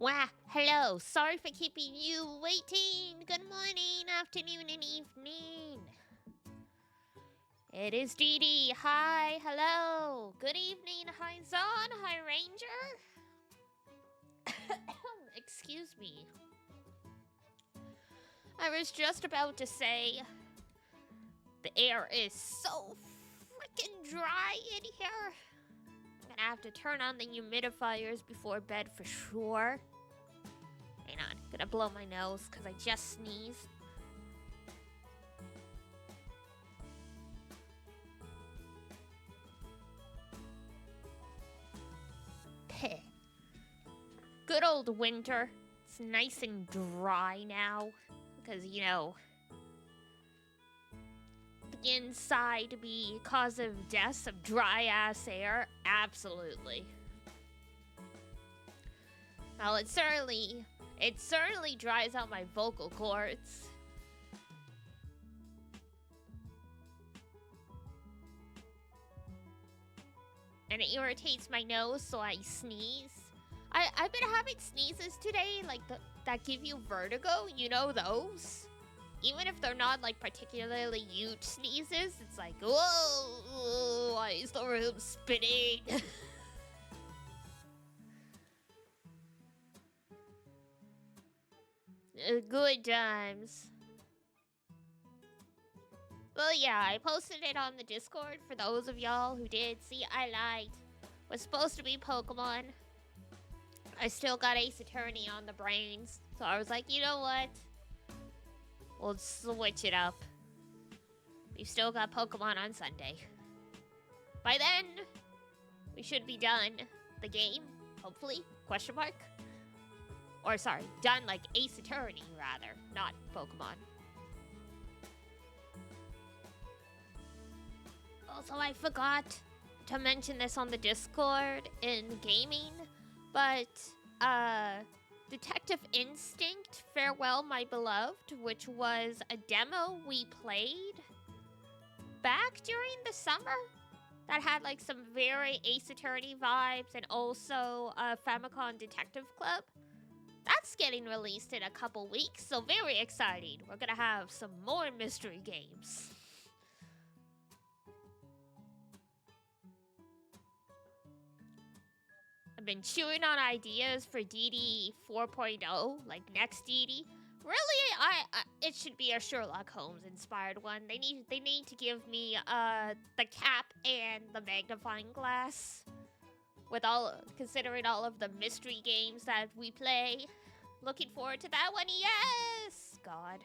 Wow, hello. Sorry for keeping you waiting. Good morning, afternoon, and evening. It is Dee Dee. Hi, hello. Good evening. Hi, Zon. Hi, Ranger. Excuse me. I was just about to say the air is so freaking dry in here. I'm gonna have to turn on the humidifiers before bed for sure. Hang on, gonna blow my nose because I just sneezed. Peh. Good old winter. It's nice and dry now because, the inside because of deaths of dry ass air. Absolutely. Well, it certainly dries out my vocal cords. And it irritates my nose, so I sneeze. I've been having sneezes today, that give you vertigo. You know those? Even if they're not, particularly huge sneezes, it's like, whoa, why is the room spinning? Good times. Well, yeah, I posted it on the Discord for those of y'all who did see. I lied. Was supposed to be Pokemon. I still got Ace Attorney on the brains, so I was like, you know what? We'll switch it up. We've still got Pokemon on Sunday. By then, we should be done the game, hopefully, question mark. Or sorry, done like Ace Attorney, rather, not Pokemon. Also, I forgot to mention this on the Discord in gaming, but, Detective Instinct, Farewell My Beloved, which was a demo we played back during the summer that had, some very Ace Attorney vibes and also a Famicom Detective Club. That's getting released in a couple weeks, so very exciting. We're gonna have some more mystery games. I've been chewing on ideas for DD 4.0, next DD. Really, it should be a Sherlock Holmes inspired one. They need to give me the cap and the magnifying glass. Considering all of the mystery games that we play. Looking forward to that one. Yes! God.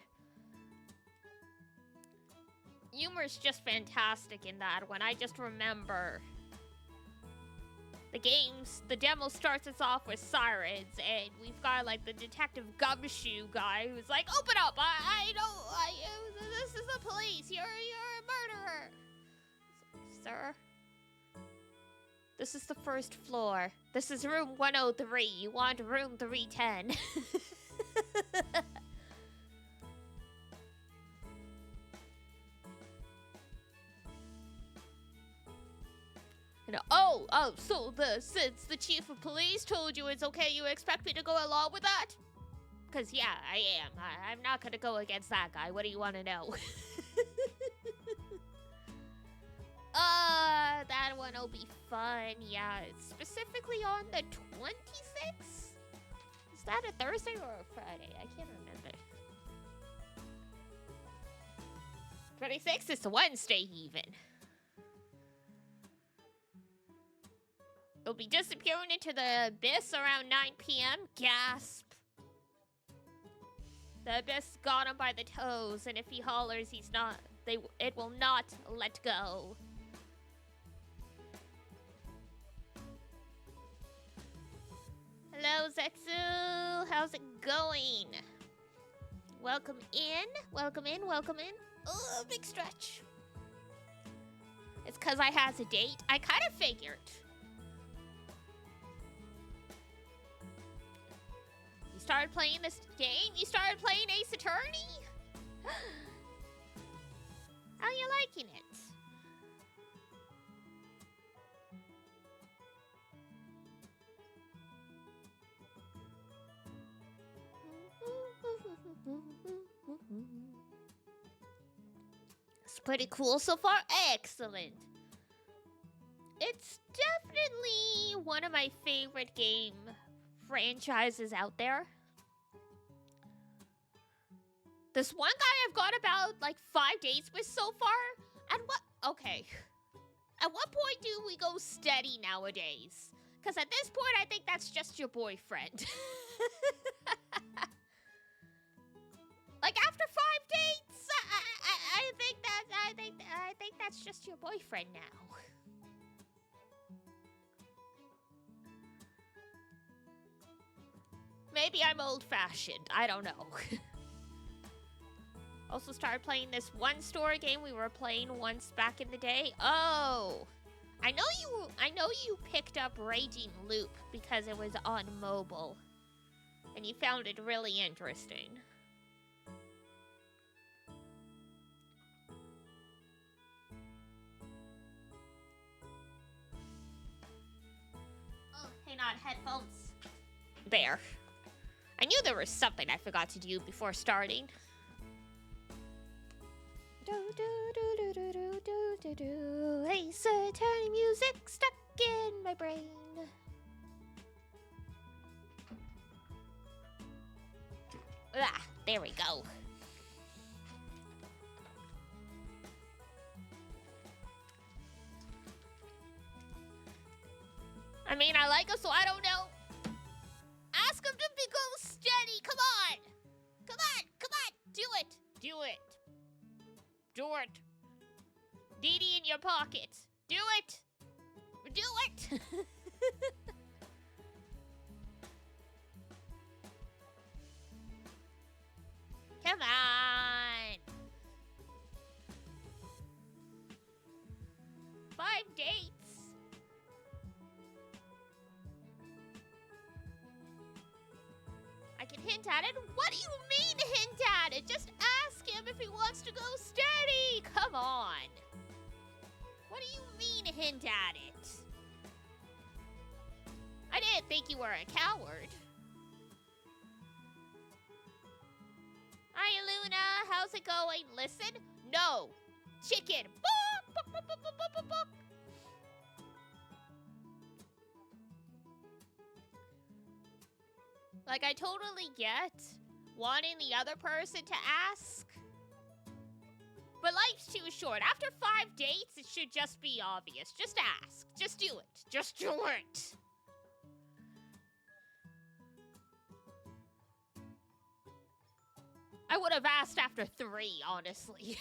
Humor's just fantastic in that one. I just remember the demo starts us off with sirens, and we've got the detective gumshoe guy who's like, open up! This is the police. You're a murderer, sir. This is the first floor. This is room 103. You want room 310. So since the chief of police told you it's okay, you expect me to go along with that? Because, yeah, I am. I'm not going to go against that guy. What do you want to know? That one will be fun. Yeah, it's specifically on the 26th? Is that a Thursday or a Friday? I can't remember. 26th is a Wednesday, even. It'll be disappearing into the abyss around 9 p.m. Gasp. The abyss got him by the toes, and if he hollers, it will not let go. Hello, Zexu. How's it going? Welcome in. Welcome in. Welcome in. Oh, big stretch. It's because I has a date. I kind of figured. You started playing this game? You started playing Ace Attorney? How are you liking it? Pretty cool so far? Excellent. It's definitely one of my favorite game franchises out there. This one guy I've got about like 5 dates with so far. And what? Okay. At what point do we go steady nowadays? Because at this point, I think that's just your boyfriend. Like after 5 dates, I think that's just your boyfriend now. Maybe I'm old-fashioned. I don't know. Also started playing this one story game we were playing once back in the day. Oh, I know you picked up Raging Loop because it was on mobile, and you found it really interesting. Oh, hey, not headphones. There. I knew there was something I forgot to do before starting. Ace Attorney music stuck in my brain. Ah, there we go. I mean, I like him, so I don't know. Ask him to go steady. Come on. Come on. Come on. Do it. Do it. Do it. DD in your pocket. Do it. Do it. Come on. 5 dates. I can hint at it. What do you mean hint at it? Just ask him if he wants to go steady. Come on. What do you mean hint at it? I didn't think you were a coward. Hi, Luna. How's it going? Listen. No. Chicken. Boop, boop, boop, boop, boop, boop, boop. Like, I totally get wanting the other person to ask. But life's too short. After 5 dates, it should just be obvious. Just ask. Just do it. Just do it. I would have asked after 3, honestly.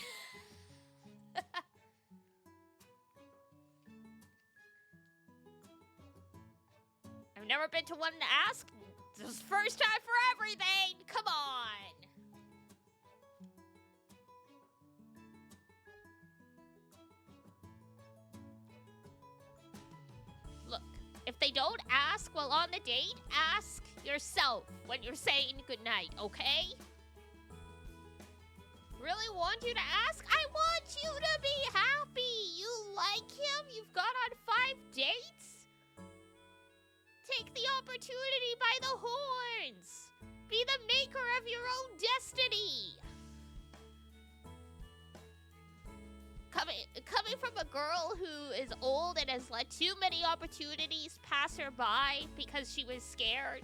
I've never been to one to ask. This is first time for everything. Come on. Look, if they don't ask while on the date, ask yourself when you're saying goodnight, okay? Really want you to ask? I want you to be happy. You like him? You've gone on 5 dates? Take the opportunity by the horns. Be the maker of your own destiny. Coming from a girl who is old and has let too many opportunities pass her by because she was scared.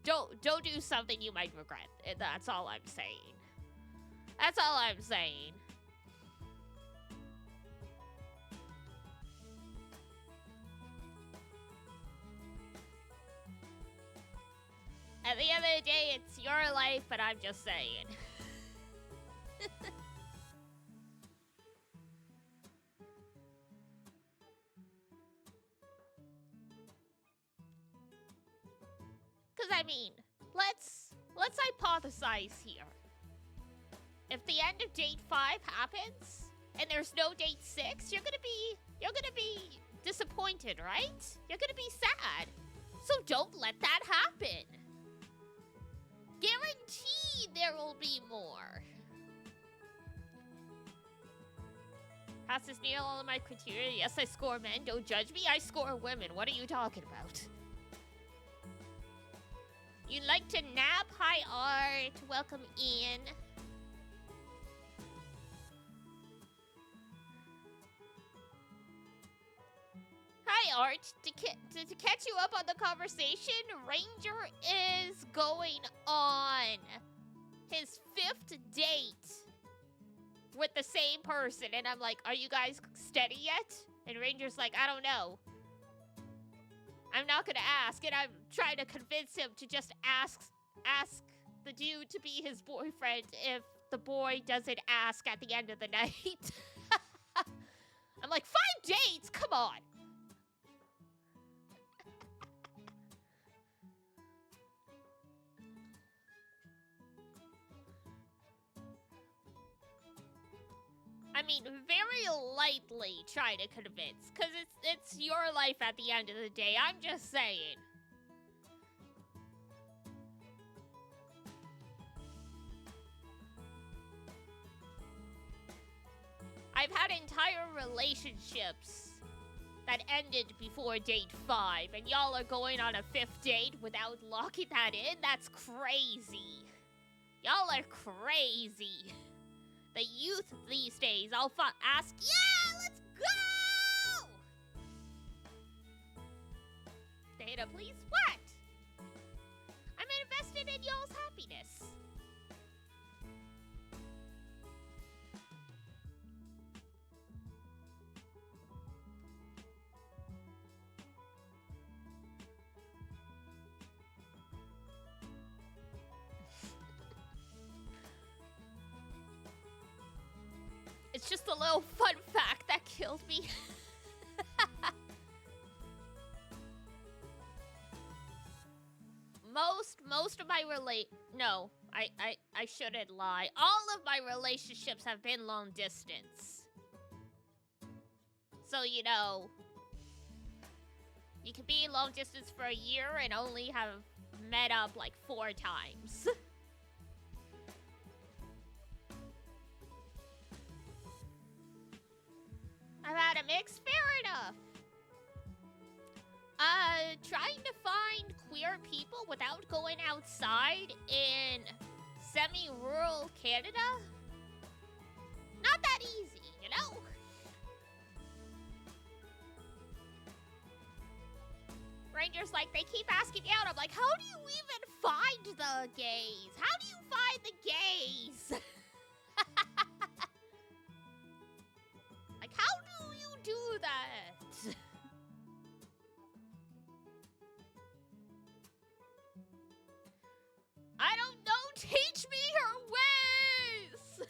Don't do something you might regret. That's all I'm saying. That's all I'm saying. At the end of the day, it's your life, but I'm just saying. Because, I mean, let's hypothesize here. If the end of date 5 happens, and there's no date 6, you're gonna be disappointed, right? You're gonna be sad. So don't let that happen. Guaranteed there will be more. Passes near all of my criteria. Yes, I score men. Don't judge me. I score women. What are you talking about? You like to nap? Hi, Art. Welcome in. Art, to catch you up on the conversation, Ranger is going on his 5th date with the same person. And I'm like, are you guys steady yet? And Ranger's like, I don't know. I'm not gonna ask. And I'm trying to convince him to just ask the dude to be his boyfriend if the boy doesn't ask at the end of the night. I'm like, 5 dates? Come on. I mean, very lightly try to convince, because it's your life at the end of the day. I'm just saying. I've had entire relationships that ended before date 5, and y'all are going on a 5th date without locking that in? That's crazy. Y'all are crazy. The youth these days, I'll ask, yeah, let's go! Data, please, what? I'm invested in y'all's happiness. It's just a little fun fact that killed me. Most of my no, I shouldn't lie. All of my relationships have been long distance. So, you know, you can be long distance for a year and only have met up like 4 times. I've had a mix, fair enough. Trying to find queer people without going outside in semi-rural Canada? Not that easy, you know? Ranger's like, they keep asking me out. I'm like, how do you even find the gays? How do you find the gays? Like, how do you do that? I don't know. Teach me her ways.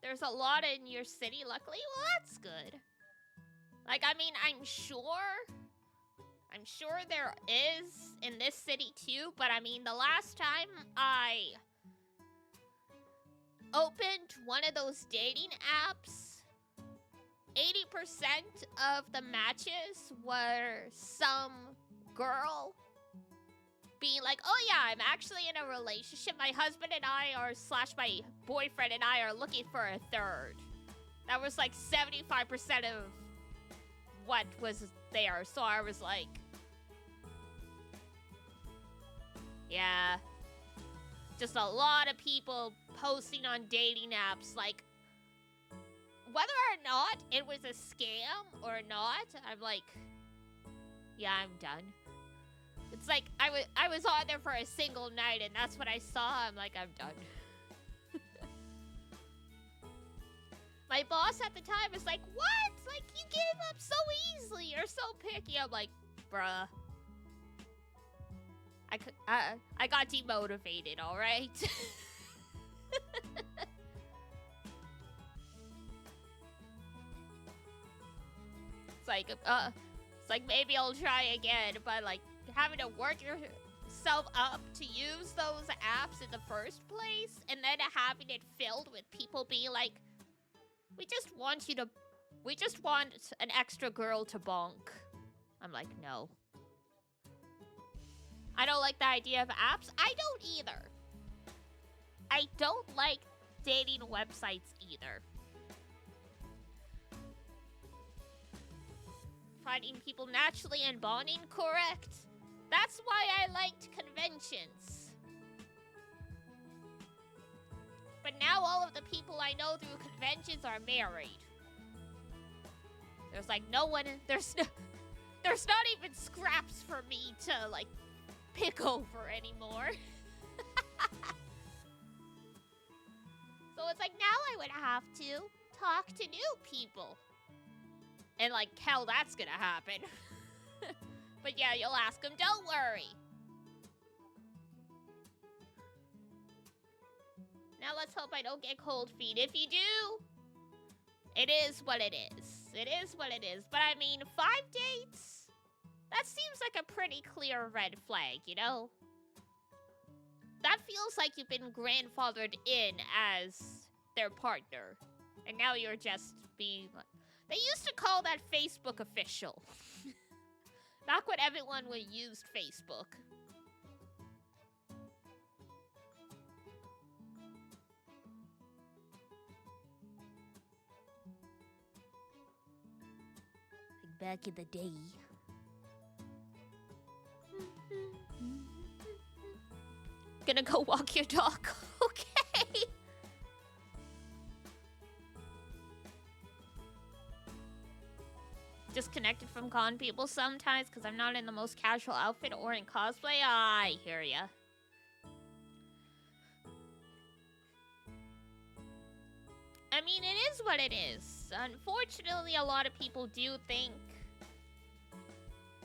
There's a lot in your city, luckily. Well, that's good. Like, I mean, I'm sure there is in this city too, but I mean, the last time I opened one of those dating apps, 80% of the matches were some girl being like, oh yeah, I'm actually in a relationship. My husband and I are, / my boyfriend and I are looking for a third. That was like 75% of what was there. So I was like, yeah. Just a lot of people posting on dating apps, like, whether or not it was a scam or not, I'm like, yeah, I'm done. It's like, I was on there for a single night, and that's what I saw. I'm like, I'm done. My boss at the time was like, what? Like, you gave up so easily. You're so picky. I'm like, bruh. I got demotivated, all right? It's like maybe I'll try again, but like having to work yourself up to use those apps in the first place, and then having it filled with people being like, we just want an extra girl to bonk. I'm like, no. I don't like the idea of apps. I don't either. I don't like dating websites either. Finding people naturally and bonding, correct? That's why I liked conventions. But And now all of the people I know through conventions are married. There's like no one, there's not even scraps for me to like pick over anymore. So it's like now I would have to talk to new people. And like hell, that's gonna happen. But yeah, you'll ask them, don't worry. Now let's hope I don't get cold feet. If you do, it is what it is. It is what it is. But I mean, 5 dates? That seems like a pretty clear red flag, you know? That feels like you've been grandfathered in as their partner. And now you're just being like... They used to call that Facebook official. Back when everyone used Facebook. Like back in the day. Gonna go walk your dog. Okay. Disconnected from con people sometimes because I'm not in the most casual outfit or in cosplay. I hear ya. I mean, it is what it is. Unfortunately, a lot of people do think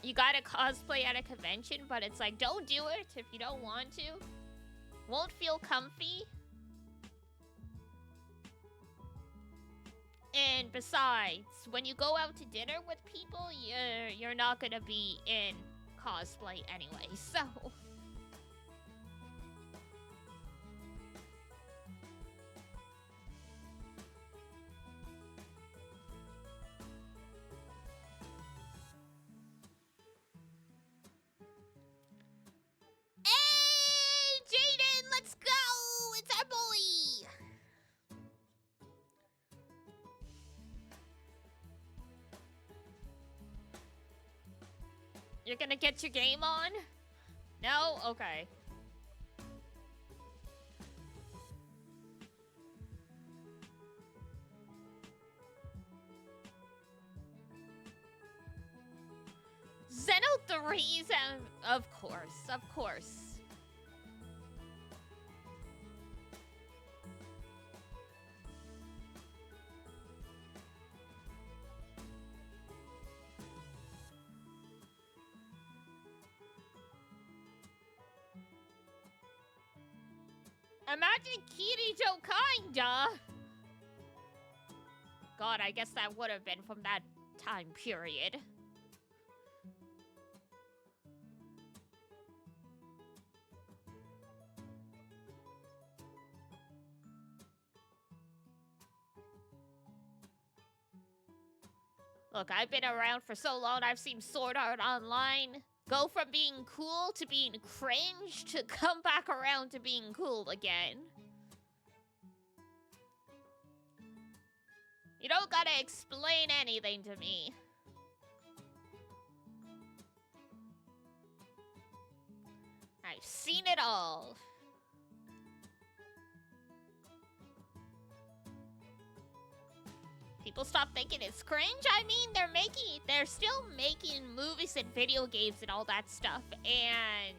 you gotta cosplay at a convention, but it's like, don't do it if you don't want to. Won't feel comfy. And besides, when you go out to dinner with people, you're not gonna be in cosplay anyway, so... Hey, Jaden, let's go! It's our boy! You're gonna get your game on? No? Okay. Xeno 3's, of course, of course. Imagine Kirito kinda. God, I guess that would have been from that time period. Look, I've been around for so long, I've seen Sword Art Online go from being cool to being cringe to come back around to being cool again. You don't gotta explain anything to me. I've seen it all. People stop thinking it's cringe. I mean, they're still making movies and video games and all that stuff, and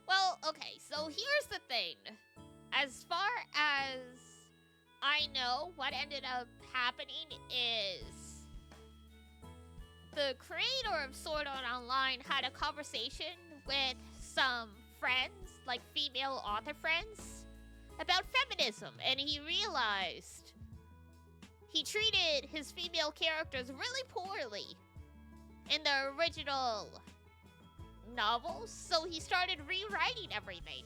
well, okay, so here's the thing. As far as I know, what ended up happening is the creator of Sword Art Online had a conversation with some friends, like female author friends, about feminism, and he realized he treated his female characters really poorly in the original novels, so he started rewriting everything.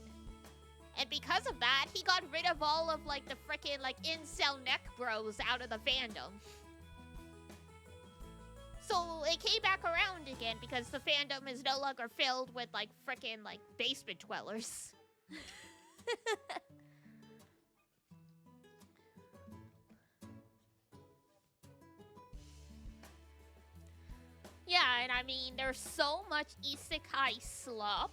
And because of that, he got rid of all of like the frickin' like incel neck bros out of the fandom. So it came back around again because the fandom is no longer filled with like frickin' like basement dwellers. Yeah, and I mean, there's so much isekai slop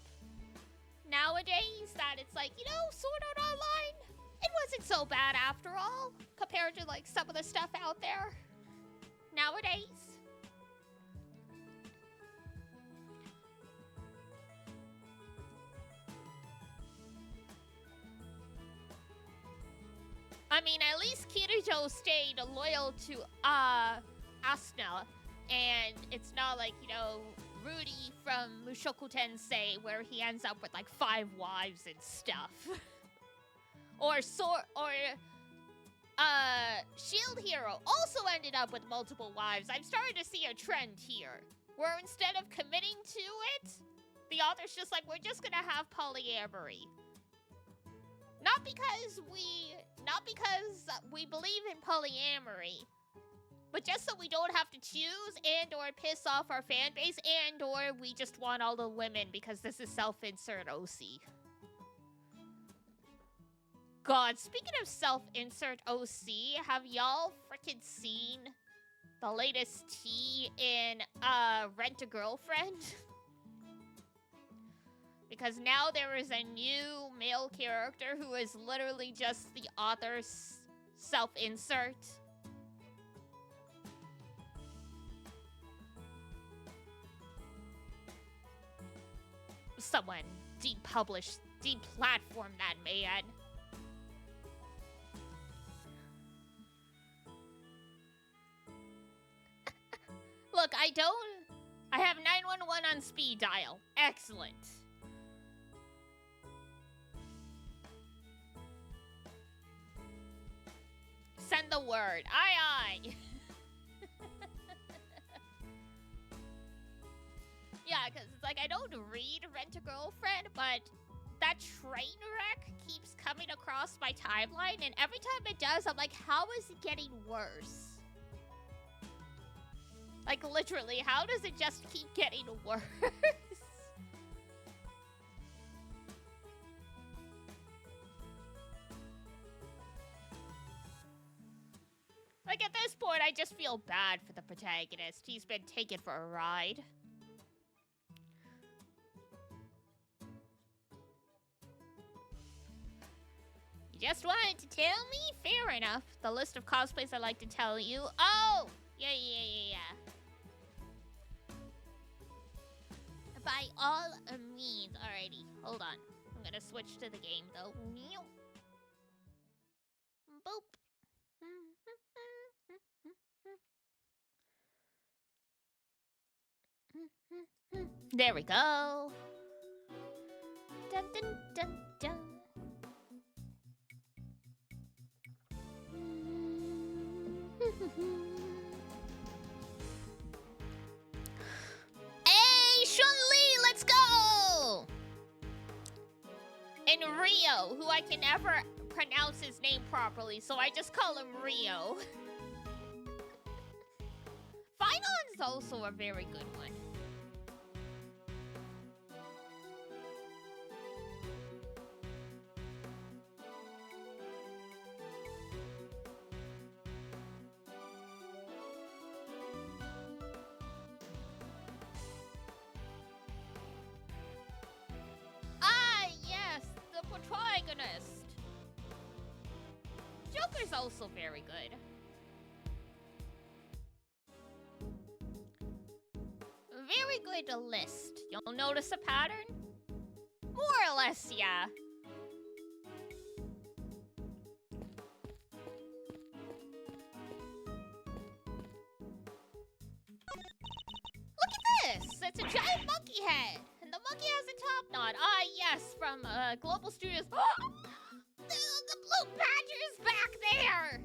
nowadays that it's like, you know, Sword Art Online, it wasn't so bad after all, compared to like some of the stuff out there nowadays. I mean, at least Kirito stayed loyal to Asuna, and it's not like, you know, Rudy from Mushoku Tensei where he ends up with like 5 wives and stuff. or Shield Hero also ended up with multiple wives. I'm starting to see a trend here, where instead of committing to it, the author's just like, we're just gonna have polyamory. Not because we believe in polyamory, but just so we don't have to choose and or piss off our fan base and or we just want all the women because this is self-insert OC. God, speaking of self-insert OC, have y'all freaking seen the latest tea in Rent-A-Girlfriend? Because now there is a new male character who is literally just the author's self-insert. Someone deplatform that man. Look, I have 911 on speed dial. Excellent. Send the word. Aye, aye. Yeah, because it's like, I don't read Rent-A-Girlfriend, but that train wreck keeps coming across my timeline, and every time it does, I'm like, how is it getting worse? Like, literally, how does it just keep getting worse? Like, at this point, I just feel bad for the protagonist. He's been taken for a ride. You just wanted to tell me? Fair enough. The list of cosplays I like to tell you. Oh! Yeah. By all means. Alrighty, hold on. I'm gonna switch to the game, though. Boop. There we go. Dun dun dun dun. Hey, Chun-Li, let's go! And Rio, who I can never pronounce his name properly, so I just call him Rio. Finon's also a very good one. Ah, yes, the protagonist. Joker's also very good. Very good list. You'll notice a pattern? More or less, yeah. Look at this! It's a giant monkey head! And the monkey has a top knot. Ah, yes, from Global Studios. The blue badger is back there!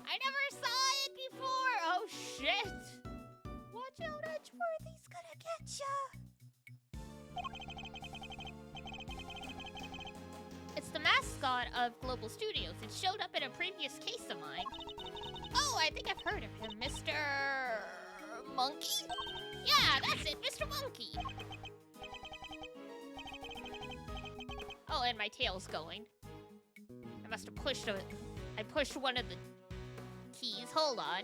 I never saw it before! Oh, shit! Watch out, Edgeworthy's gonna get ya! It's the mascot of Global Studios. It showed up in a previous case of mine. Oh, I think I've heard of him. Mr. Monkey? Yeah, that's it, Mr. Monkey. Oh, and my tail's going. I must have pushed I pushed one of the keys. Hold on.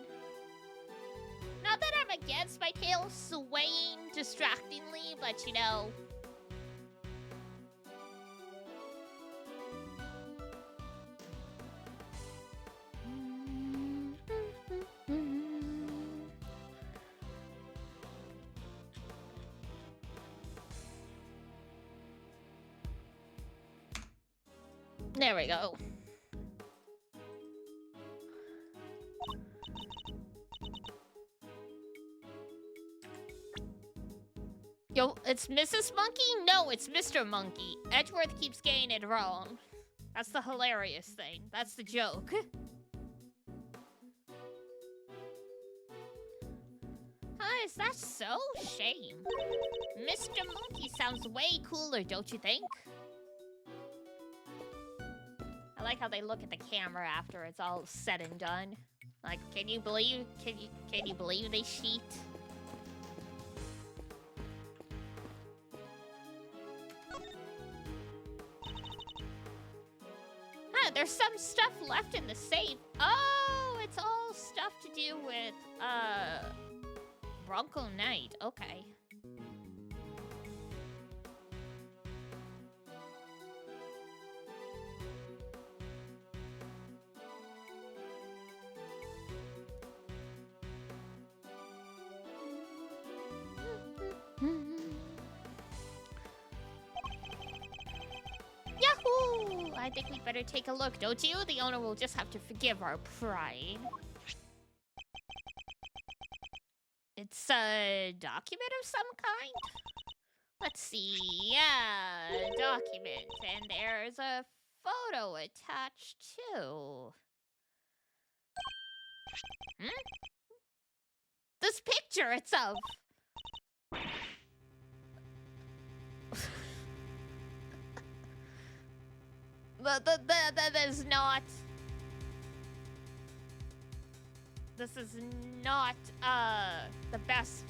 Not that I'm against my tail swaying distractingly, but you know. There we go. Yo, it's Mrs. Monkey? No, it's Mr. Monkey. Edgeworth keeps getting it wrong. That's the hilarious thing. That's the joke. Is that so? Shame. Mr. Monkey sounds way cooler, don't you think? I like how they look at the camera after it's all said and done. Like, can you believe they cheat? Huh, there's some stuff left in the safe. Oh, it's all stuff to do with, Bronco Knight. Okay. Yahoo! I think we'd better take a look, don't you? The owner will just have to forgive our prying. It's a document of some kind? Let's see. Yeah, document. And there's a photo attached too. This picture, it's of... That is not... This is not, the best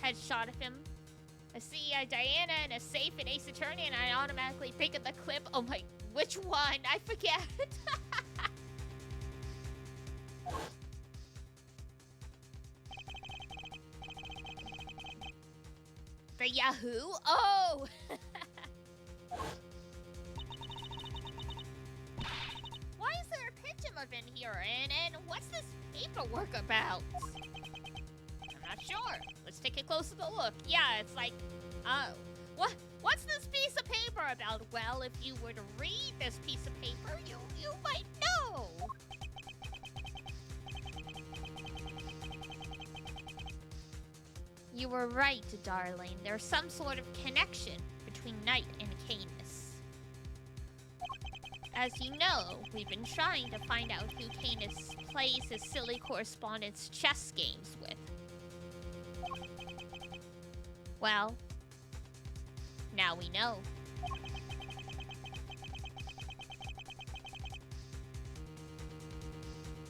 headshot of him. I see Diana and a safe and Ace Attorney, and I automatically think of the clip. Oh my, which one? I forget. The Yahoo? Oh! Why is there a picture of in here? And what's this paperwork about? I'm not sure. Let's take a closer look. Yeah, it's like, what's this piece of paper about? Well, if you were to read this piece of paper, you might know. You were right, darling. There's some sort of connection between Knight and Canis. As you know, we've been trying to find out who Canis plays his silly correspondence chess games with. Well, now we know.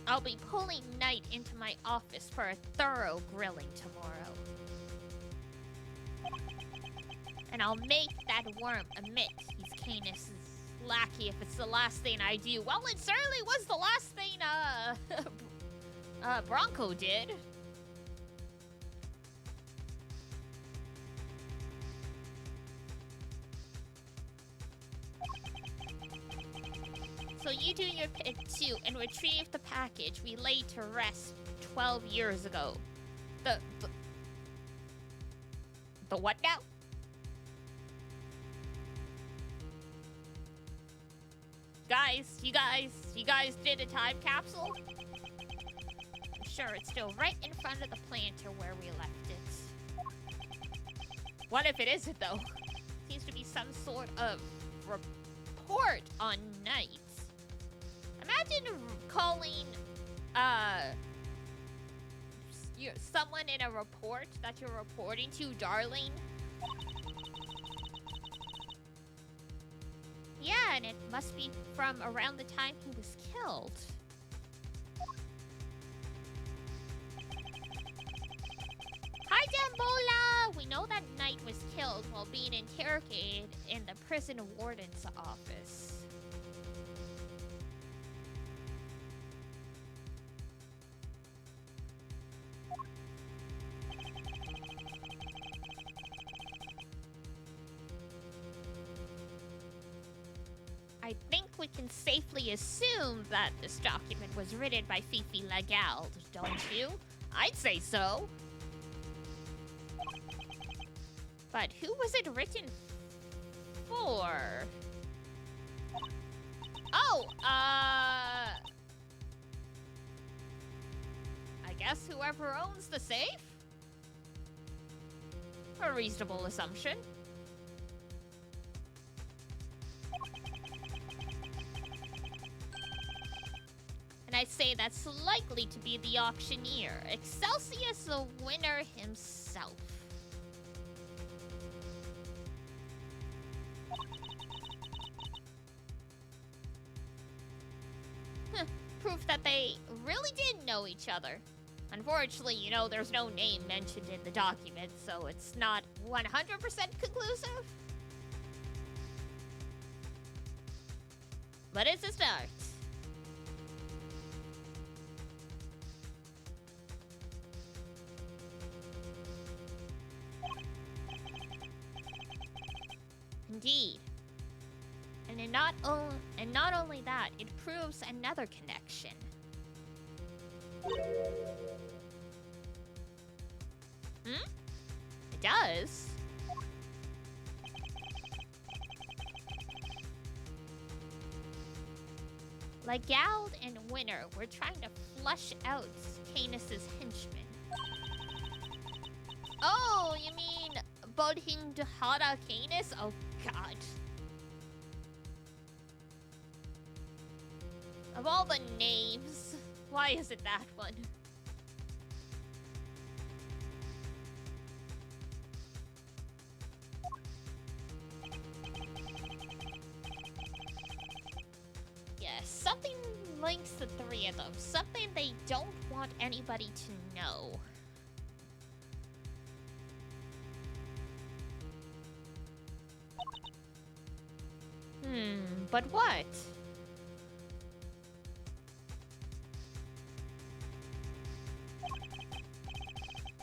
I'll be pulling Knight into my office for a thorough grilling tomorrow. And I'll make that worm admit he's Canis' lackey if it's the last thing I do. Well, it certainly was the last thing, Bronco did. So you do your bit too and retrieve the package we laid to rest 12 years ago. The what now? You guys did a time capsule? I'm sure it's still right in front of the planter where we left it. What if it isn't, though? Seems to be some sort of report on Knight. Imagine calling, someone in a report that you're reporting to, darling. Yeah, and it must be from around the time he was killed. Hi, Dambola! We know that Knight was killed while being interrogated in the prison warden's office. I think we can safely assume that this document was written by Fifi Legald, don't you? I'd say so. But who was it written for? Oh, I guess whoever owns the safe? A reasonable assumption. And I say that's likely to be the auctioneer, Excelsius the winner himself. Proof that they really did know each other. Unfortunately, you know, there's no name mentioned in the document, so it's not 100% conclusive. But it's a start. Indeed. And not only that, it proves another connection. It does. Legald and Winner were trying to flush out Canis's henchmen. Oh, you mean Bodhing Dahada Canis? Oh, God. Of all the names, why is it that one? Yes, something links the three of them. Something they don't want anybody to know. But what?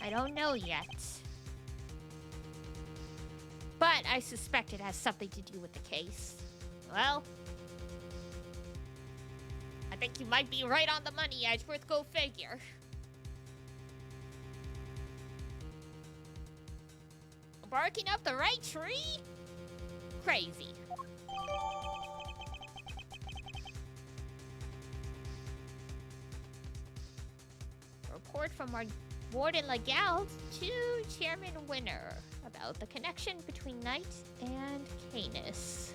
I don't know yet. But I suspect it has something to do with the case. Well, I think you might be right on the money, Edgeworth. Go figure. Barking up the right tree? Crazy. Report from our Warden Legald to Chairman Winner about the connection between Knight and Canis.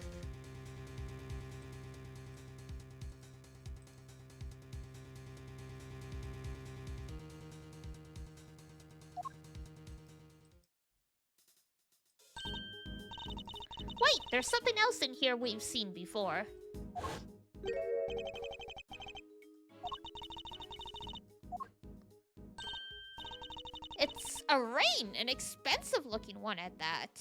Wait, there's something else in here we've seen before. It's a ring, an expensive-looking one at that.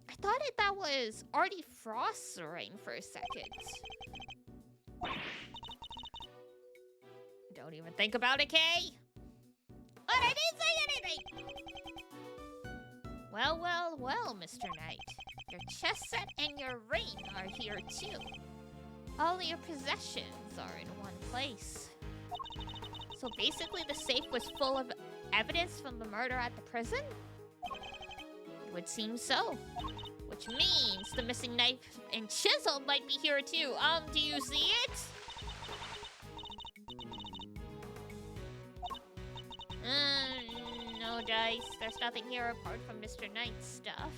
I thought that was Artie Frost's ring for a second. Don't even think about it, Kay. But I didn't say anything! Well, well, well, Mr. Knight. Your chess set and your ring are here, too. All your possessions are in one place. So basically the safe was full of evidence from the murder at the prison? It would seem so. Which means the missing knife and chisel might be here too. Do you see it? No dice. There's nothing here apart from Mr. Knight's stuff.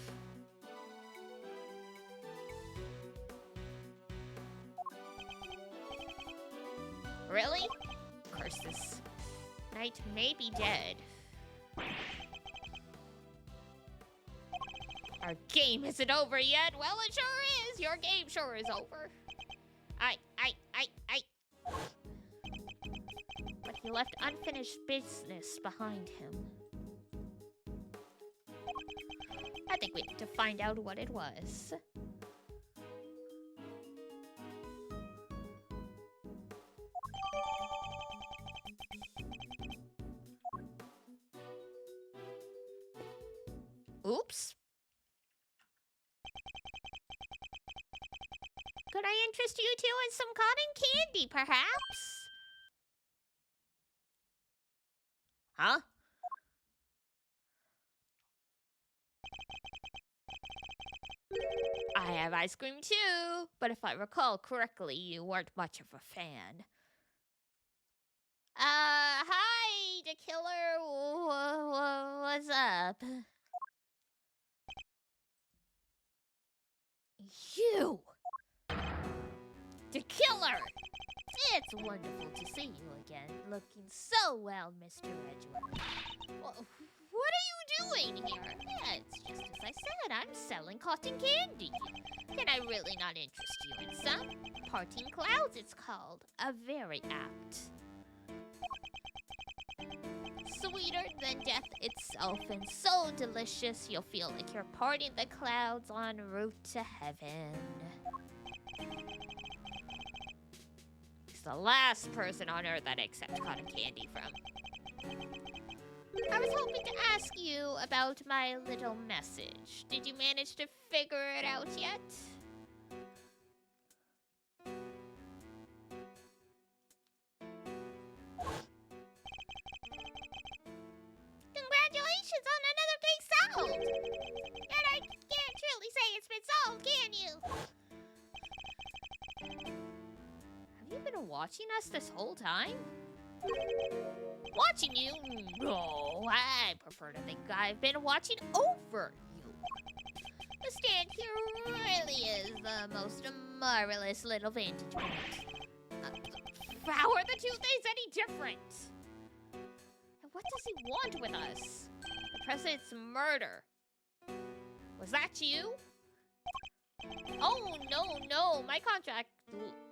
Really? Curse this. Knight may be dead. Our game isn't over yet. Well, it sure is. Your game sure is over. But he left unfinished business behind him. I think we need to find out what it was. Oops. Could I interest you two in some cotton candy, perhaps? Huh? I have ice cream too, but if I recall correctly, you weren't much of a fan. Hi, the killer. What's up? You! The killer! It's wonderful to see you again, looking so well, Mr. Edgeworth. What are you doing here? Yeah, it's just as I said, I'm selling cotton candy. Can I really not interest you in some? Parting Clouds, it's called. A very apt. Sweeter than death itself, and so delicious you'll feel like you're parting the clouds en route to heaven. He's the last person on earth that accepts cotton candy from. I was hoping to ask you about my little message. Did you manage to figure it out yet? Congratulations on another big sold! And I can't truly say it's been sold, can you? Have you been watching us this whole time? Watching you? No, I prefer to think I've been watching over you. The stand here really is the most marvelous little vantage point. How are the two things any different? And what does he want with us? The president's murder. Was that you? Oh, no, my contract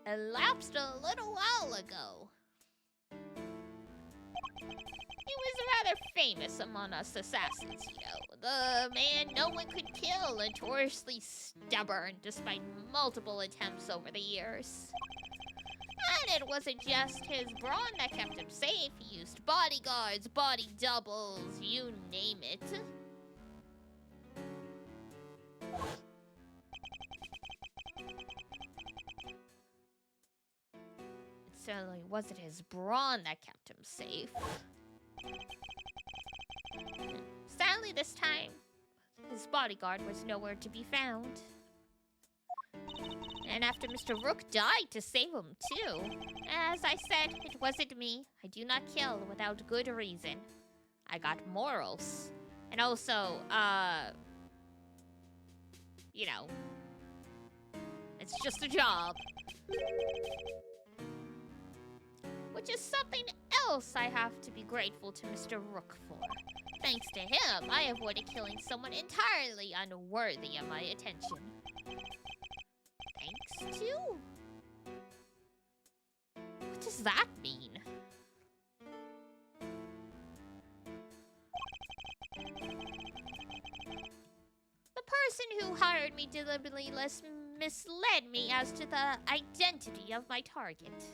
elapsed a little while ago. He was rather famous among us assassins, you know. The man no one could kill, notoriously stubborn despite multiple attempts over the years. And it wasn't just his brawn that kept him safe. He used bodyguards, body doubles, you name it. It certainly wasn't his brawn that kept him safe. Sadly, this time, his bodyguard was nowhere to be found. And after Mr. Rook died to save him, too. As I said, it wasn't me. I do not kill without good reason. I got morals. And also, you know, it's just a job. Which is something else I have to be grateful to Mr. Rook for. Thanks to him, I avoided killing someone entirely unworthy of my attention. Thanks to? What does that mean? The person who hired me deliberately misled me as to the identity of my target.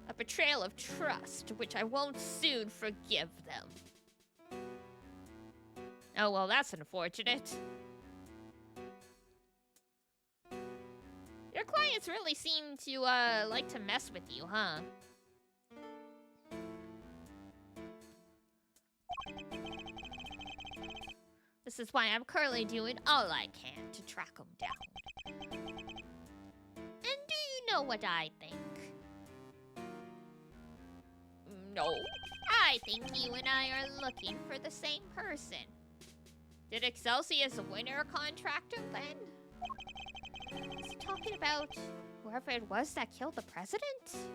A betrayal of trust, which I won't soon forgive them. Oh, well, that's unfortunate. Your clients really seem to, like to mess with you, huh? This is why I'm currently doing all I can to track them down. And do you know what I think? No. I think you and I are looking for the same person. Did Excelsius win our contractor then? Is he talking about whoever it was that killed the president?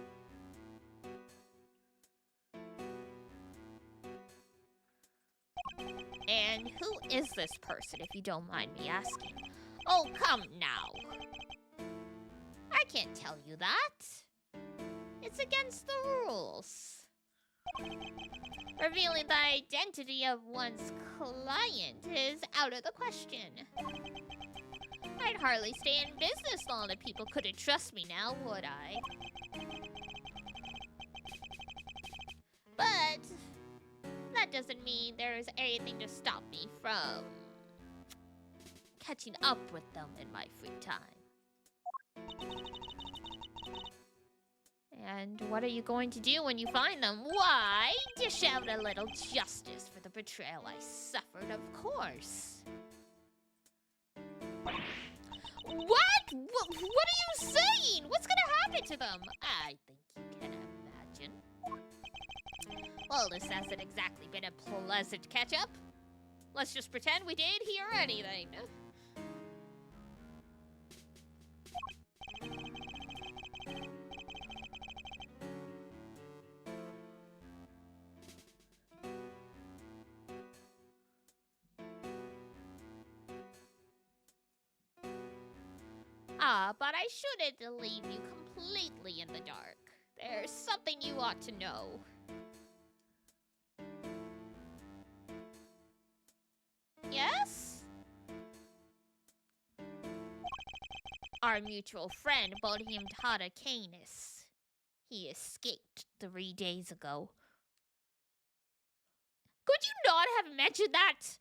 And who is this person, if you don't mind me asking? Oh, come now. I can't tell you that. It's against the rules. Revealing the identity of one's client is out of the question. I'd hardly stay in business long if people couldn't trust me now, would I? that doesn't mean there's anything to stop me from catching up with them in my free time. And what are you going to do when you find them? Why, dish out a little justice for the betrayal I suffered, of course. What? What are you saying? What's gonna happen to them? I think you can imagine. Well, this hasn't exactly been a pleasant catch-up. Let's just pretend we did hear anything. But I shouldn't leave you completely in the dark. There's something you ought to know. Yes? Our mutual friend Bodhim Tata Canis. He escaped 3 days ago. Could you not have mentioned that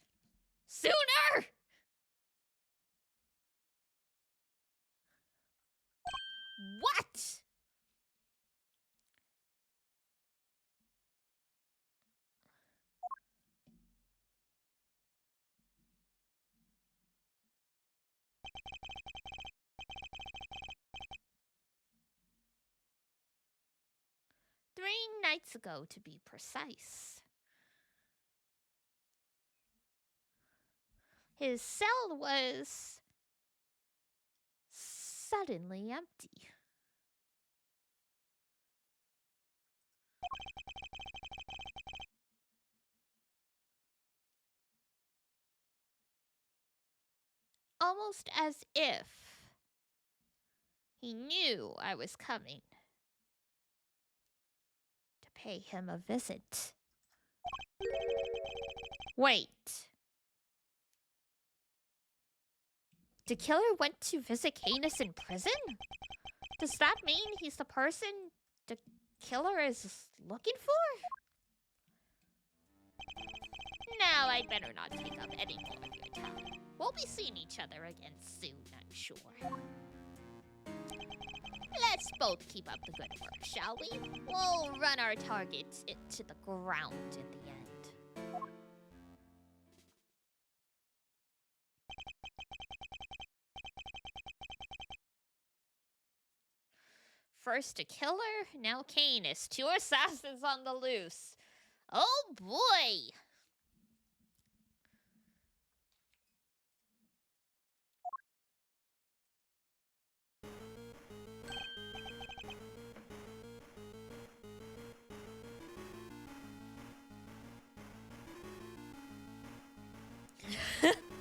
sooner? What? Three nights ago, to be precise. His cell was suddenly empty. Almost as if he knew I was coming to pay him a visit. Wait. The killer went to visit Canis in prison? Does that mean he's the person the killer is looking for? Now I'd better not take up any more of your time. We'll be seeing each other again soon, I'm sure. Let's both keep up the good work, shall we? We'll run our target into the ground in the end. First a killer, now Canis. 2 assassins on the loose. Oh boy!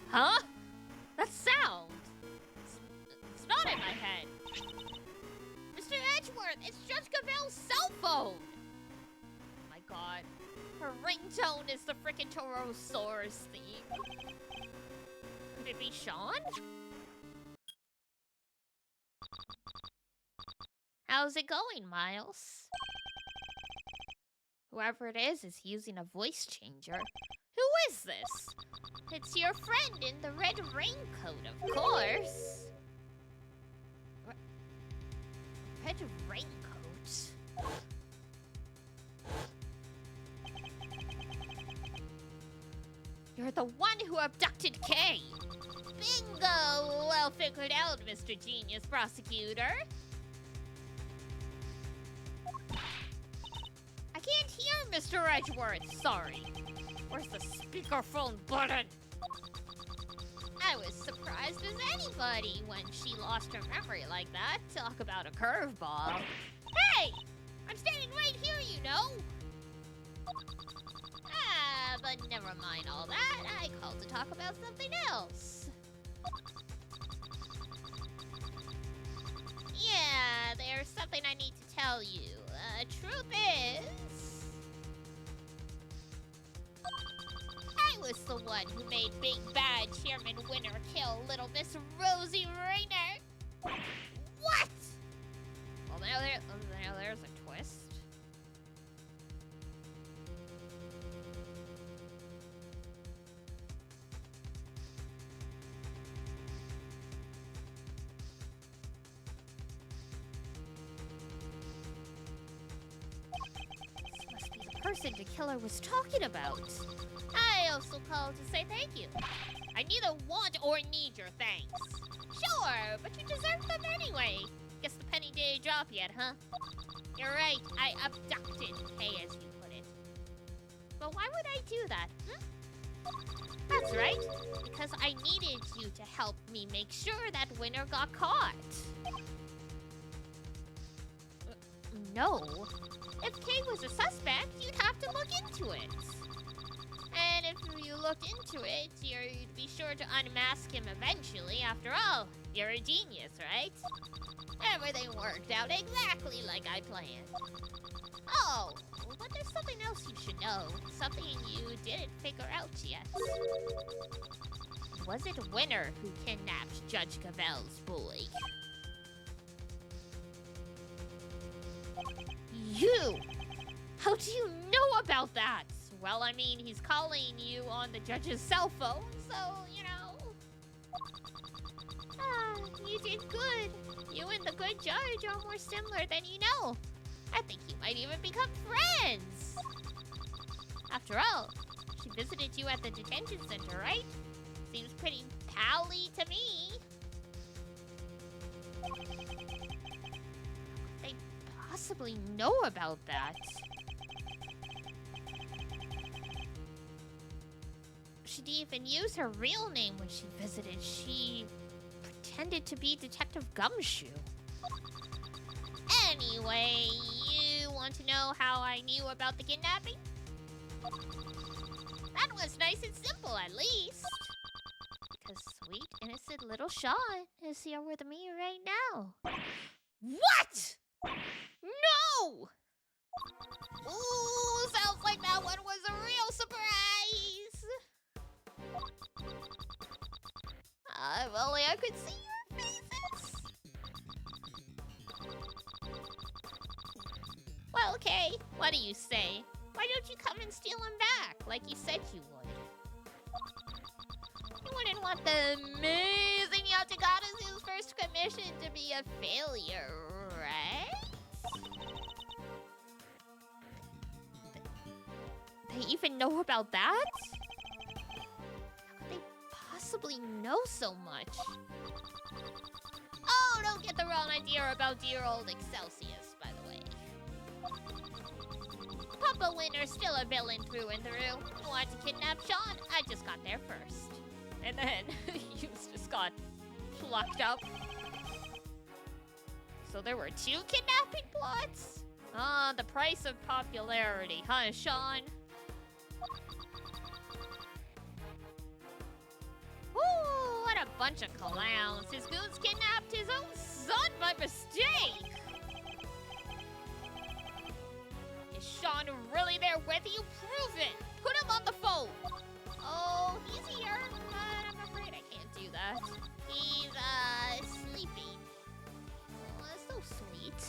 Huh? That sound! It's not in my head. Mr. Edgeworth, it's Judge Cavell's cell phone! Oh my god. Her ringtone is the frickin' Taurosaurus theme. Could it be Sean? How's it going, Miles? Whoever it is using a voice changer. Who is this? It's your friend in the red raincoat, of course. Red raincoat? You're the one who abducted Kay. Bingo! Well figured out, Mr. Genius Prosecutor. I can't hear Mr. Edgeworth, sorry. Where's the speakerphone button? I was surprised as anybody when she lost her memory like that. Talk about a curveball. Hey! I'm standing right here, you know! But never mind all that. I called to talk about something else. Yeah, there's something I need to tell you. Truth is, I was the one who made Big Bad Chairman Winner kill little Miss Rosie Rayner. What? Well, now there's a twist. person the killer was talking about. I also called to say thank you. I neither want or need your thanks. Sure, but you deserve them anyway. Guess the penny didn't drop yet, huh? You're right, I abducted Kay, as you put it. But why would I do that, That's right, because I needed you to help me make sure that Winner got caught. No. If Kay was a suspect, you'd have to look into it. And if you looked into it, you'd be sure to unmask him eventually. After all, you're a genius, right? Everything worked out exactly like I planned. Oh, but there's something else you should know. Something you didn't figure out yet. Was it Winner who kidnapped Judge Cavell's boy? You! How do you know about that? Well, I mean, he's calling you on the judge's cell phone, so, you know. You did good. You and the good judge are more similar than you know. I think you might even become friends. After all, she visited you at the detention center, right? Seems pretty pally to me. They possibly know about that. She didn't even use her real name when she visited. She pretended to be Detective Gumshoe. Anyway, you want to know how I knew about the kidnapping? That was nice and simple, at least. Because sweet, innocent little Sean is here with me right now. What? No! Ooh, sounds like that one was a real surprise. If only I could see your faces. Well, okay, what do you say? Why don't you come and steal him back, like you said you would? You wouldn't want the amazing Yatagata's first commission to be a failure, right? They even know about that? How could they possibly know so much? Oh, don't get the wrong idea about dear old Excelsius, by the way. Papa Winner's still a villain through and through. You wanted to kidnap Sean? I just got there first. And then you just got plucked up. So there were 2 kidnapping plots? Ah, the price of popularity, huh, Sean? Woo, what a bunch of clowns. His goons kidnapped his own son by mistake. Is Sean really there with you? Prove it. Put him on the phone. Oh, he's here, but I'm afraid I can't do that. He's, sleeping. Oh, that's so sweet.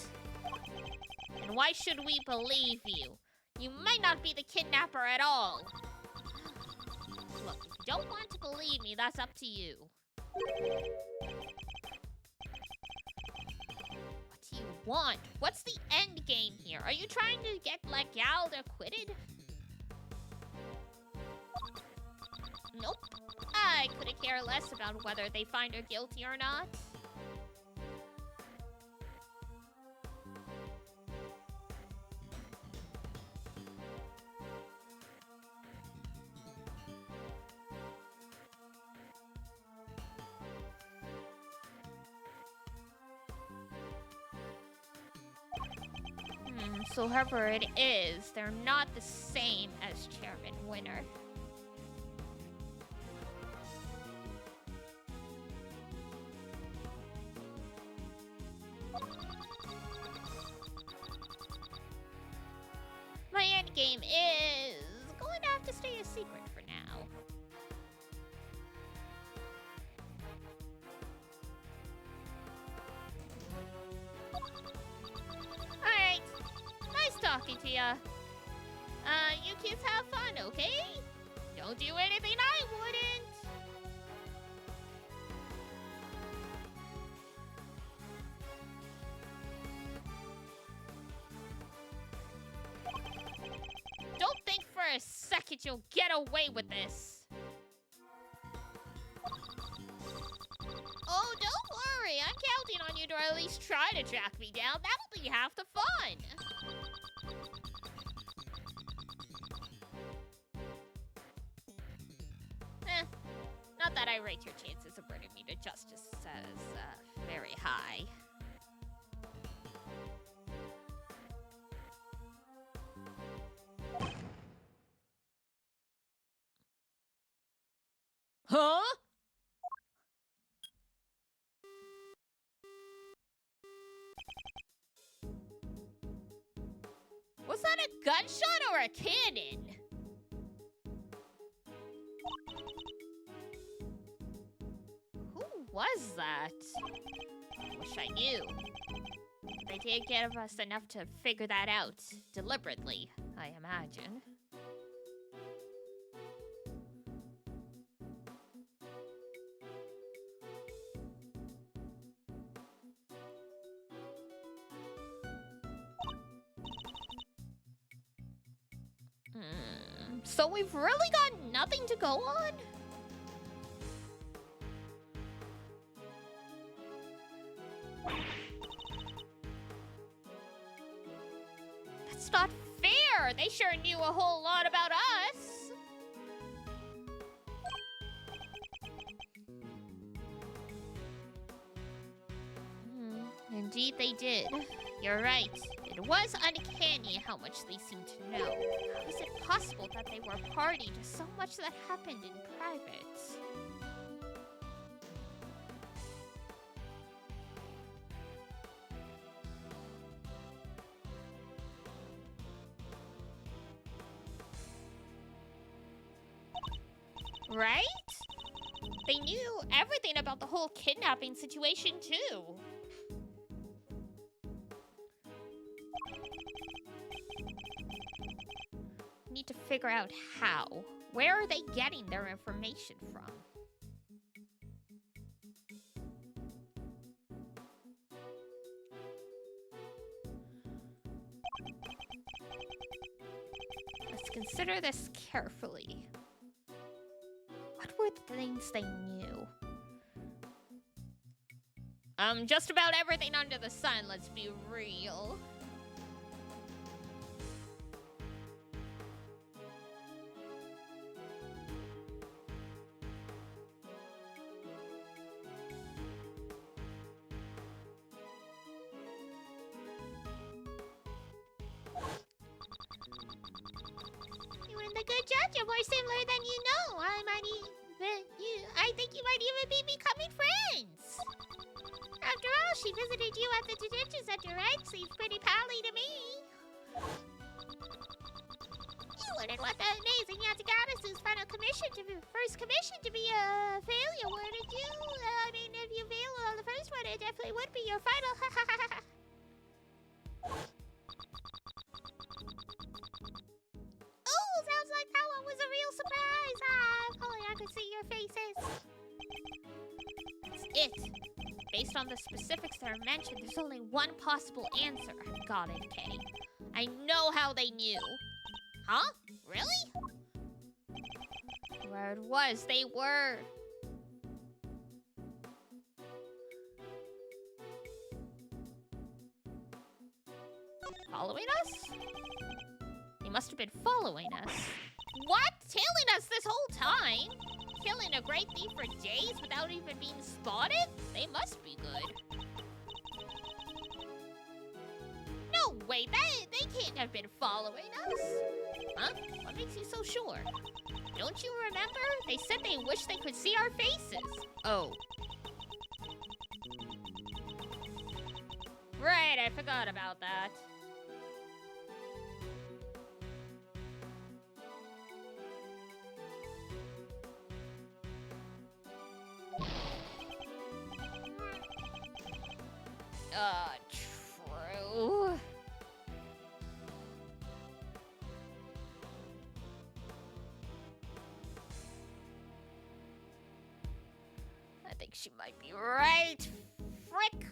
And why should we believe you? You might not be the kidnapper at all. Look, if you don't want to believe me, that's up to you. What do you want? What's the end game here? Are you trying to get Legald acquitted? Nope. I couldn't care less about whether they find her guilty or not. So whoever it is, they're not the same as Chairman Winner. My endgame is going to have to stay a secret for now. Alright. Nice talking to ya. You kids have fun, okay? Don't do anything I wouldn't. second you'll get away with this. Oh, don't worry. I'm counting on you to at least try to track me down. That'll be half the fun. Not that I rate your chances of bringing me to justice as very high. Huh? Was that a gunshot or a cannon? Who was that? I wish I knew. They did give us enough to figure that out deliberately, I imagine. So we've really got nothing to go on? That's not fair! They sure knew a whole lot about us! Indeed they did. You're right. It was uncanny how much they seemed to know. How is it possible that they were party to so much that happened in private? Right? They knew everything about the whole kidnapping situation, too. Need to figure out how. Where are they getting their information from? Let's consider this carefully. What were the things they knew? Just about everything under the sun, let's be real. Good judge, you're more similar than you know. I think you might even be becoming friends. After all, she visited you at the detention center, right? Seems pretty pally to me. You wouldn't want that amazing Yatagara's first commission to be a failure, wouldn't you? I mean, if you fail on the first one, it definitely would be your final. Sounds like that one was a real surprise. If only I could see your faces. That's it. Based on the specifics that are mentioned, there's only one possible answer. I've got it, Kay. I know how they knew. Huh? Really? Where it was, they were. Following us? They must have been following us. What? Tailing us this whole time? Killing a great thief for days without even being spotted? They must be good. No way, they can't have been following us. Huh? What makes you so sure? Don't you remember? They said they wish they could see our faces. Oh. Right, I forgot about that. True. I think she might be right. Frick.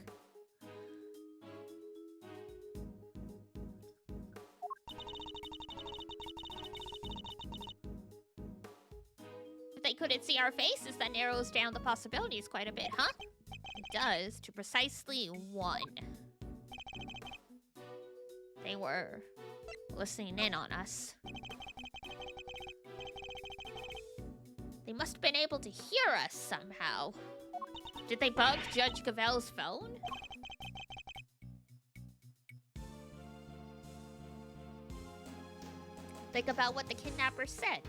they couldn't see our faces, that narrows down the possibilities quite a bit, huh? It does, to precisely 1. They were listening in on us. They must have been able to hear us somehow. Did they bug Judge Gavel's phone? Think about what the kidnapper said.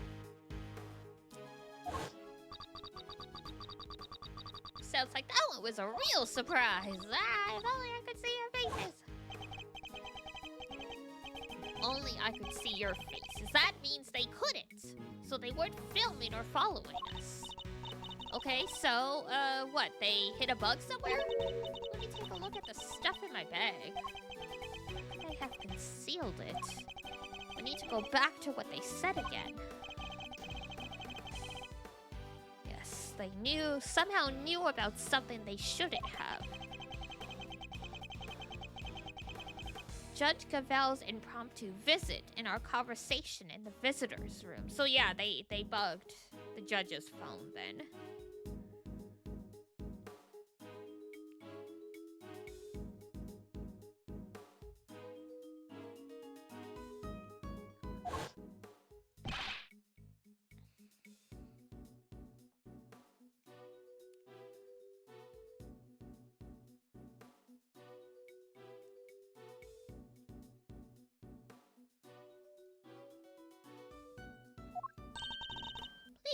Sounds like that one was a real surprise. If only I could see your faces. Only I could see your faces. That means they couldn't. So they weren't filming or following us. Okay, so, what? They hit a bug somewhere? Let me take a look at the stuff in my bag. They have concealed it. We need to go back to what they said again. Yes, they somehow knew about something they shouldn't have. Judge Gavel's impromptu visit and our conversation in the visitor's room. So yeah, they bugged the judge's phone then.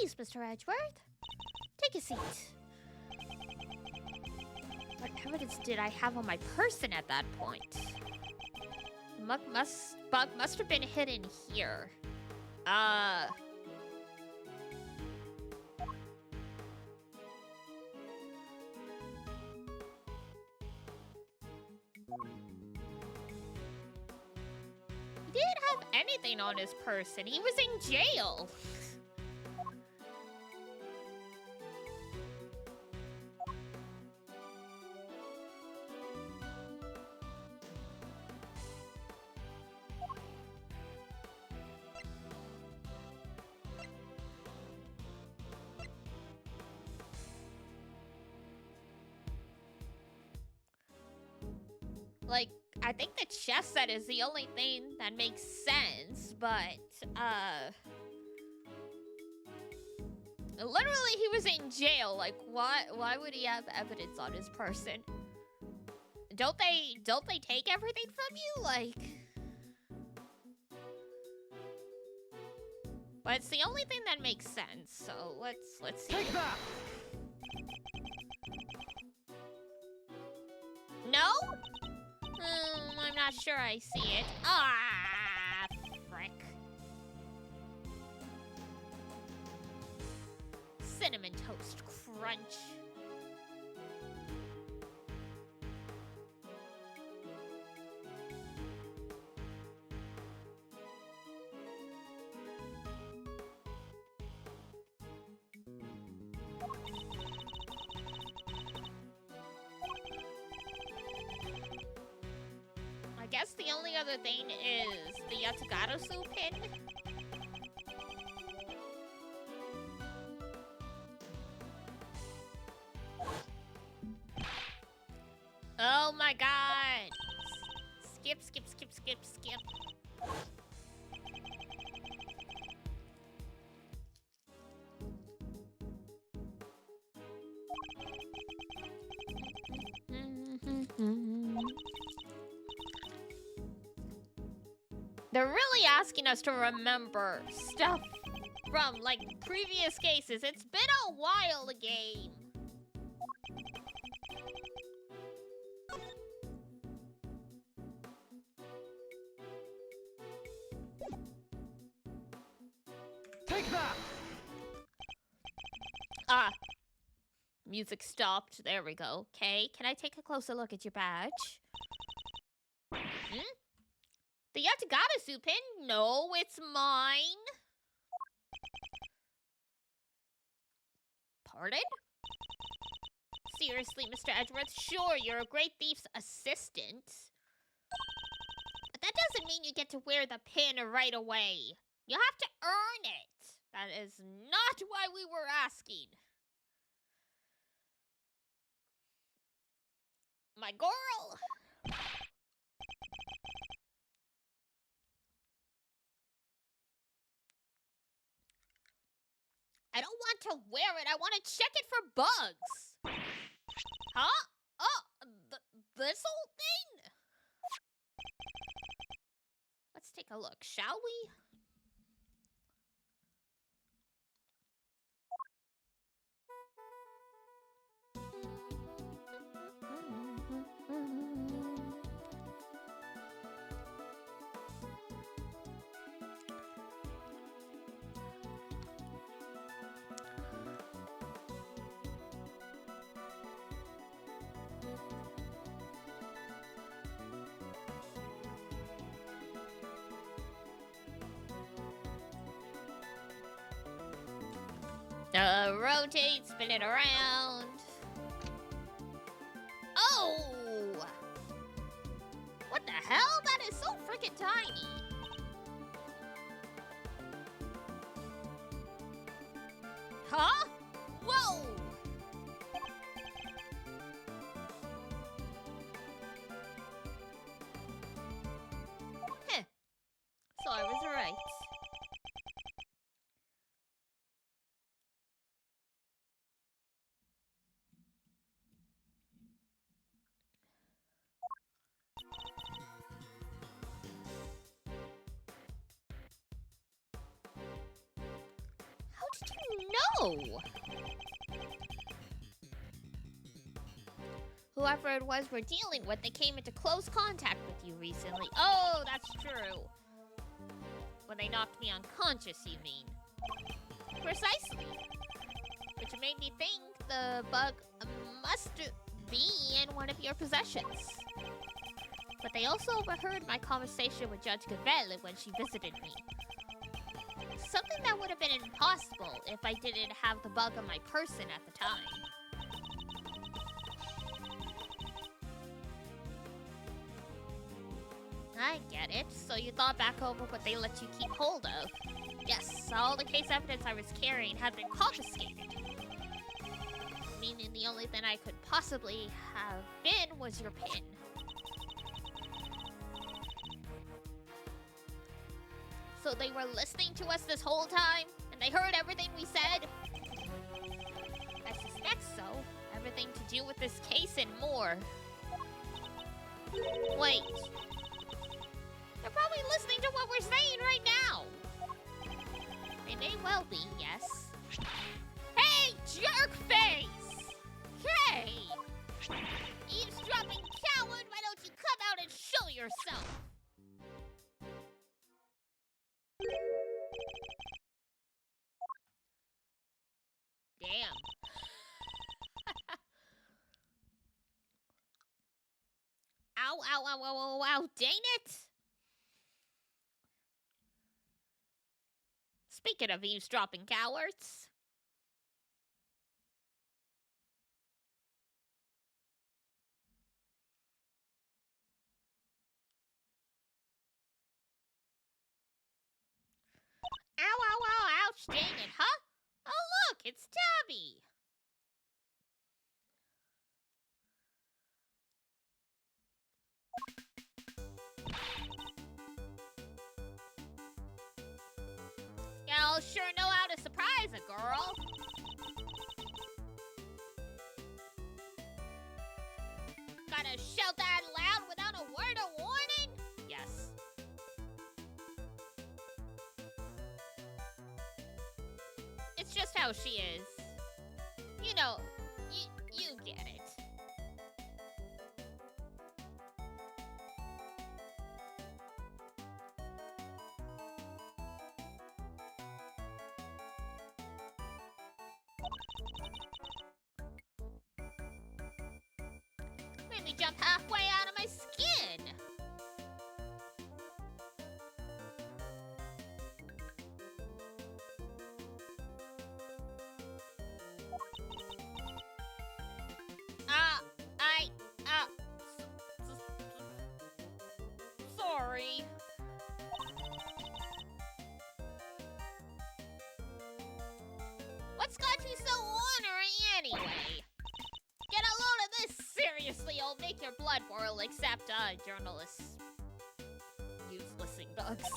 Please, Mr. Edgeworth, take a seat. What evidence did I have on my person at that point? The bug must have been hidden here. He didn't have anything on his person. He was in jail. Like, I think the chess set is the only thing that makes sense, but, literally he was in jail. Like, why would he have evidence on his person? Don't they take everything from you? Like... But it's the only thing that makes sense, so let's see. Take that! No? I'm not sure I see it. Ah, frick. Cinnamon Toast Crunch. I guess the only other thing is the Yatagarasu pin. Oh my god! Skip, skip, skip, skip, skip. They're really asking us to remember stuff from, like, previous cases. It's been a while, the game. Take that! Ah. Music stopped. There we go. Okay, can I take a closer look at your badge? Hmm? The Yatagarasu pin? No, it's mine. Pardon? Seriously, Mr. Edgeworth, sure, you're a great thief's assistant. But that doesn't mean you get to wear the pin right away. You have to earn it. That is not why we were asking. My girl! I don't want to wear it. I want to check it for bugs. Huh? Oh, this whole thing? Let's take a look, shall we? Rotate, spin it around. Oh! What the hell? That is so freaking tiny. Huh? Whoa! Heh. So I was right. How did you know? Whoever it was we're dealing with, they came into close contact with you recently. Oh, that's true. When they knocked me unconscious, you mean? Precisely. Which made me think the bug must be in one of your possessions. But they also overheard my conversation with Judge Gavelle when she visited me. Something that would have been impossible if I didn't have the bug on my person at the time. I get it. So you thought back over what they let you keep hold of. Yes, all the case evidence I was carrying had been confiscated. Meaning the only thing I could possibly have been was your pin. So they were listening to us this whole time? And they heard everything we said? I suspect so. Everything to do with this case and more. Wait. They're probably listening to what we're saying right now. They may well be, yes. Hey, jerkface! Hey! Eavesdropping coward, why don't you come out and show yourself? Damn. Ow, ow, ow, ow, ow, ow, dang it! Speaking of eavesdropping cowards. Ow, ow, ow, ouch, dang it, huh? Oh, look, it's Tabby. Y'all sure know how to surprise a girl. Gotta shout that loud without a word of warning? Yes. It's just how she is. You know, you get it. Made me jump halfway out of my skin. Sorry. make your blood boil except, journalists. Useless ducks.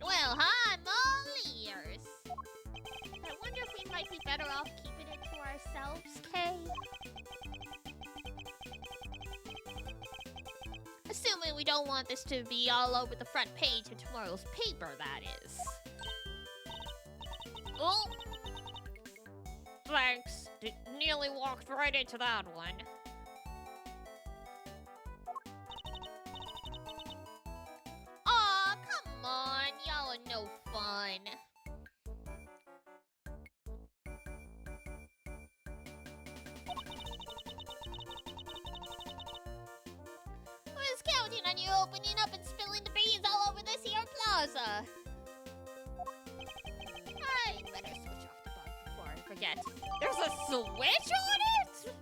Well, I'm all ears. I wonder if we might be better off keeping it to ourselves, Kay? Assuming we don't want this to be all over the front page of tomorrow's paper, that is. Oh! Thanks. Nearly walked right into that one. Aw, come on. Y'all are no fun. I was counting on you opening up and spilling the beans all over this here plaza. I better switch off the bug before I forget. There's a switch on it?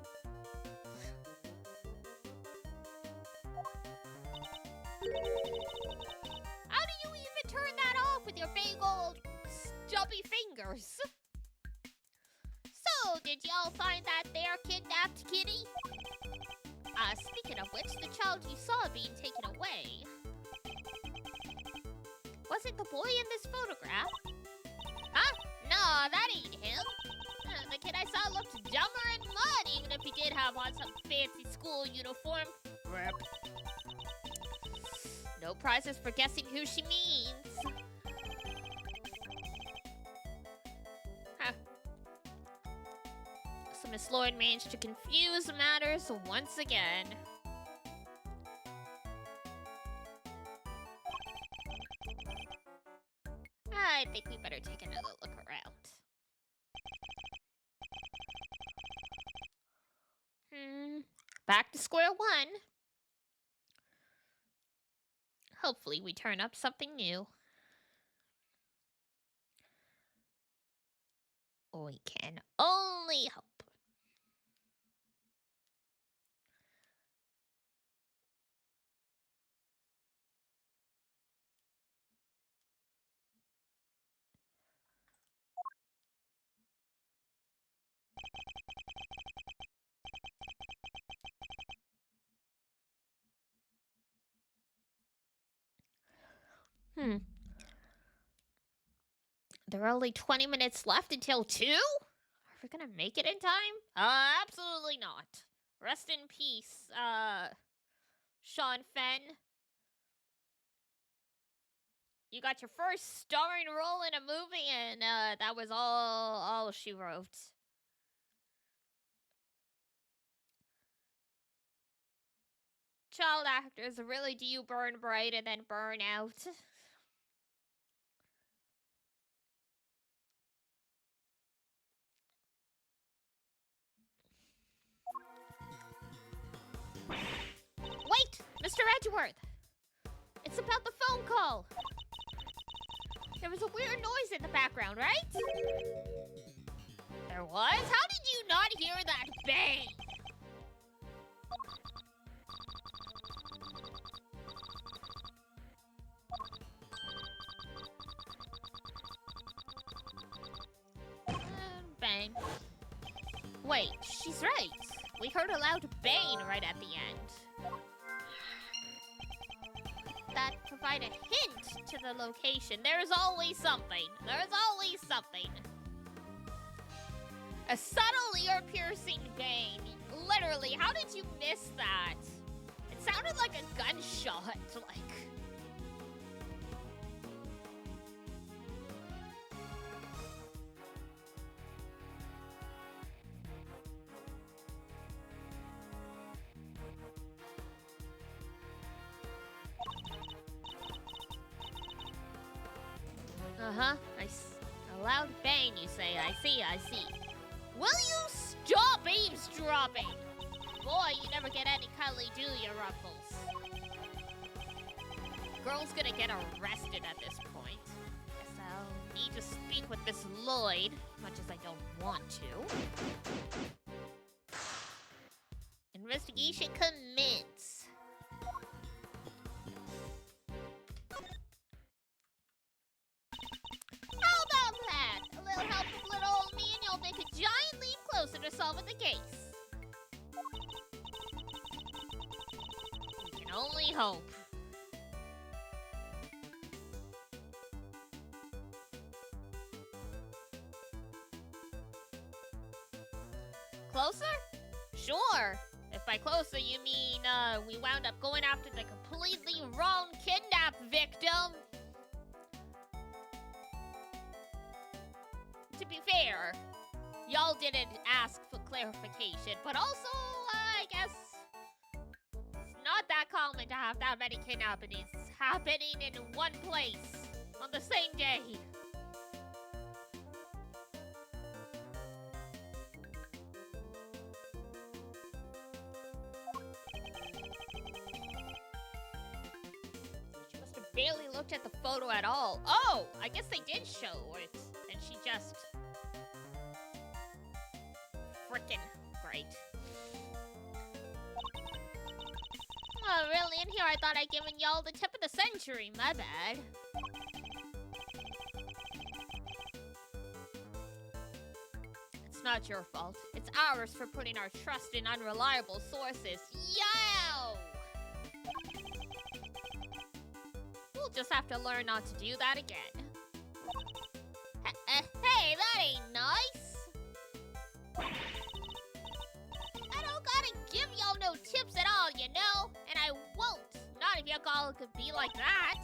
How do you even turn that off with your big old stubby fingers? So, did y'all find that there kidnapped kitty? Speaking of which, the child you saw being taken away. Was it the boy in this photograph? Huh? No, that ain't him. The kid I saw looked dumber in mud, even if he did have on some fancy school uniform. Rip. No prizes for guessing who she means. Huh. So Miss Lloyd managed to confuse matters once again. I think we better take another look around. Back to square one. Hopefully we turn up something new. We can only hope. There are only 20 minutes left until 2? Are we gonna make it in time? Absolutely not. Rest in peace, Sean Fenn. You got your first starring role in a movie, and that was all she wrote. Child actors really do burn bright and then burn out. Wait! Mr. Edgeworth! It's about the phone call! There was a weird noise in the background, right? There was? How did you not hear that bang? Bang. Wait, she's right. We heard a loud bang right at the end. That provide a hint to the location. There's always something. There's always something. A subtle ear-piercing bang. Literally, how did you miss that? It sounded like a gunshot, like... Uh-huh. A loud bang, you say. I see. Will you stop eavesdropping? Boy, you never get any cuddly, do you, Ruffles? Girl's gonna get arrested at this point. Guess I'll need to speak with Miss Lloyd, much as I don't want to. Investigation commence. Help with little old me and you'll make a giant leap closer to solving the case. only hope. Closer? Sure. If by closer you mean, we wound up going after the completely wrong kidnap victim. To be fair, y'all didn't ask for clarification, but also, I guess, it's not that common to have that many kidnappings happening in one place on the same day. She must have barely looked at the photo at all. Oh, I guess they did show it, and she just... Frickin' great. Oh, really? In here I thought I'd given y'all the tip of the century. My bad. It's not your fault. It's ours for putting our trust in unreliable sources. Yo! We'll just have to learn not to do that again. Hey, that ain't nice! I don't gotta give y'all no tips at all, you know? And I won't. Not if y'all could be like that.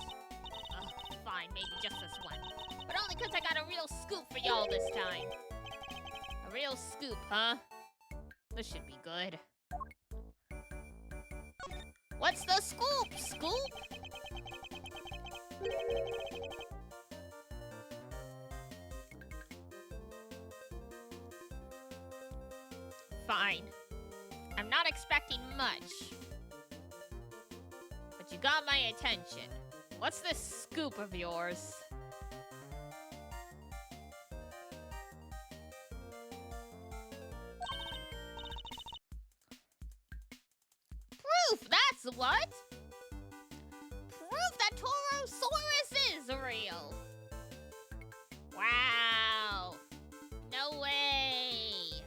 Fine, maybe just this one. But only 'cause I got a real scoop for y'all this time. A real scoop, huh? This should be good. What's the scoop, Scoop? Fine. I'm not expecting much. But you got my attention. What's this scoop of yours? Proof, that's what! Proof that Torosaurus is real! Wow! No way!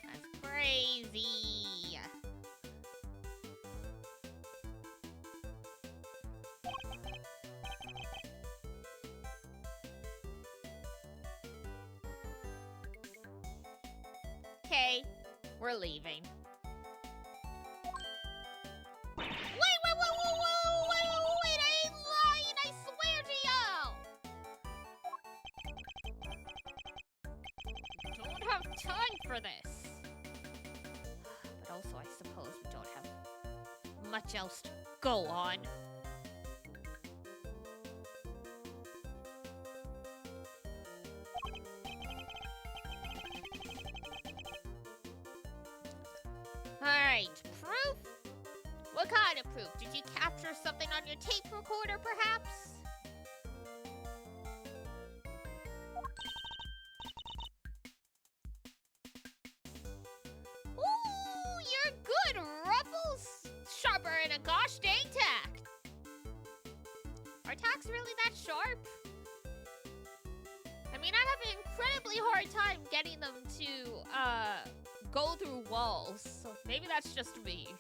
That's crazy! Okay, we're leaving. Wait, I ain't lying, I swear to y'all! Don't have time for this. But also, I suppose we don't have much else to go on. Alright, proof? What kind of proof? Did you capture something on your tape recorder, perhaps? Ooh, you're good, Ruffles! Sharper than a gosh dang tack! Are tacks really that sharp? I mean, I have an incredibly hard time getting them to, go through walls, so maybe that's just me.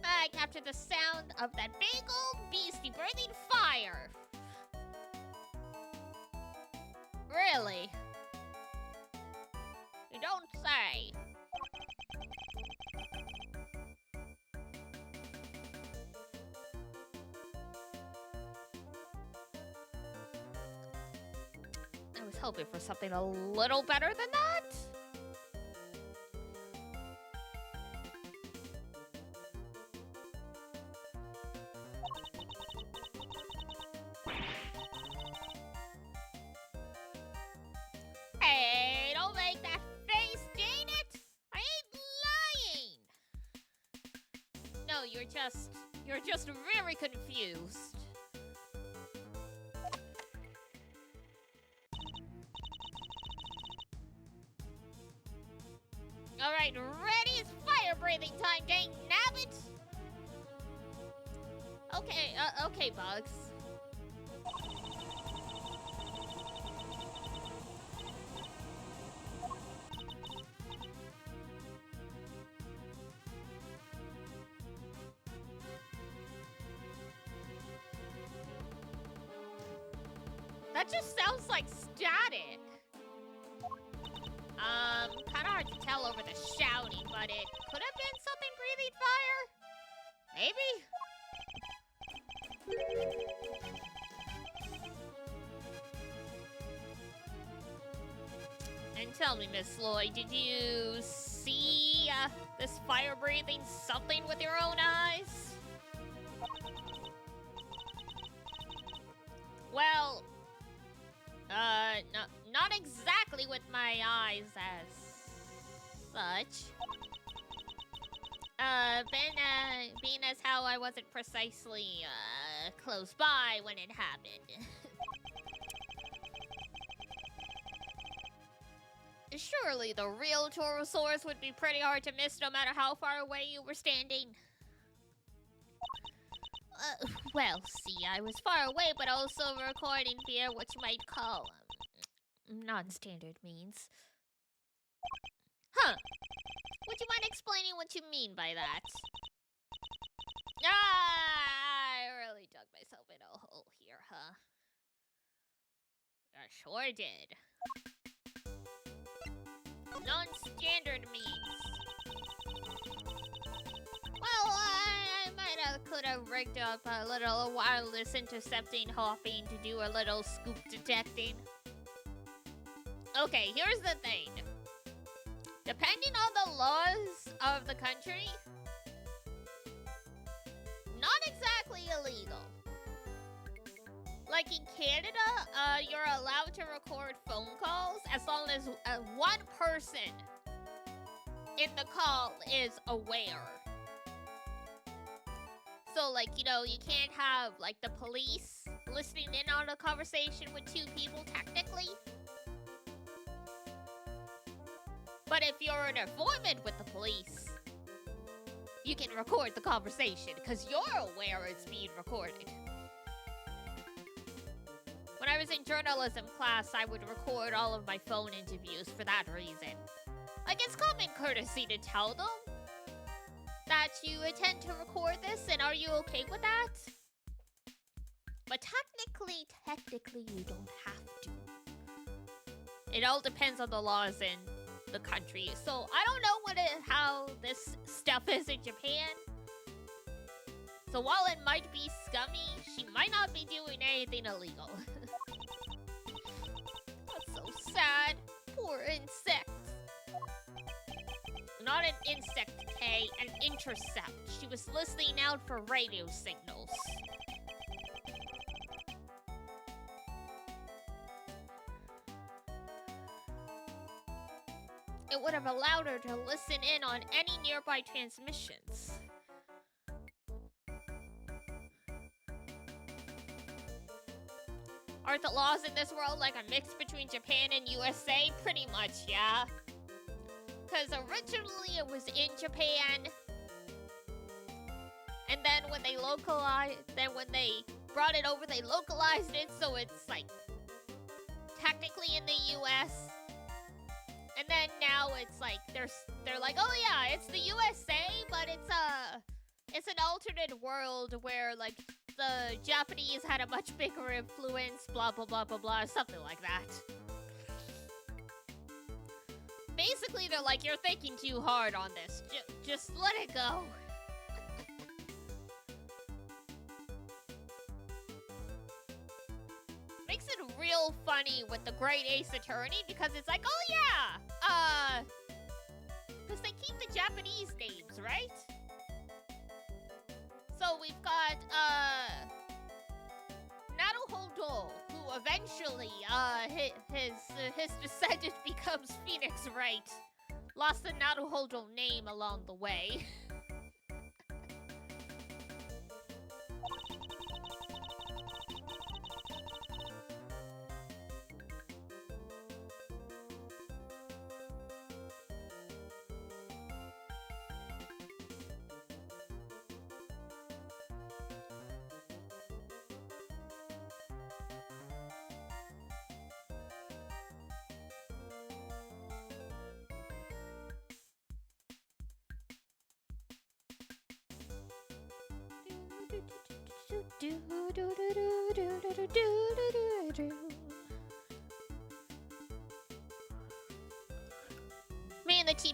I captured the sound of that big old beastie breathing fire. Really? You don't say. I was hoping for something a little better than that. Hey, don't make that face, dang it! I ain't lying! No, you're just very confused. Alright, ready? It's fire breathing time, dang nabbit! Okay, okay, Bugs. That just sounds like static. Kinda hard to tell over the shouting, but it could have been something breathing fire? Maybe? And tell me, Miss Lloyd, did you see this fire-breathing something with your own eyes? Well, not exactly with my eyes as such. Being as how I wasn't precisely, close by when it happened. Surely the real Torosaurus would be pretty hard to miss no matter how far away you were standing. Well, see, I was far away, but also recording via what you might call, non-standard means. Huh. Would you mind explaining what you mean by that? I really dug myself in a hole here, huh? I sure did. Non-standard means. Well, I might have could have rigged up a little wireless intercepting hopping to do a little scoop detecting. Okay, here's the thing. Depending on the laws of the country, not exactly illegal. Like in Canada, you're allowed to record phone calls as long as one person in the call is aware. So, like, you know, you can't have, like, the police listening in on a conversation with two people, technically. But if you're an informant with the police, you can record the conversation because you're aware it's being recorded. When I was in journalism class, I would record all of my phone interviews for that reason. Like, it's common courtesy to tell them that you intend to record this, and are you okay with that? But technically, you don't have to. It all depends on the laws in the country. So I don't know how this stuff is in Japan. So while it might be scummy, she might not be doing anything illegal. That's so sad. Poor insects. Not an insect, Kay, an intercept. She was listening out for radio signals. It would have allowed her to listen in on any nearby transmissions. Aren't the laws in this world like a mix between Japan and USA? Pretty much, yeah. Because originally it was in Japan. And then when they brought it over, they localized it, so it's like technically in the US. And then now it's like they're like, oh yeah, it's the USA, but it's an alternate world where like the Japanese had a much bigger influence, blah blah blah blah blah, something like that. Basically, they're like, you're thinking too hard on this. Just let it go. Makes it real funny with the Great Ace Attorney because it's like, oh yeah, because they keep the Japanese names, right? So we've got, Naruhodo, who eventually, his descendant becomes Phoenix Wright. Lost the Naruhodo name along the way.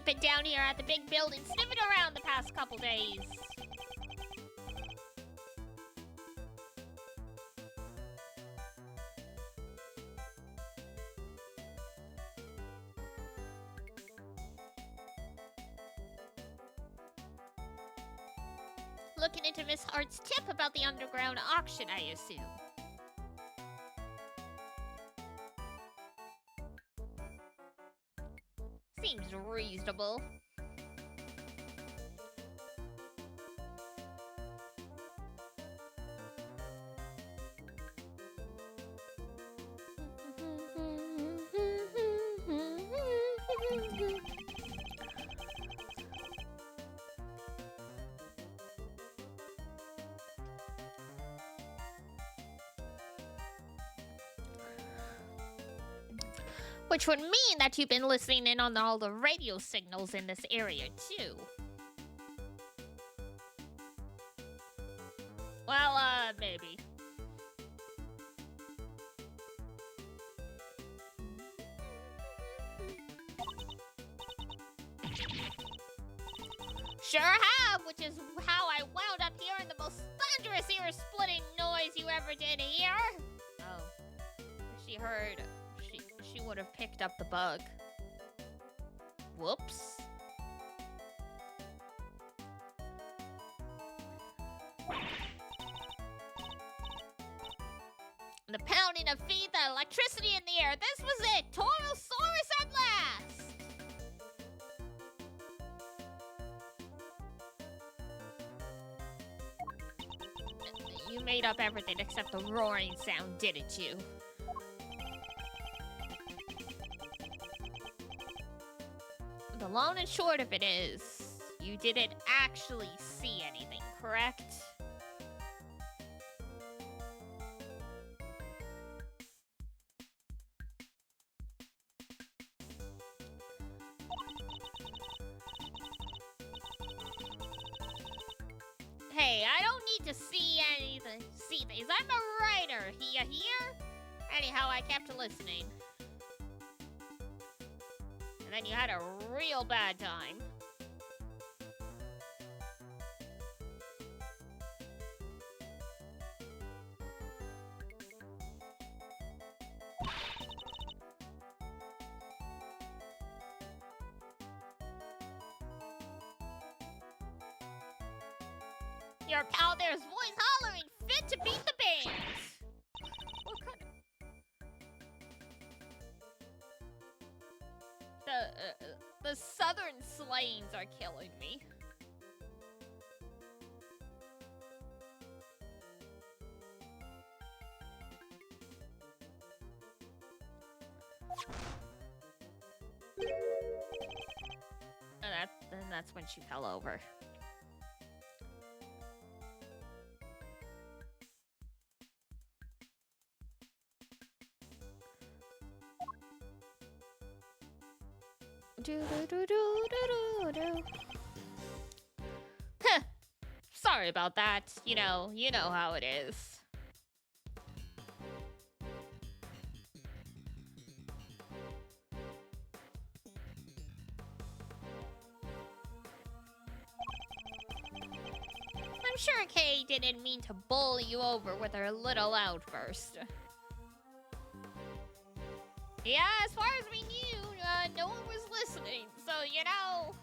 been down here at the big building sniffing around the past couple days. Looking into Miss Hart's tip about the underground auction, I assume. Seems reasonable. Which would mean that you've been listening in on all the radio signals in this area, too. Well, maybe. Sure have, which is how I wound up hearing the most thunderous ear-splitting noise you ever did hear. Oh. She heard... She would have picked up the bug. Whoops. The pounding of feet, the electricity in the air. This was it! Torosaurus at last! You made up everything except the roaring sound, didn't you? The long and short of it is, you didn't actually see anything, correct? Hey, I don't need to see anything. See things. I'm a writer. You hear? Anyhow, I kept listening. And then you had a real bad time. Your pal there's voice hollering fit to beat the bands. What kind of... The southern slangs are killing me. And that's when she fell over. Heh. Sorry about that. You know how it is. I'm sure Kay didn't mean to bowl you over with her little outburst. Yeah, as far as we knew, no one was listening, so you know.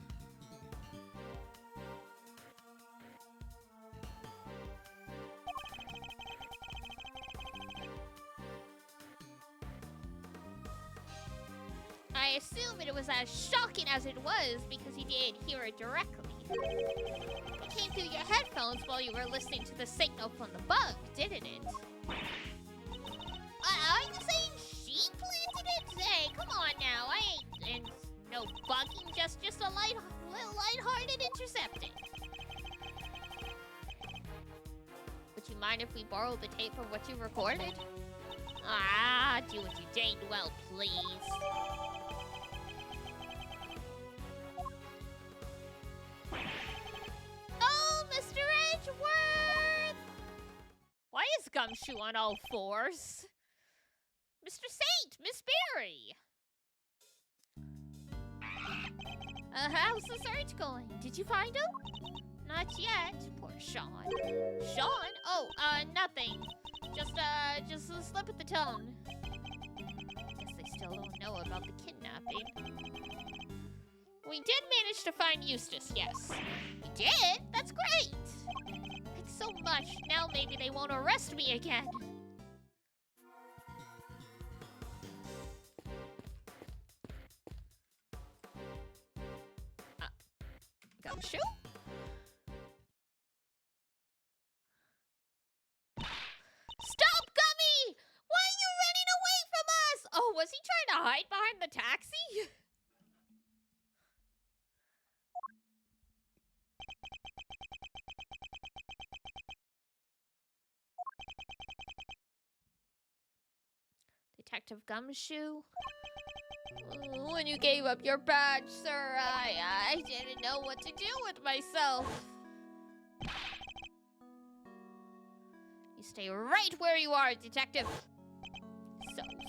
I assume it was as shocking as it was because you didn't hear it directly. It came through your headphones while you were listening to the signal from the bug, didn't it? Are you saying she planted it? Hey, come on now, I ain't no bugging, just a little lighthearted intercepting. Would you mind if we borrowed the tape of what you recorded? Ah, do what you dang well, please. Oh, Mr. Edgeworth! Why is Gumshoe on all fours? Mr. Saint, Miss Berry! How's the search going? Did you find him? Not yet. Poor Sean. Sean? Oh, nothing. Just a slip of the tongue. Guess they still don't know about the kidnapping. We did manage to find Eustace, yes. We did? That's great! Thanks so much. Now maybe they won't arrest me again. Gumshoe? Stop, Gummy! Why are you running away from us? Oh, was he trying to hide behind the taxi? Detective Gumshoe? When you gave up your badge, sir, I didn't know what to do with myself. You stay right where you are, detective.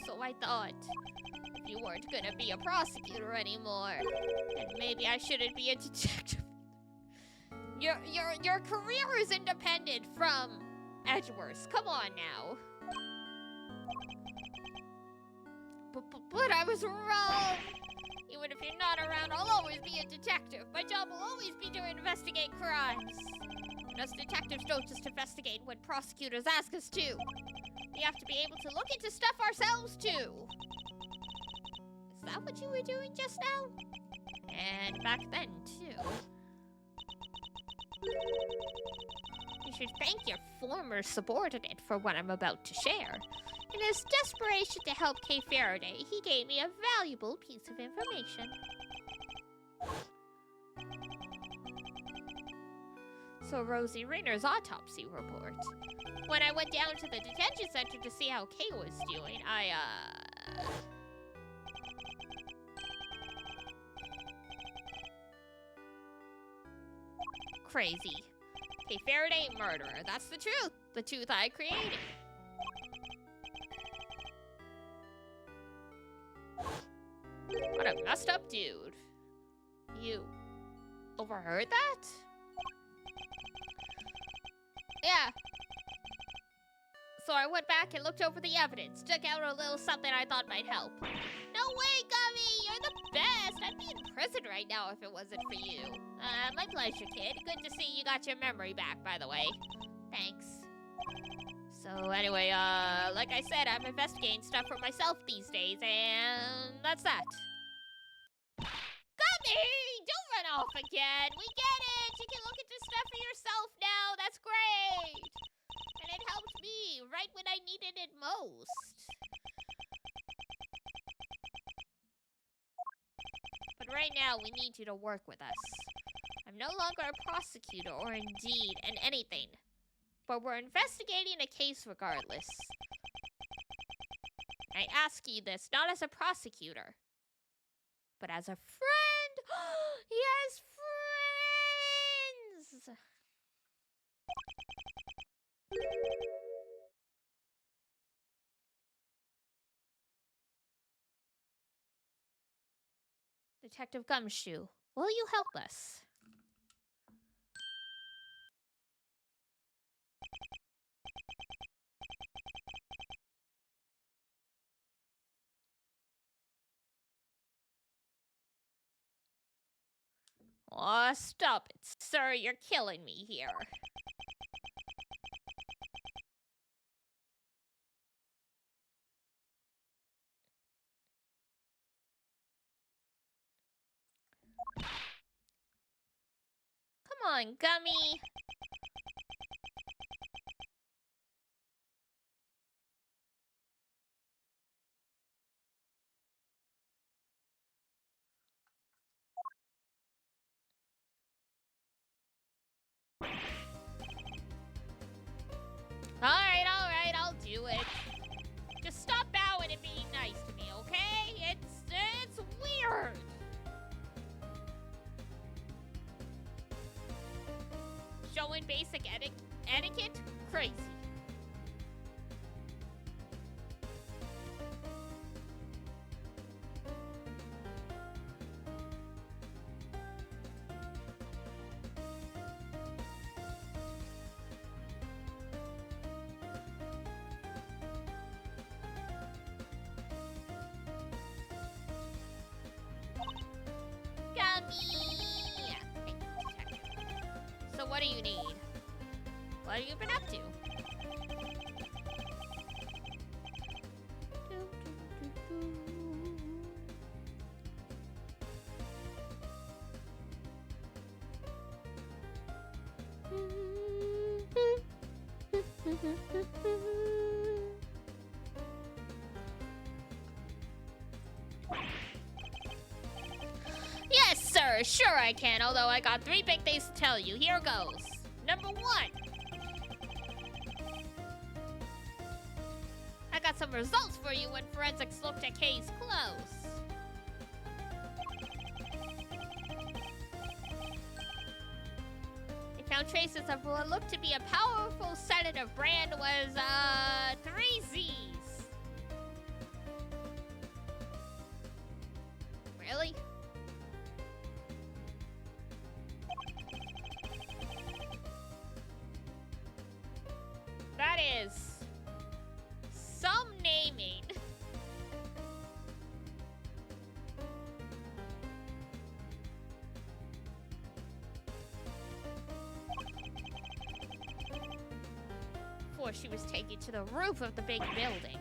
So I thought. If you weren't gonna be a prosecutor anymore, then maybe I shouldn't be a detective. Your career is independent from Edgeworth. Come on now. But I was wrong. Even if you're not around, I'll always be a detective. My job will always be to investigate crimes. And us detectives don't just investigate when prosecutors ask us to. We have to be able to look into stuff ourselves, too. Is that what you were doing just now? And back then, too. You should thank your former subordinate for what I'm about to share. In his desperation to help Kay Faraday, he gave me a valuable piece of information. So Rosie Rayner's autopsy report. When I went down to the detention center to see how Kay was doing, Crazy. Kay Faraday, murderer. That's the truth. The truth I created. What a messed up dude. You overheard that? Yeah. So I went back and looked over the evidence, took out a little something I thought might help. No way, Gummy! You're the best! I'd be in prison right now if it wasn't for you. My pleasure, kid. Good to see you got your memory back, by the way. Thanks. So anyway, like I said, I'm investigating stuff for myself these days, and that's that. Gummy! Don't run off again! We get it! You can look into stuff for yourself now! That's great! And it helped me right when I needed it most. But right now, we need you to work with us. I'm no longer a prosecutor or indeed an anything. But we're investigating a case regardless. I ask you this not as a prosecutor, but as a friend. Yes, friends! Detective Gumshoe, will you help us? Aw, stop it, sir. You're killing me here. Come on, Gummy. Alright, I'll do it. Just stop bowing and being nice to me, okay? It's weird. Showing basic etiquette? Crazy. have you been up to? Yes, sir. Sure I can, although I got 3 big things to tell you. Here goes. Number 1. I got some results for you when forensics looked at Kay's clothes. They found traces of what looked to be a powerful sedative. Brand was, 3 Z's. Really? That is some naming. Before she was taken to the roof of the big building.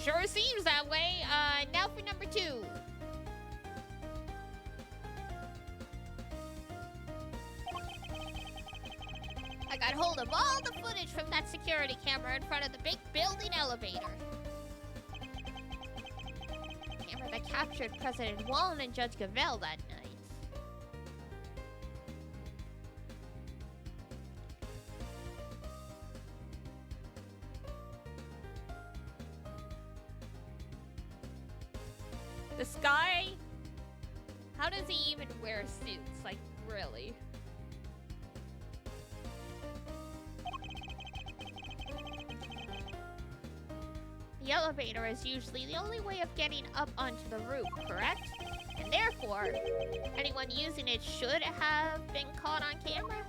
Sure seems that way. Now for number 2. I got hold of all the footage from that security camera in front of the big building elevator. Camera that captured President Wallen and Judge Gavelle that night. This guy, how does he even wear suits? Like, really? The elevator is usually the only way of getting up onto the roof, correct? And therefore, anyone using it should have been caught on camera?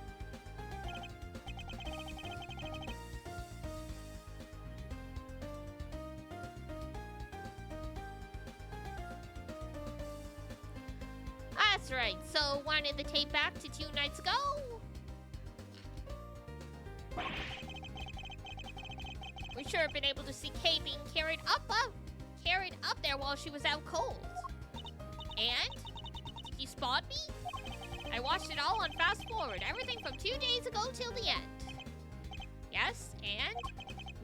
That's right, so wanted the tape back to 2 nights ago? We sure have been able to see Kay being carried up there while she was out cold. And? Did you spot me? I watched it all on fast forward, everything from 2 days ago till the end. Yes, and?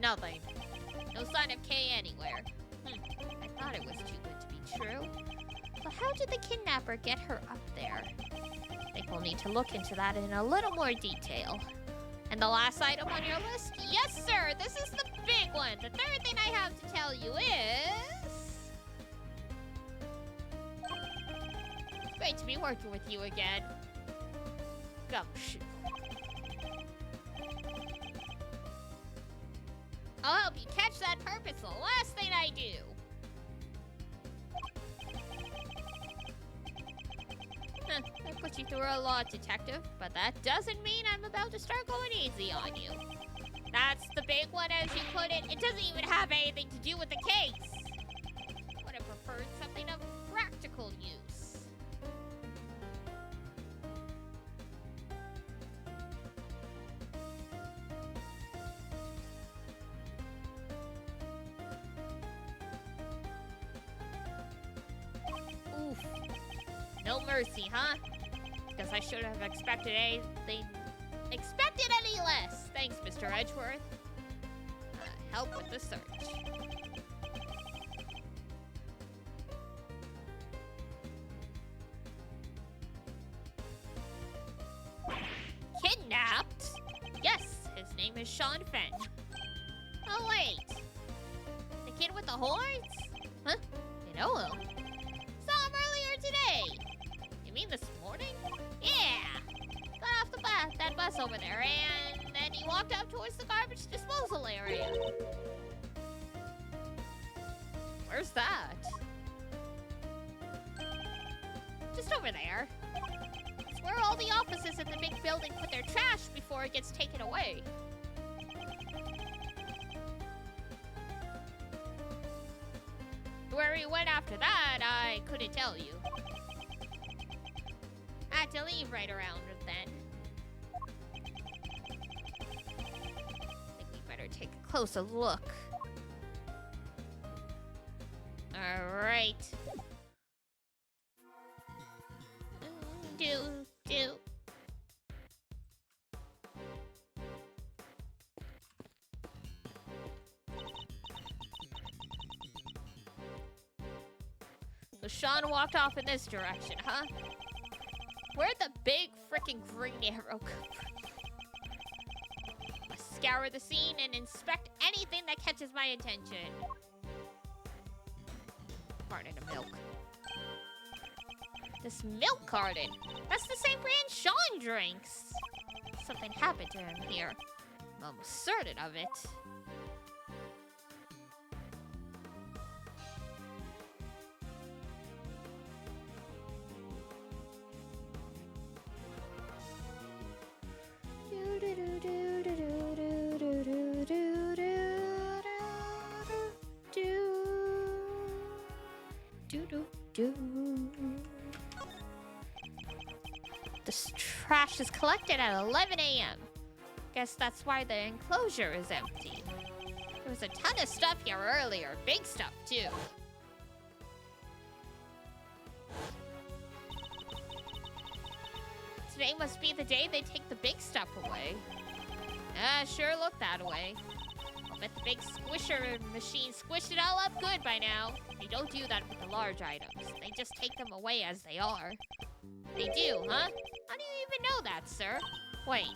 Nothing. No sign of Kay anywhere. I thought it was too good to be true. So how did the kidnapper get her up there? I think we'll need to look into that in a little more detail. And the last item on your list? Yes, sir! This is the big one! The third thing I have to tell you is... It's great to be working with you again. Gumshoe. I'll help you catch that purpose the last thing I do. I put you through a lot, detective, but that doesn't mean I'm about to start going easy on you. That's the big one, as you put it. It doesn't even have anything to do with the case. Would have preferred something of practical use. Oof. No mercy, huh? Guess I should have expected any less. Thanks, Mr. Edgeworth. Help with the search. Kidnapped? Yes, his name is Sean Fenn. Oh, wait. The kid with the horns? Huh? You know him. Saw him earlier today. You mean this morning? Yeah. Got off that bus over there, and then he walked up towards the garbage disposal area. Where's that? Just over there. It's where all the offices in the big building put their trash before it gets taken away. Where he went after that, I couldn't tell you. I had to leave right around then. closer look. Alright. Do. So Sean walked off in this direction, huh? Where'd the big frickin' green arrow come from? I scour the scene and inspect anything that catches my attention. Carton of milk. This milk carton. That's the same brand Sean drinks. Something happened to him here. I'm almost certain of it. This trash is collected at 11 a.m. Guess that's why the enclosure is empty. There was a ton of stuff here earlier. Big stuff, too. Today must be the day they take the big stuff away. Sure looked that way. I'll bet the big squisher machine squished it all up good by now. They don't do that with the large items. They just take them away as they are. They do, huh? How do you even know that, sir? Wait.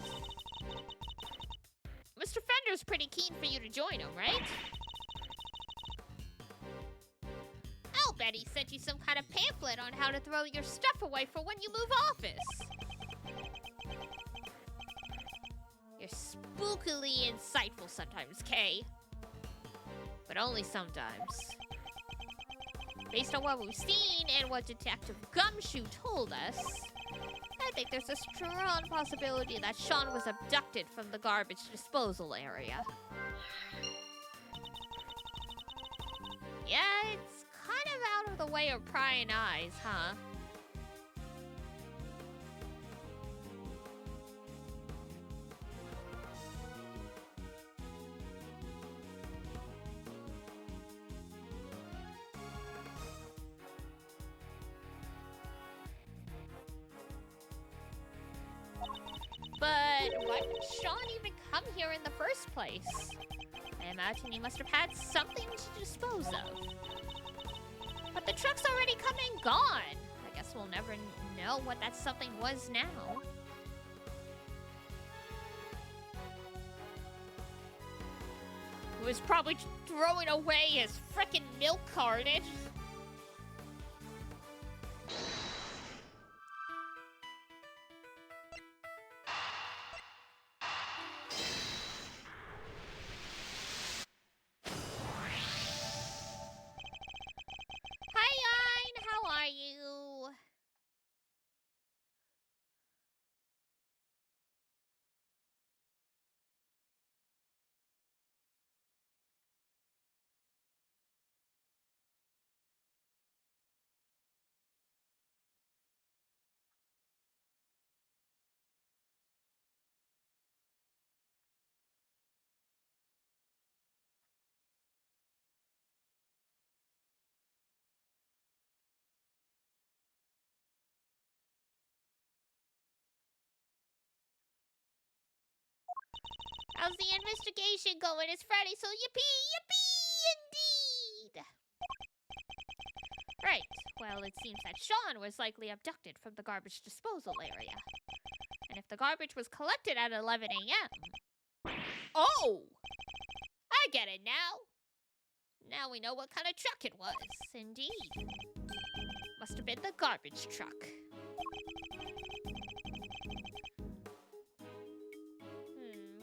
Mr. Fender's pretty keen for you to join him, right? I'll bet he sent you some kind of pamphlet on how to throw your stuff away for when you move office. You're spookily insightful sometimes, Kay. But only sometimes. Based on what we've seen and what Detective Gumshoe told us, I think there's a strong possibility that Sean was abducted from the garbage disposal area. Yeah, it's kind of out of the way of prying eyes, huh? But why would Sean even come here in the first place? I imagine he must have had something to dispose of. But the truck's already come and gone. I guess we'll never know what that something was now. He was probably throwing away his frickin' milk carton. How's the investigation going? It's Friday, so yippee, yippee, indeed! Right, well, it seems that Sean was likely abducted from the garbage disposal area. And if the garbage was collected at 11 a.m. Oh! I get it now! Now we know what kind of truck it was. Indeed. Must have been the garbage truck.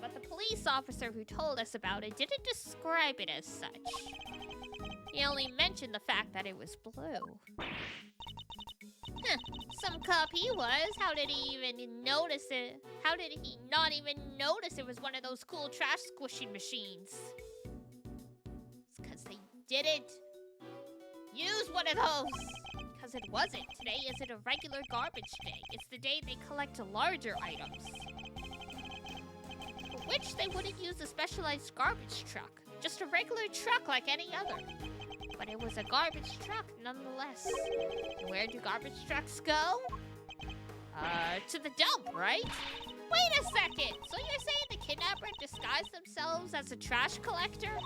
But the police officer who told us about it didn't describe it as such. He only mentioned the fact that it was blue. Some cop he was. How did he even notice it? How did he not even notice it was one of those cool trash squishing machines? It's because they didn't use one of those. Because it wasn't. Today isn't a regular garbage day. It's the day they collect larger items. which they wouldn't use a specialized garbage truck, just a regular truck like any other. But it was a garbage truck nonetheless. And where do garbage trucks go? To the dump, right? Wait a second! So you're saying the kidnapper disguised themselves as a trash collector?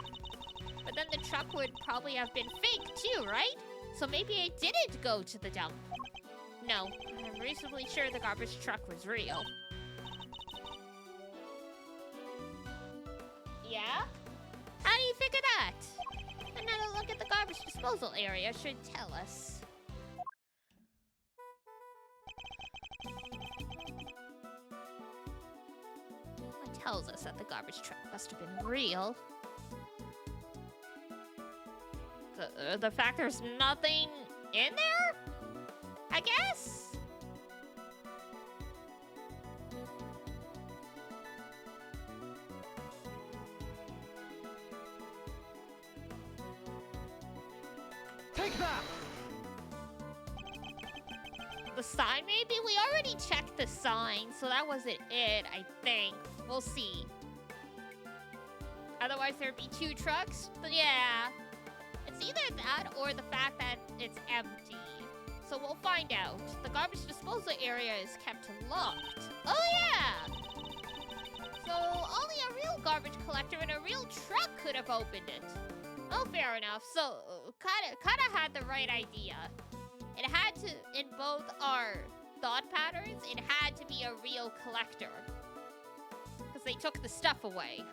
But then the truck would probably have been fake too, right? So maybe it didn't go to the dump. No, I'm reasonably sure the garbage truck was real. Yeah? How do you figure that? Another look at the garbage disposal area should tell us. It tells us that the garbage truck must have been real. The fact there's nothing in there? I guess? Take that! The sign, maybe? We already checked the sign, so that wasn't it, I think. We'll see. Otherwise, there'd be two trucks. But yeah. It's either that or the fact that it's empty. So we'll find out. The garbage disposal area is kept locked. Oh, yeah! So only a real garbage collector in a real truck could have opened it. Oh, fair enough. So, kinda had the right idea. It had to, in both our thought patterns, it had to be a real collector. Because they took the stuff away.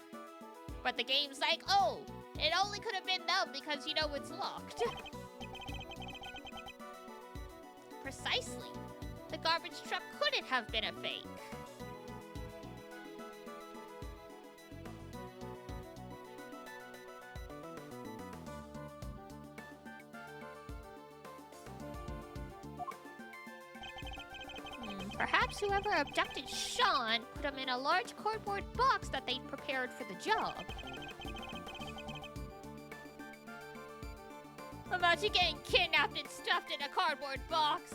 But the game's like, oh, it only could have been them because, you know, it's locked. Precisely. The garbage truck couldn't have been a fake. Perhaps whoever abducted Sean put him in a large cardboard box that they'd prepared for the job. Imagine getting kidnapped and stuffed in a cardboard box.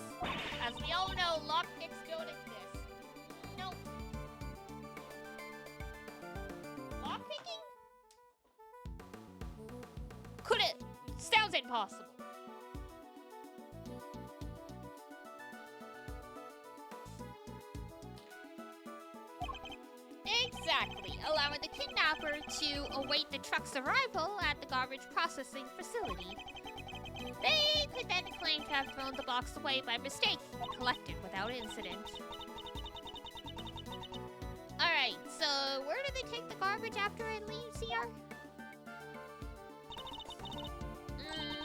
As we all know, lockpicks don't exist. Nope. Lockpicking? Could it? Sounds impossible. Exactly, allowing the kidnapper to await the truck's arrival at the garbage processing facility. They could then claim to have thrown the box away by mistake and collected without incident. Alright, so where do they take the garbage after it leaves here?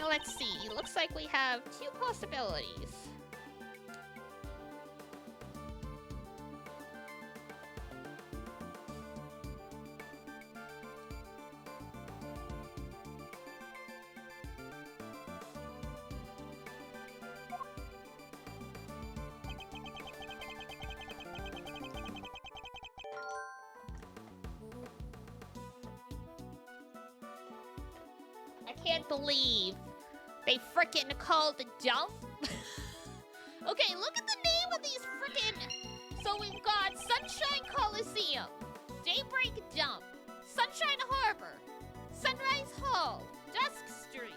Let's see. Looks like we have two possibilities. Can't believe they frickin' called the dump. Okay, look at the name of these frickin'. So we've got Sunshine Coliseum, Daybreak Dump, Sunshine Harbor, Sunrise Hall, Dusk Street,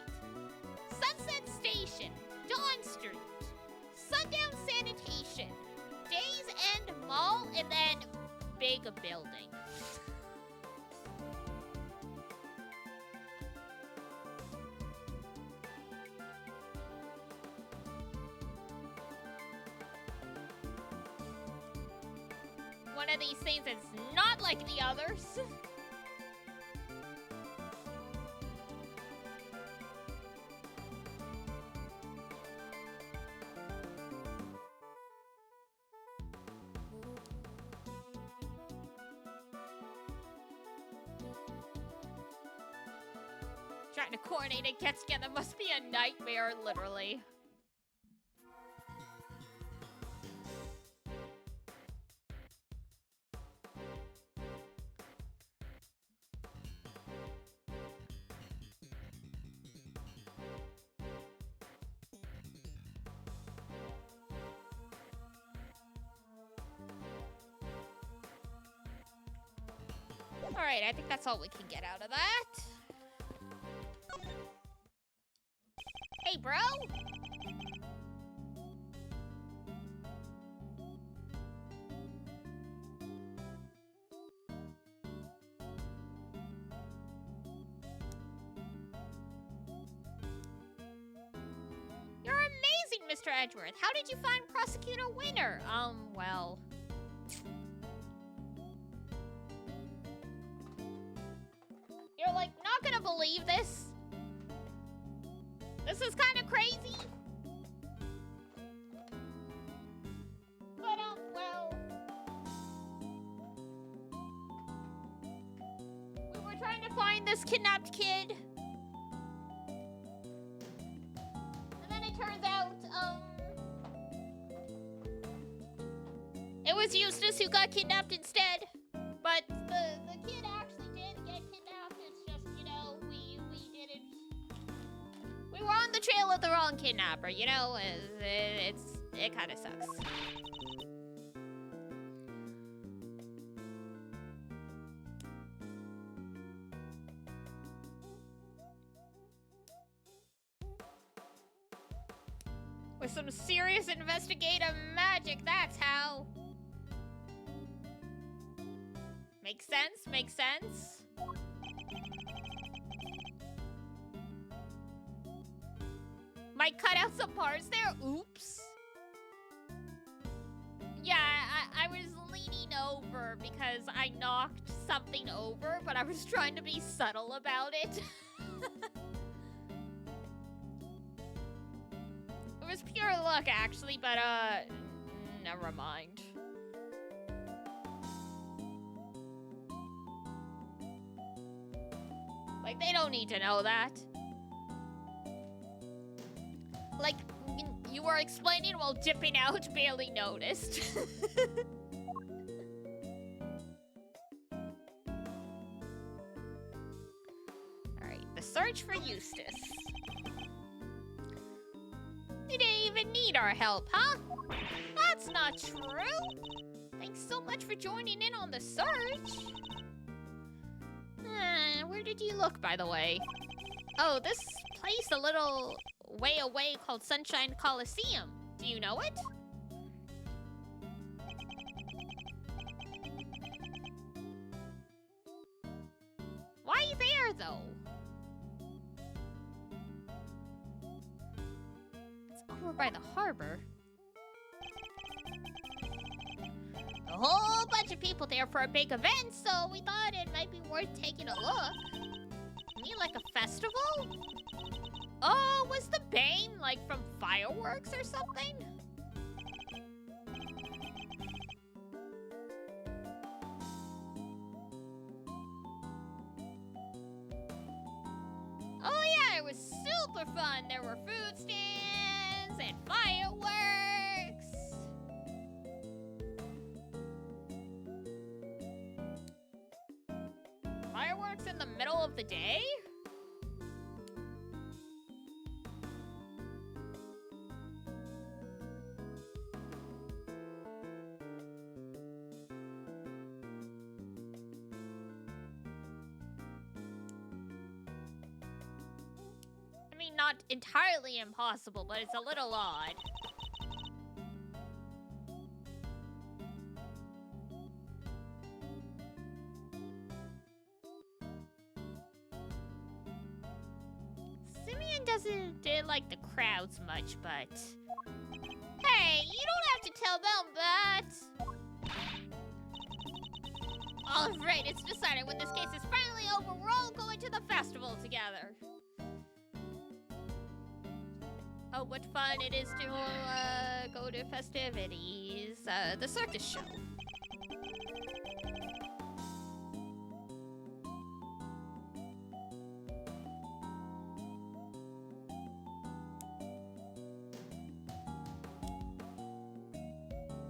Sunset Station, Dawn Street, Sundown Sanitation, Days End Mall, and then Big Building. One of these things is not like the others. Trying to coordinate and get together must be a nightmare, literally. Alright, I think that's all we can get out of that. Hey, bro! You're amazing, Mr. Edgeworth. How did you find Prosecutor Winter? Well... You're, like, not gonna believe this. This is kind of crazy. But, well... we were trying to find this kidnapped kid. And then it turns out, it was Eustace who got kidnapped instead. But the kid actually did get kidnapped. It's just, you know, we didn't... We were on the trail of the wrong kidnapper, you know? It kind of sucks. With some serious investigative magic, that's how. Makes sense, makes sense. Might cut out some parts there. Oops. Yeah, I was leaning over because I knocked something over, but I was trying to be subtle about it. It was pure luck, actually, but, never mind. Like, they don't need to know that. Like, you were explaining while dipping out, barely noticed. Alright, the search for Eustace. You didn't even need our help, huh? That's not true. Thanks so much for joining in on the search. Where did you look, by the way? Oh, this place a little way away called Sunshine Coliseum. Do you know it? Why there, though? It's over by the harbor. A whole bunch of people there for a big event, so we thought it might be worth taking a look. You mean like a festival? Oh, was the bane like from fireworks or something? Oh yeah, it was super fun. There were food stands and fireworks. Fireworks in the middle of the day? I mean, not entirely impossible, but it's a little odd. Simeon doesn't like the crowds much, but... Hey, you don't have to tell them that! Alright, it's decided. When this case is finally over, we're all going to the festival together. Oh, what fun it is to, go to festivities. The circus show.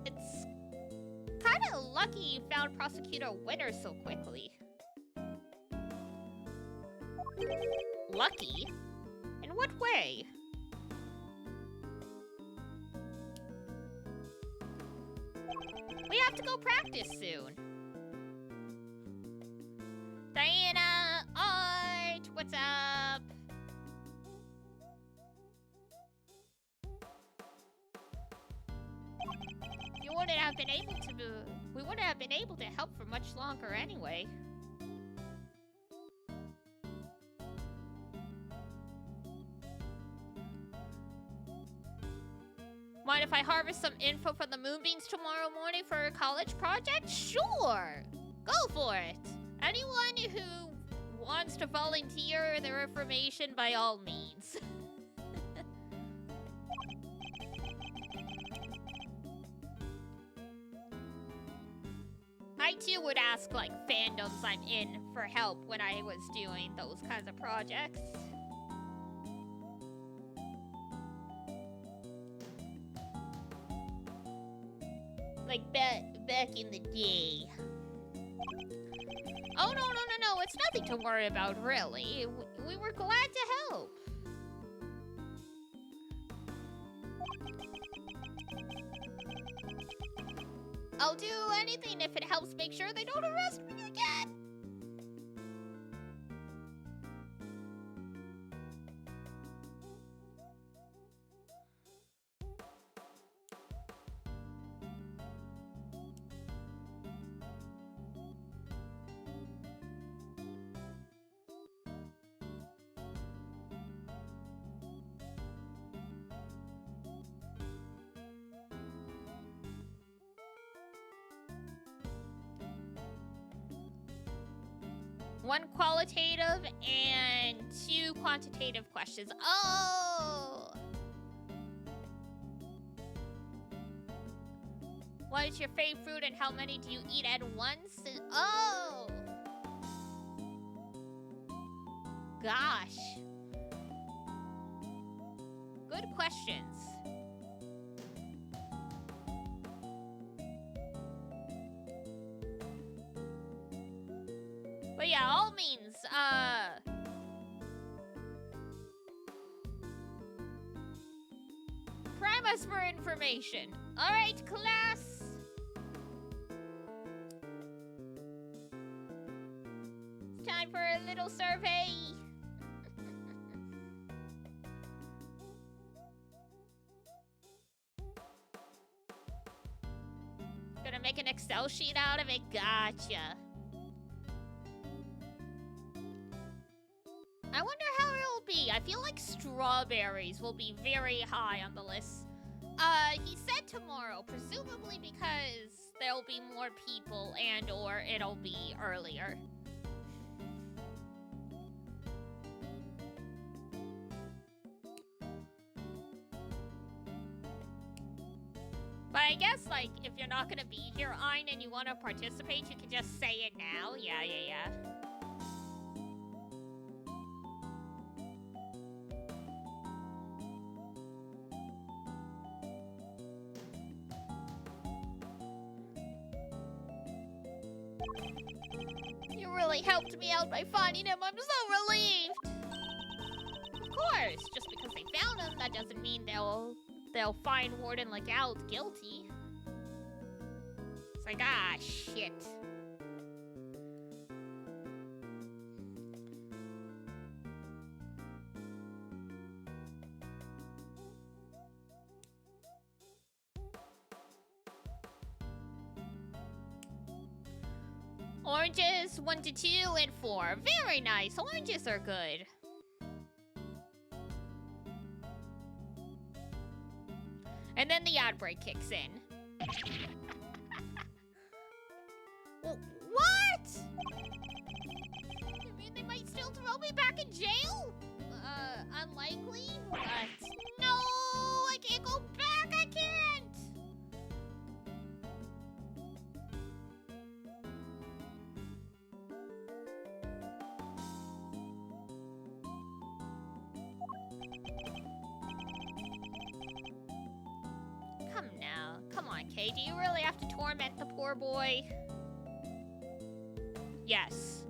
It's kind of lucky you found Prosecutor Winter so quickly. Lucky? In what way? We have to go practice soon. what's up? You wouldn't have been able to we wouldn't have been able to help for much longer anyway. Mind if I harvest some info from the moonbeams tomorrow morning for a college project? Sure! Go for it! Anyone who wants to volunteer their information, by all means. I too would ask, like, fandoms I'm in for help when I was doing those kinds of projects. Like, back in the day. Oh, no, it's nothing to worry about, really. We were glad to help. I'll do anything if it helps make sure they don't arrest me again. One qualitative and 2 quantitative questions. Oh! What is your favorite fruit and how many do you eat at once? Oh! Gosh. Good questions. But yeah, all means, prime us for information. Alright, class. It's time for a little survey. Gonna make an Excel sheet out of it? Gotcha. I wonder how it'll be. I feel like strawberries will be very high on the list. He said tomorrow, presumably because there'll be more people and or it'll be earlier. But I guess, like, if you're not gonna be here, Ein, and you want to participate, you can just say it now. Yeah. You really helped me out by finding him. I'm so relieved. Of course, just because they found him, that doesn't mean they'll find Warden Legal guilty. It's like, ah, shit. Oranges, 1 to 2 and 4. Very nice. Oranges are good. And then the outbreak kicks in. What? You mean they might still throw me back in jail? Unlikely? What? No, I can't go back. I can't. Come now. Come on, Kay. Do you really have to torment the poor boy? Yes.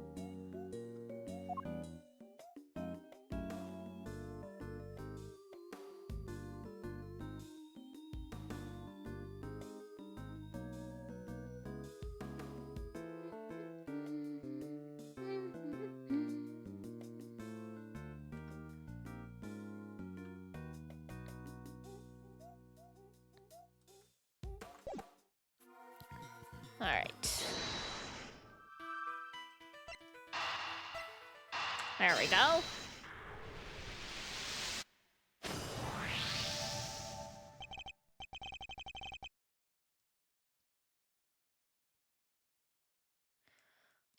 All right. There we go.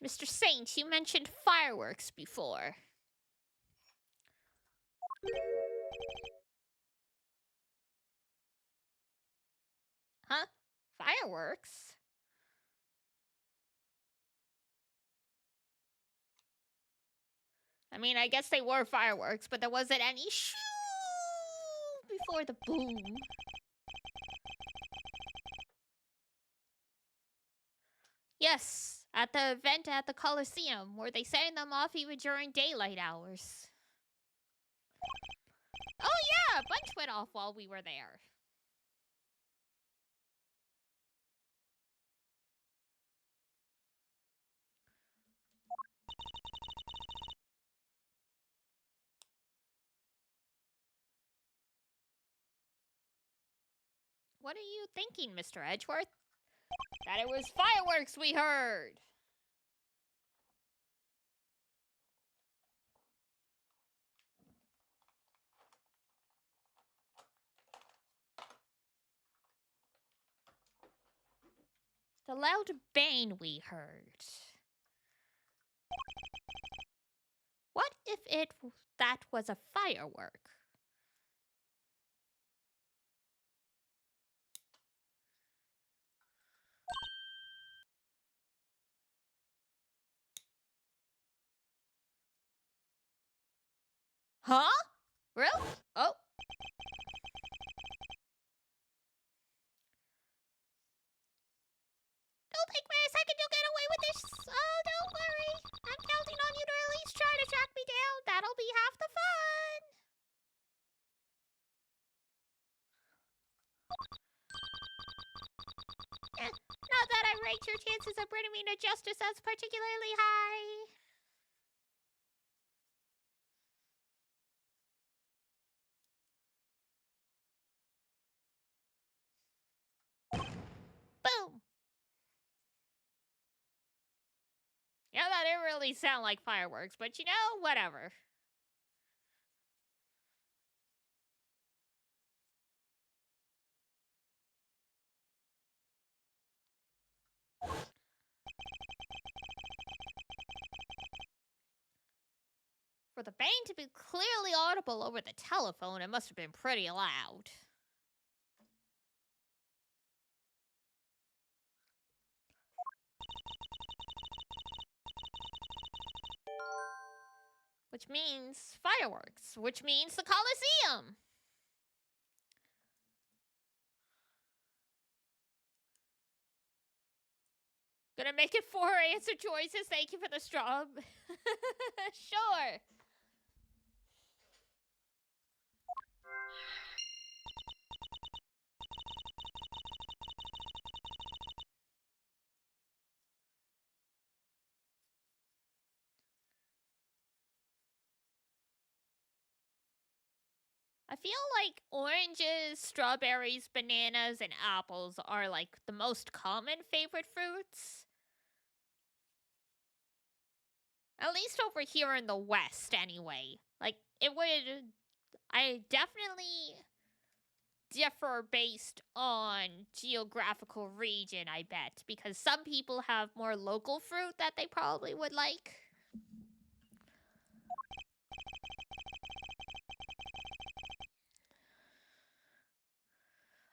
Mr. Saint, you mentioned fireworks before. Huh? Fireworks? I mean, I guess they were fireworks, but there wasn't any shoo before the boom. Yes, at the event at the Coliseum, where they sang them off even during daylight hours. Oh yeah, a bunch went off while we were there. What are you thinking, Mr. Edgeworth? That it was fireworks we heard. The loud bang we heard. What if that was a firework? Huh? Really? Oh. Don't think for a second you'll get away with this. Oh, don't worry. I'm counting on you to at least try to track me down. That'll be half the fun. Not that I rate your chances of bringing me to justice as particularly high. Boom. Yeah, that didn't really sound like fireworks, but you know, whatever. For the bang to be clearly audible over the telephone, it must have been pretty loud. Which means fireworks, which means the Coliseum. Gonna make it 4 answer choices. Thank you for the straw. Sure. I feel like oranges, strawberries, bananas, and apples are like the most common favorite fruits. At least over here in the West, anyway. Like, it would. I definitely differ based on geographical region, I bet. Because some people have more local fruit that they probably would like.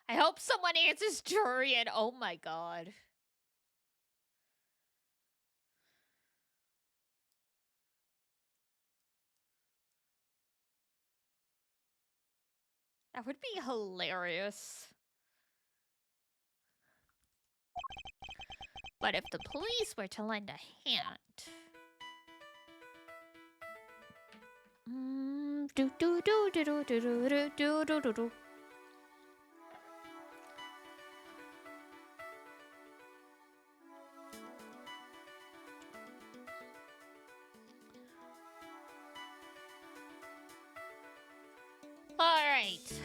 I hope someone answers durian. Oh my god. That would be hilarious. But if the police were to lend a hand... do do do do do do do do do do do. Alright.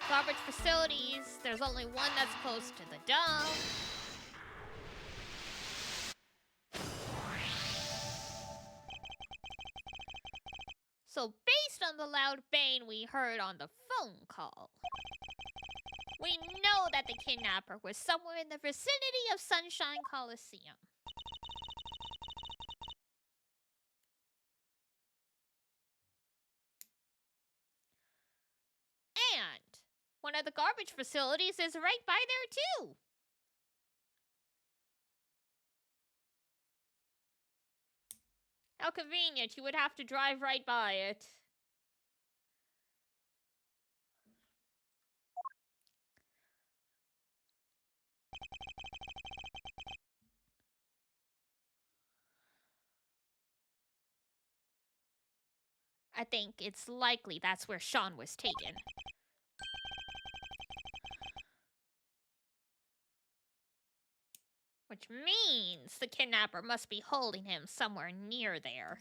Garbage facilities. There's only one that's close to the dump. based on the loud bang we heard on the phone call, we know that the kidnapper was somewhere in the vicinity of Sunshine Coliseum. And one of the garbage facilities is right by there, too. How convenient. You would have to drive right by it. I think it's likely that's where Sean was taken. Which means the kidnapper must be holding him somewhere near there.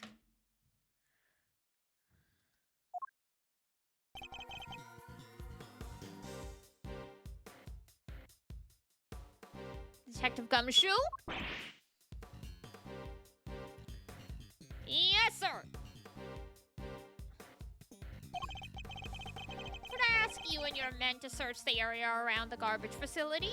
Detective Gumshoe? Yes, sir! Could I ask you and your men to search the area around the garbage facility?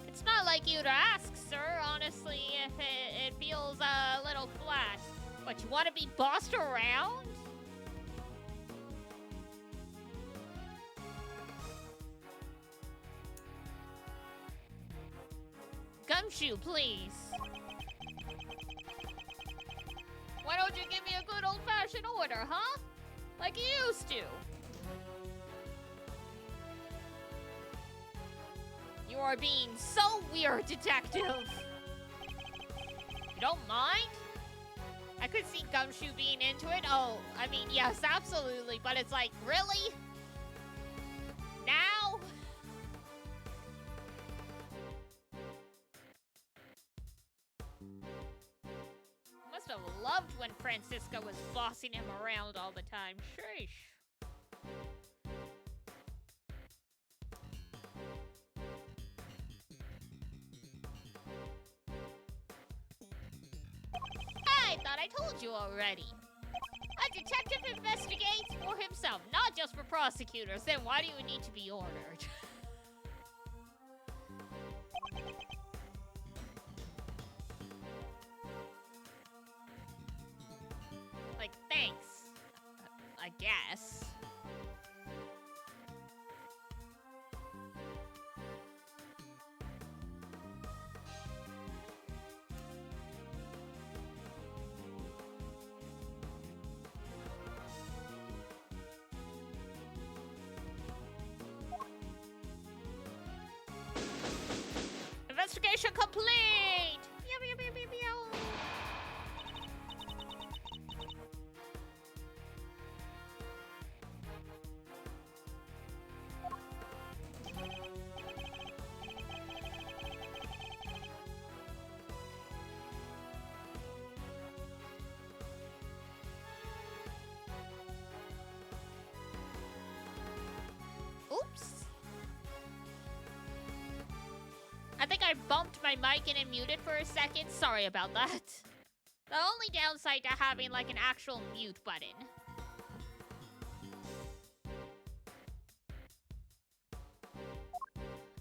It's not like you to ask, sir. Honestly, if it feels a little flat. But you want to be bossed around? Gumshoe, please. Why don't you give me a good old-fashioned order, huh? Like you used to. You are being so weird, detective. You don't mind? I could see Gumshoe being into it. Oh, I mean, yes, absolutely. But it's like, really? Now? Must have loved when Francisco was bossing him around all the time. Sheesh. I thought I told you already. A detective investigates for himself, not just for prosecutors. Then why do you need to be ordered? Like, thanks. I guess. Investigation complete! Meow, meow, meow, meow, meow. Oops. I think I bumped my mic and it muted for a second. Sorry about that. The only downside to having like an actual mute button.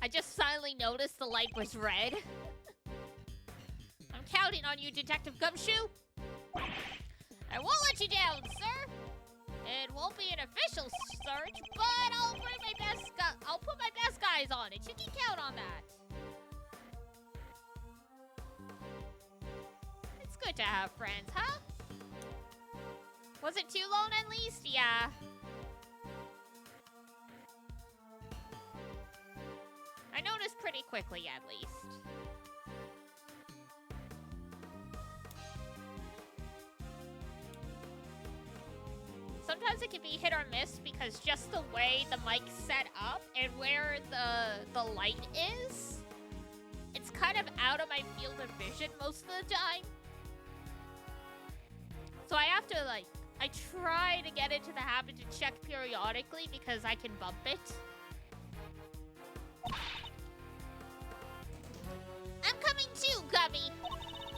I just suddenly noticed the light was red. I'm counting on you, Detective Gumshoe. I won't let you down, sir. It won't be an official search, but I'll put my best guys on it. You can count on that. It's good to have friends, huh? Was it too long at least? Yeah. I noticed pretty quickly at least. Sometimes it can be hit or miss because just the way the mic's set up and where the light is, out of my field of vision most of the time. So I have to, like, I try to get into the habit to check periodically because I can bump it. I'm coming too, Gummy!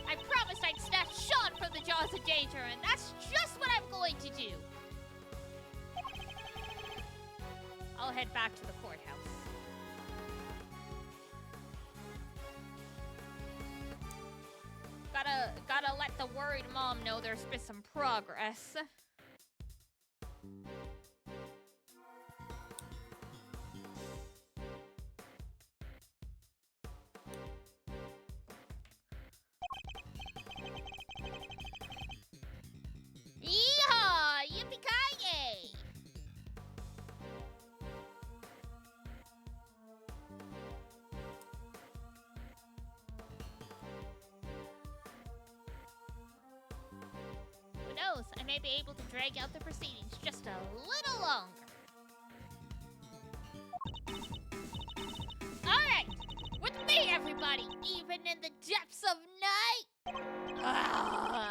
I promised I'd snatch Sean from the jaws of danger, and that's just what I'm going to do. I'll head back to the courthouse. Gotta let the worried mom know there's been some progress. Yeehaw! Yippee-ki-yay! Who knows? I may be able to drag out the proceedings just a little longer. Alright! With me, everybody! Even in the depths of night!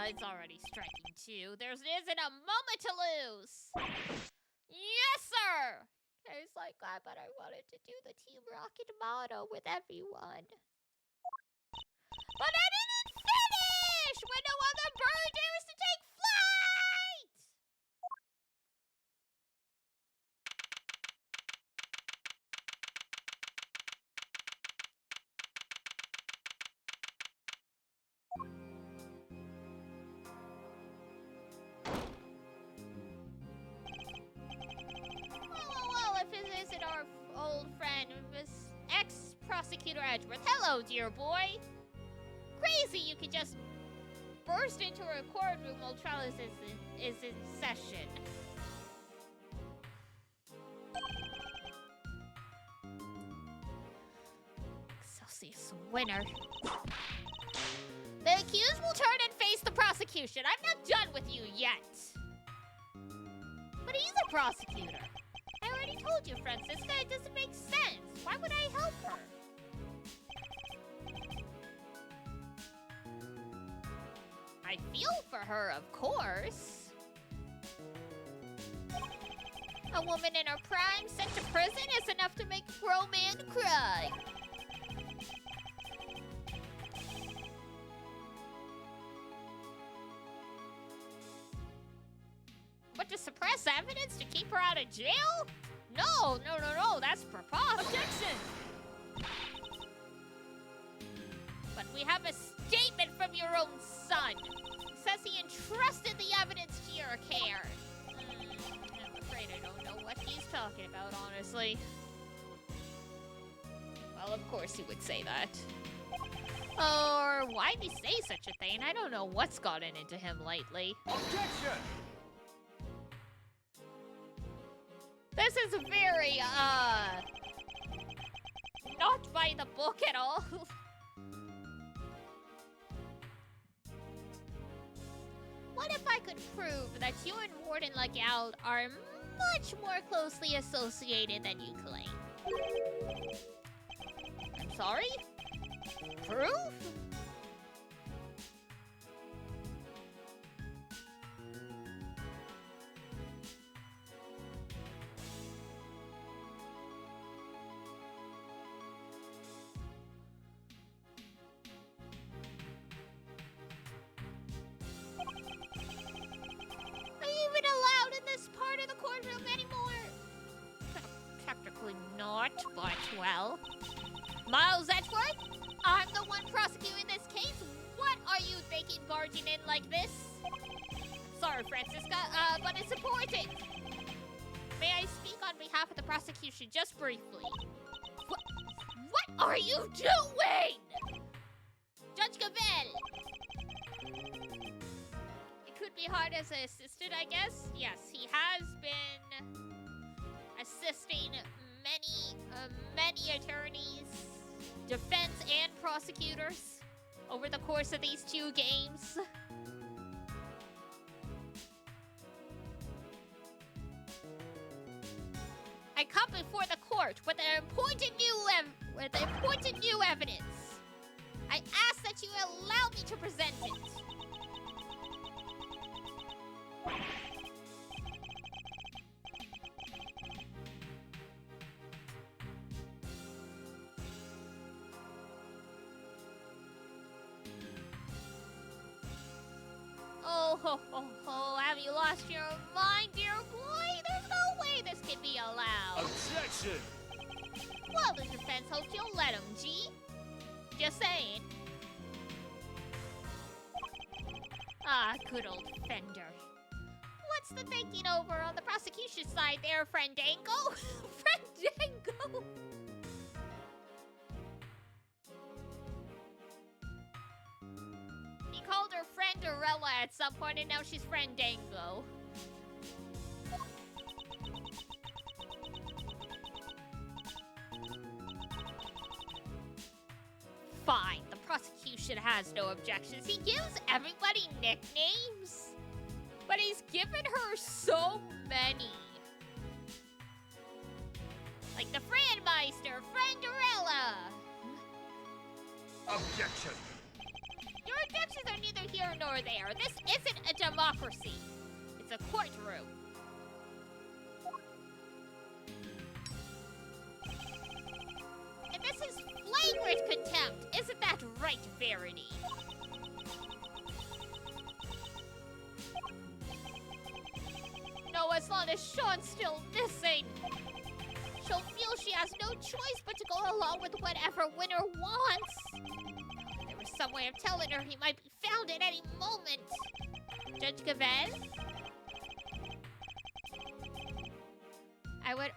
It's already striking 2. There isn't a moment to lose! Yes, sir! I was like, but I wanted to do the Team Rocket motto with everyone. But I didn't finish! When no other bird dares to take flight! Well, if it isn't our old friend, Miss Ex-Prosecutor Edgeworth. Hello, dear boy. Crazy you could just burst into a courtroom while trial is in session. Celsius winner. The accused will turn and face the prosecution. I'm not done with you yet. But he's a prosecutor. I already told you, Francisca, it doesn't make sense. Why would I help her? I feel for her, of course. A woman in her prime sent to prison is enough to make a grown man cry. But to suppress evidence to keep her out of jail? No, that's preposterous. Objection! But we have a statement from your own son. He says he entrusted the evidence to your care. I'm afraid I don't know what he's talking about, honestly. Well, of course he would say that. Or why'd he say such a thing? I don't know what's gotten into him lately. Objection! This is very, not by the book at all. What if I could prove that you and Warden Lookout are much more closely associated than you claim? I'm sorry? Proof? But, well, Miles Edgeworth, I'm the one prosecuting this case. What are you thinking barging in like this? Sorry, Francisca, but it's important. May I speak on behalf of the prosecution just briefly? What are you doing? Judge Gavelle! It could be hard as an assistant, I guess. Yes, he has been assisting many attorneys, defense and prosecutors over the course of these 2 games. I come before the court with important new evidence. I ask that you allow me to present it. Oh, ho, ho, ho. Have you lost your mind, dear boy? There's no way this can be allowed. Objection! Well, the defense hopes you'll let him, G. Just saying. Ah, good old Fender. What's the thinking over on the prosecution side there, Friendango? Friendango! He called her Frienderella at some point, and now she's Friendango. Fine, the prosecution has no objections. He gives everybody nicknames, but he's given her so many. Like the Franmeister, Frienderella. Objection! Your objections are neither here nor there. This isn't a democracy. It's a courtroom. And this is flagrant contempt. Isn't that right, Verity? No, as long as Sean's still missing, she'll feel she has no choice but to go along with whatever Winner wants. There was some way of telling her he might be found at any moment. Judge Gavel? I would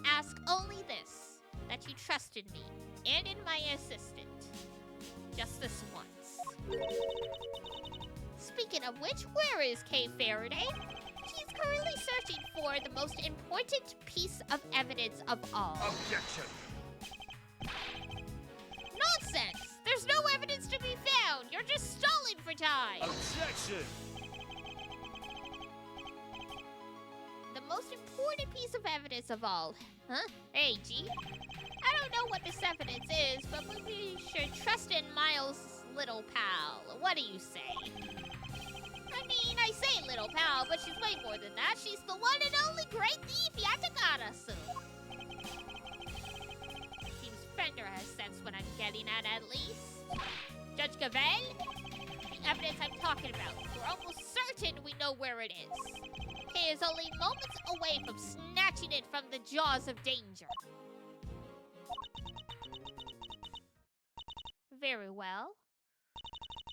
ask only this, that you trusted me and in my assistant. Just this once. Speaking of which, where is Kay Faraday? She's currently searching for the most important piece of evidence of all. Objection! Nonsense! There's no evidence to be found! You're just stalling for time! Objection! The most important piece of evidence of all. Huh? Hey, G. I don't know what this evidence is, but we should trust in Miles' little pal. What do you say? I mean, I say little pal, but she's way more than that. She's the one and only great thief Yatagarasu. Seems Fender has sensed what I'm getting at least. Judge Gavel? The evidence I'm talking about. We're almost certain we know where it is. Kay is only moments away from snatching it from the jaws of danger. Very well.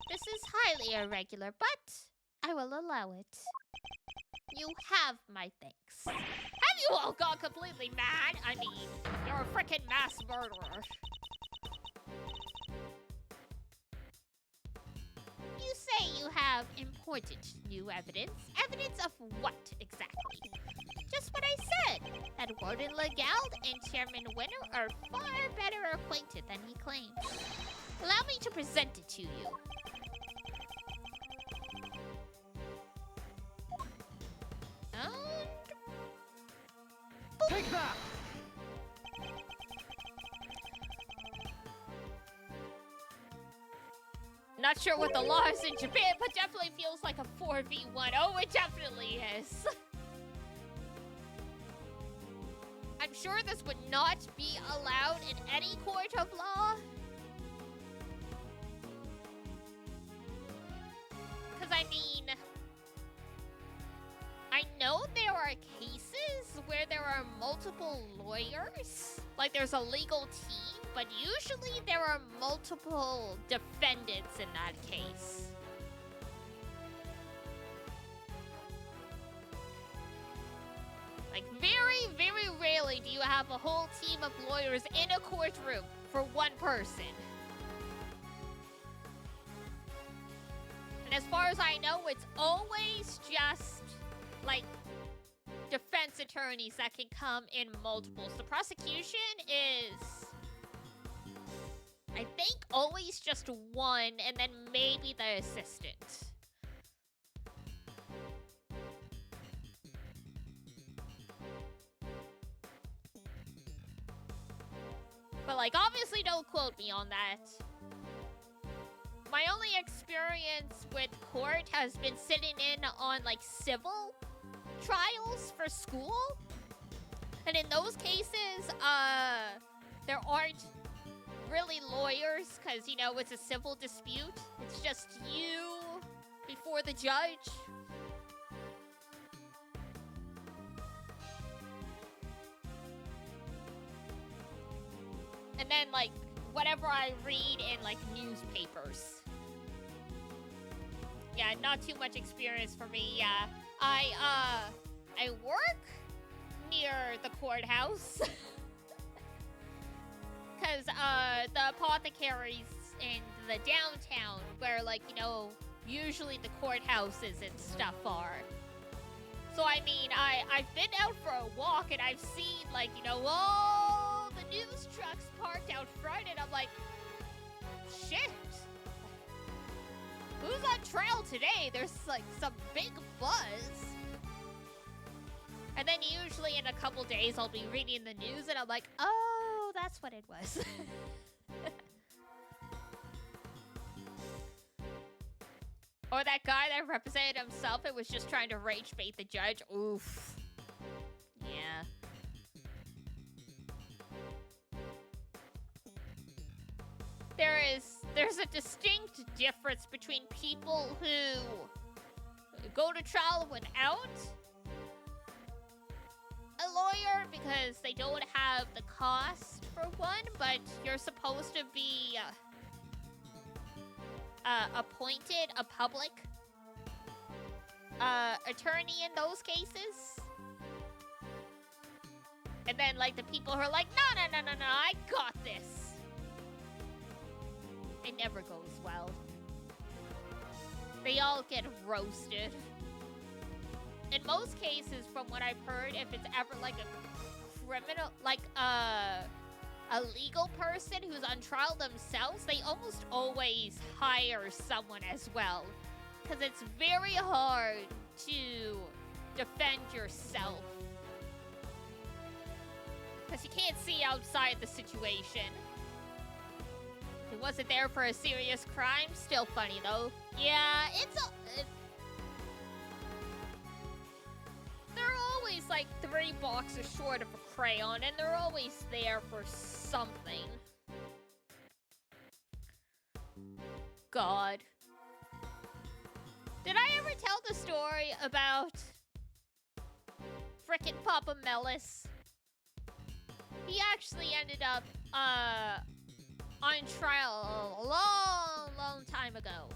This is highly irregular, but I will allow it. You have my thanks. Have you all gone completely mad? I mean, you're a frickin' mass murderer. You say you have important new evidence. Evidence of what, exactly? Just what I said. That Warden Legald and Chairman Winner are far better acquainted than he claims. Allow me to present it to you. Take that! Not sure what the law is in Japan, but definitely feels like a 4v1. Oh, it definitely is. I'm sure this would not be allowed in any court of law. Because, I mean, I know there are cases where there are multiple lawyers. Like, there's a legal team, but usually there are multiple defendants in that case. Like, very, very rarely do you have a whole team of lawyers in a courtroom for one person. And as far as I know, it's always just, like, defense attorneys that can come in multiples. The prosecution is, I think, always just one, and then maybe the assistant. But, like, obviously don't quote me on that. my only experience with court has been sitting in on, like, civil trials for school. And in those cases, there aren't really lawyers because, you know, it's a civil dispute. It's just you before the judge. And then, like, whatever I read in, like, newspapers. Yeah, not too much experience for me. Yeah, I work near the courthouse. Because, the apothecaries in the downtown, where, like, you know, usually the courthouses and stuff are. So, I mean, I've been out for a walk, and I've seen, like, you know, all the news trucks parked out front, and I'm like, shit. Who's on trial today? There's, like, some big buzz. And then usually in a couple days, I'll be reading the news, and I'm like, oh, that's what it was. Or that guy that represented himself and was just trying to rage bait the judge. Oof. Yeah. There's a distinct difference between people who go to trial without a lawyer because they don't have the cost for one, but you're supposed to be appointed a public attorney in those cases. And then, like, the people who are like, no, I got this. It never goes well. They all get roasted. In most cases, from what I've heard, if it's ever, like, a criminal, like, a legal person who's on trial themselves, they almost always hire someone as well. Because it's very hard to defend yourself. Because you can't see outside the situation. He wasn't there for a serious crime. Still funny, though. Yeah, they're always, like, 3 boxes short of a crayon, and they're always there for something. God. Did I ever tell the story about frickin' Papa Mellis? He actually ended up, on trial a long time ago.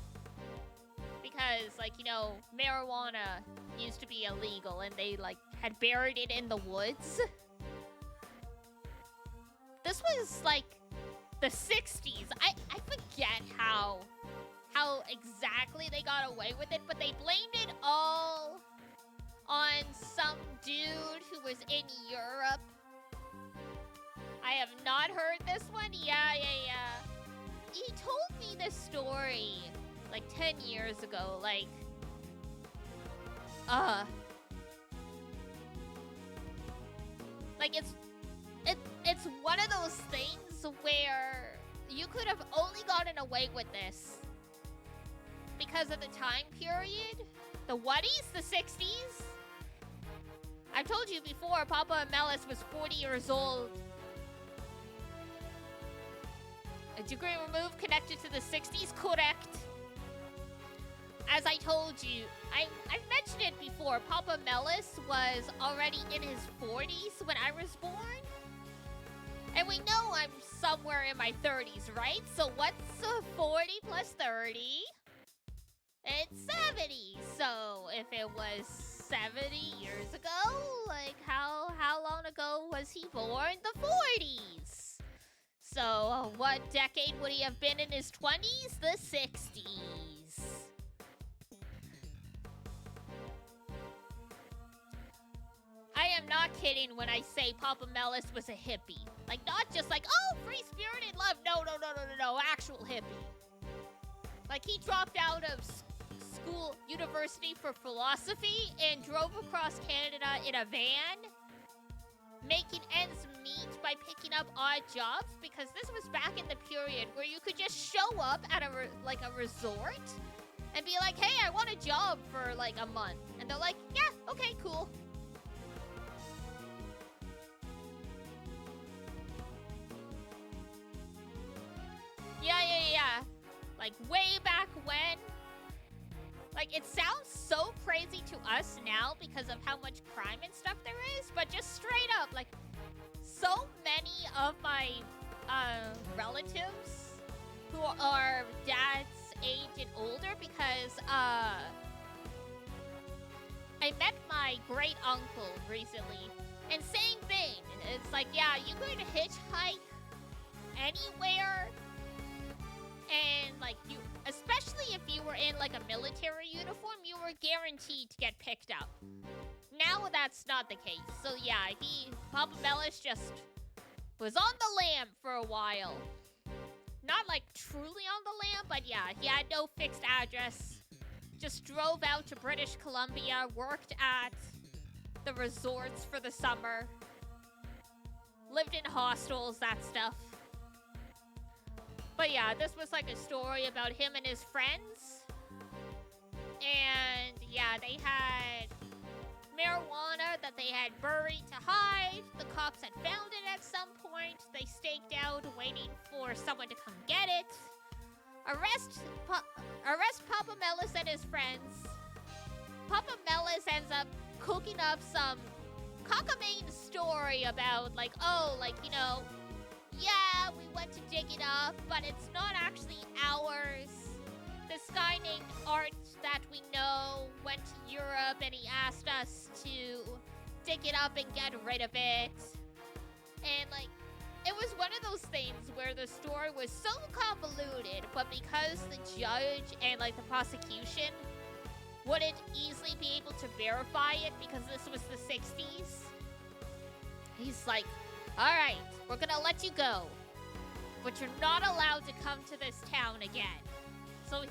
Because, like, you know, marijuana used to be illegal and they, like, had buried it in the woods. This was, like, the 60s. I forget how exactly they got away with it, but they blamed it all on some dude who was in Europe. I have not heard this one. Yeah. He told me this story, like, 10 years ago, like, like, it's one of those things where you could have only gotten away with this because of the time period. The whaties, the 60s. I've told you before, Papa Mellis was 40 years old. A degree removed connected to the 60s? Correct. As I told you, I've mentioned it before, Papa Mellis was already in his 40s when I was born. And we know I'm somewhere in my 30s, right? So what's 40 plus 30? It's 70. So if it was 70 years ago, like, how long ago was he born? The 40s. So, what decade would he have been in his 20s? The 60s. I am not kidding when I say Papa Mellis was a hippie. Like, not just like, oh, free-spirited love. No, actual hippie. Like, he dropped out of school, university for philosophy and drove across Canada in a van. making ends meet by picking up odd jobs, because this was back in the period where you could just show up at a resort and be like, hey, I want a job for like a month. And they're like, yeah, okay, cool. Yeah. Like way back when. Like, it sounds so crazy to us now because of how much crime and stuff there is, but just straight up, like, so many of my relatives who are dad's age and older, because I met my great uncle recently, and same thing. It's like, yeah, you going to hitchhike anywhere, and like you, especially if you were in like a military uniform, you were guaranteed to get picked up. Now that's not the case. So yeah, Papa Mellis just was on the lam for a while. Not like truly on the lam, but yeah, he had no fixed address. Just drove out to British Columbia, worked at the resorts for the summer, lived in hostels, that stuff. But yeah, this was like a story about him and his friends. And yeah, they had marijuana that they had buried to hide. The cops had found it at some point. They staked out waiting for someone to come get it. Arrest Papa Mellis and his friends. Papa Mellis ends up cooking up some cockamamie story about like, oh, like, you know, yeah, we went to dig it up, but it's not actually ours. This guy named Art that we know went to Europe and he asked us to dig it up and get rid of it. And like, it was one of those things where the story was so convoluted, but because the judge and like the prosecution wouldn't easily be able to verify it because this was the 60s, he's like, all right, we're gonna let you go, but you're not allowed to come to this town again. So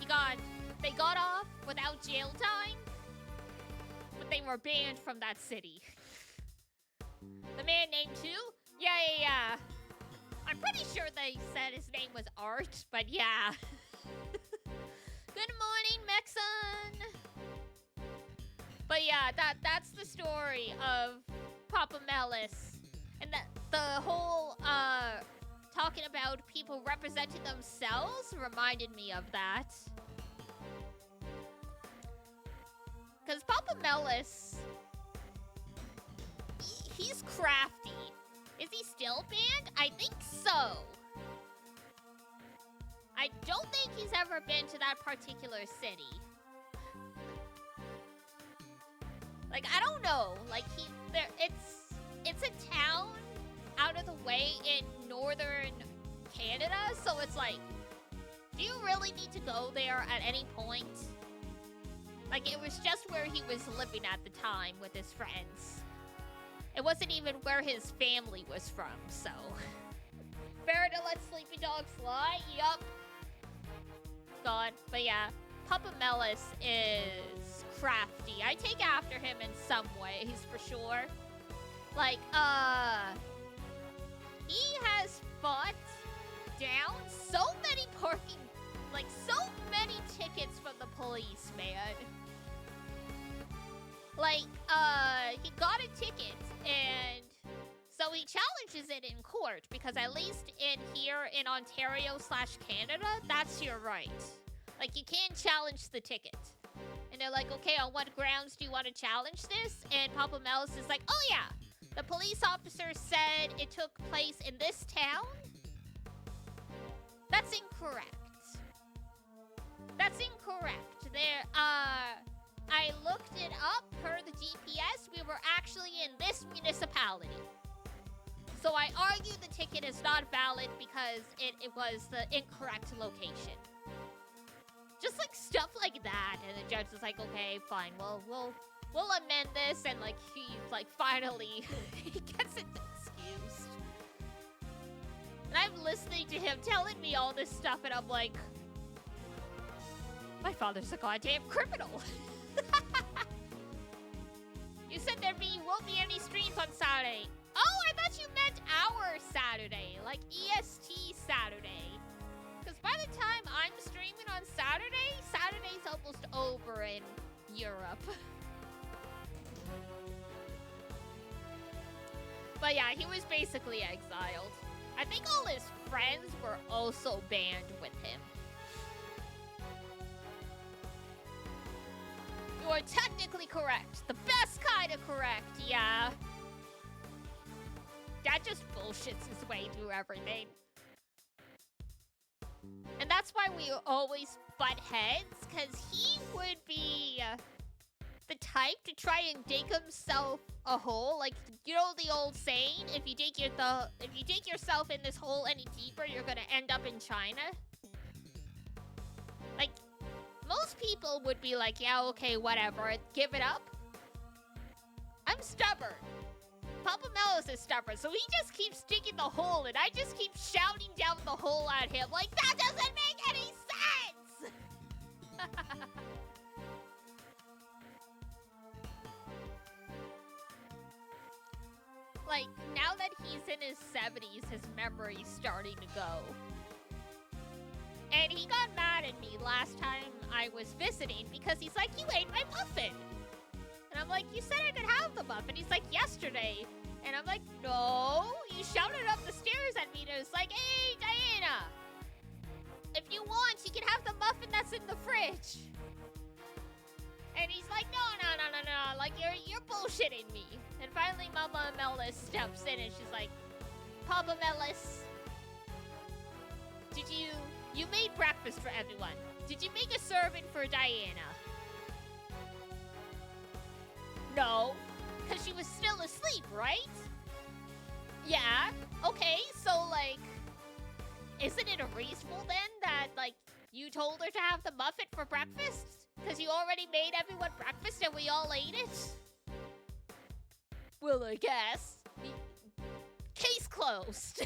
they got off without jail time, but they were banned from that city. The man named too? Yeah. I'm pretty sure they said his name was Art, but yeah. Good morning, Mexon! But yeah, that's the story of Papa Mellis. And the whole, talking about people representing themselves reminded me of that. Because Papa Mellis, he's crafty. Is he still banned? I think so. I don't think he's ever been to that particular city. Like, I don't know. Like, it's a town out of the way in northern Canada, so it's like, do you really need to go there at any point? Like, it was just where he was living at the time with his friends. It wasn't even where his family was from, so. Fair to let sleepy dogs fly? Yup. God, but yeah, Papa Mellis is crafty. I take after him in some ways, for sure. Like, he has fought down so many so many tickets from the police, man. Like, he got a ticket, and so he challenges it in court, because at least here in Ontario/Canada, that's your right. Like, you can't challenge the ticket. And they're like, okay, on what grounds do you want to challenge this? And Papa Mellis is like, oh yeah, the police officer said it took place in this town? That's incorrect. That's incorrect. I looked it up per the GPS. We were actually in this municipality. So I argue the ticket is not valid because it was the incorrect location. Just like stuff like that. And the judge was like, okay, fine. Well, we'll amend this. And like, he's like, finally, he gets it excused. And I'm listening to him telling me all this stuff, and I'm like, my father's a goddamn criminal. You said there won't be any streams on Saturday. Oh, I thought you meant our Saturday, like EST Saturday. Because by the time I'm streaming on Saturday, Saturday's almost over in Europe. But yeah, he was basically exiled. I think all his friends were also banned with him. You are technically correct. The best kind of correct, yeah. Dad just bullshits his way through everything. And that's why we always butt heads, because he would be the type to try and dig himself a hole. Like, you know the old saying, if you dig yourself in this hole any deeper, you're gonna end up in China? Like, most people would be like, yeah, okay, whatever, give it up. I'm stubborn. Papa Melis is stubborn, so he just keeps digging the hole, and I just keep shouting down the hole at him, like, that doesn't make any sense! Like, now that he's in his 70s, his memory's starting to go. And he got mad at me last time I was visiting because he's like, you ate my muffin! And I'm like, you said I could have the muffin. He's like, yesterday. And I'm like, no, you shouted up the stairs at me and it was like, hey, Diana, if you want, you can have the muffin that's in the fridge. And he's like, no, like, you're bullshitting me. And finally, Mama Melis steps in and she's like, Papa Melis, you made breakfast for everyone. Did you make a serving for Diana? No, because she was still asleep, right? Yeah, okay, so, like, isn't it reasonable then that, like, you told her to have the muffin for breakfast? Because you already made everyone breakfast and we all ate it? Well, I guess. Case closed.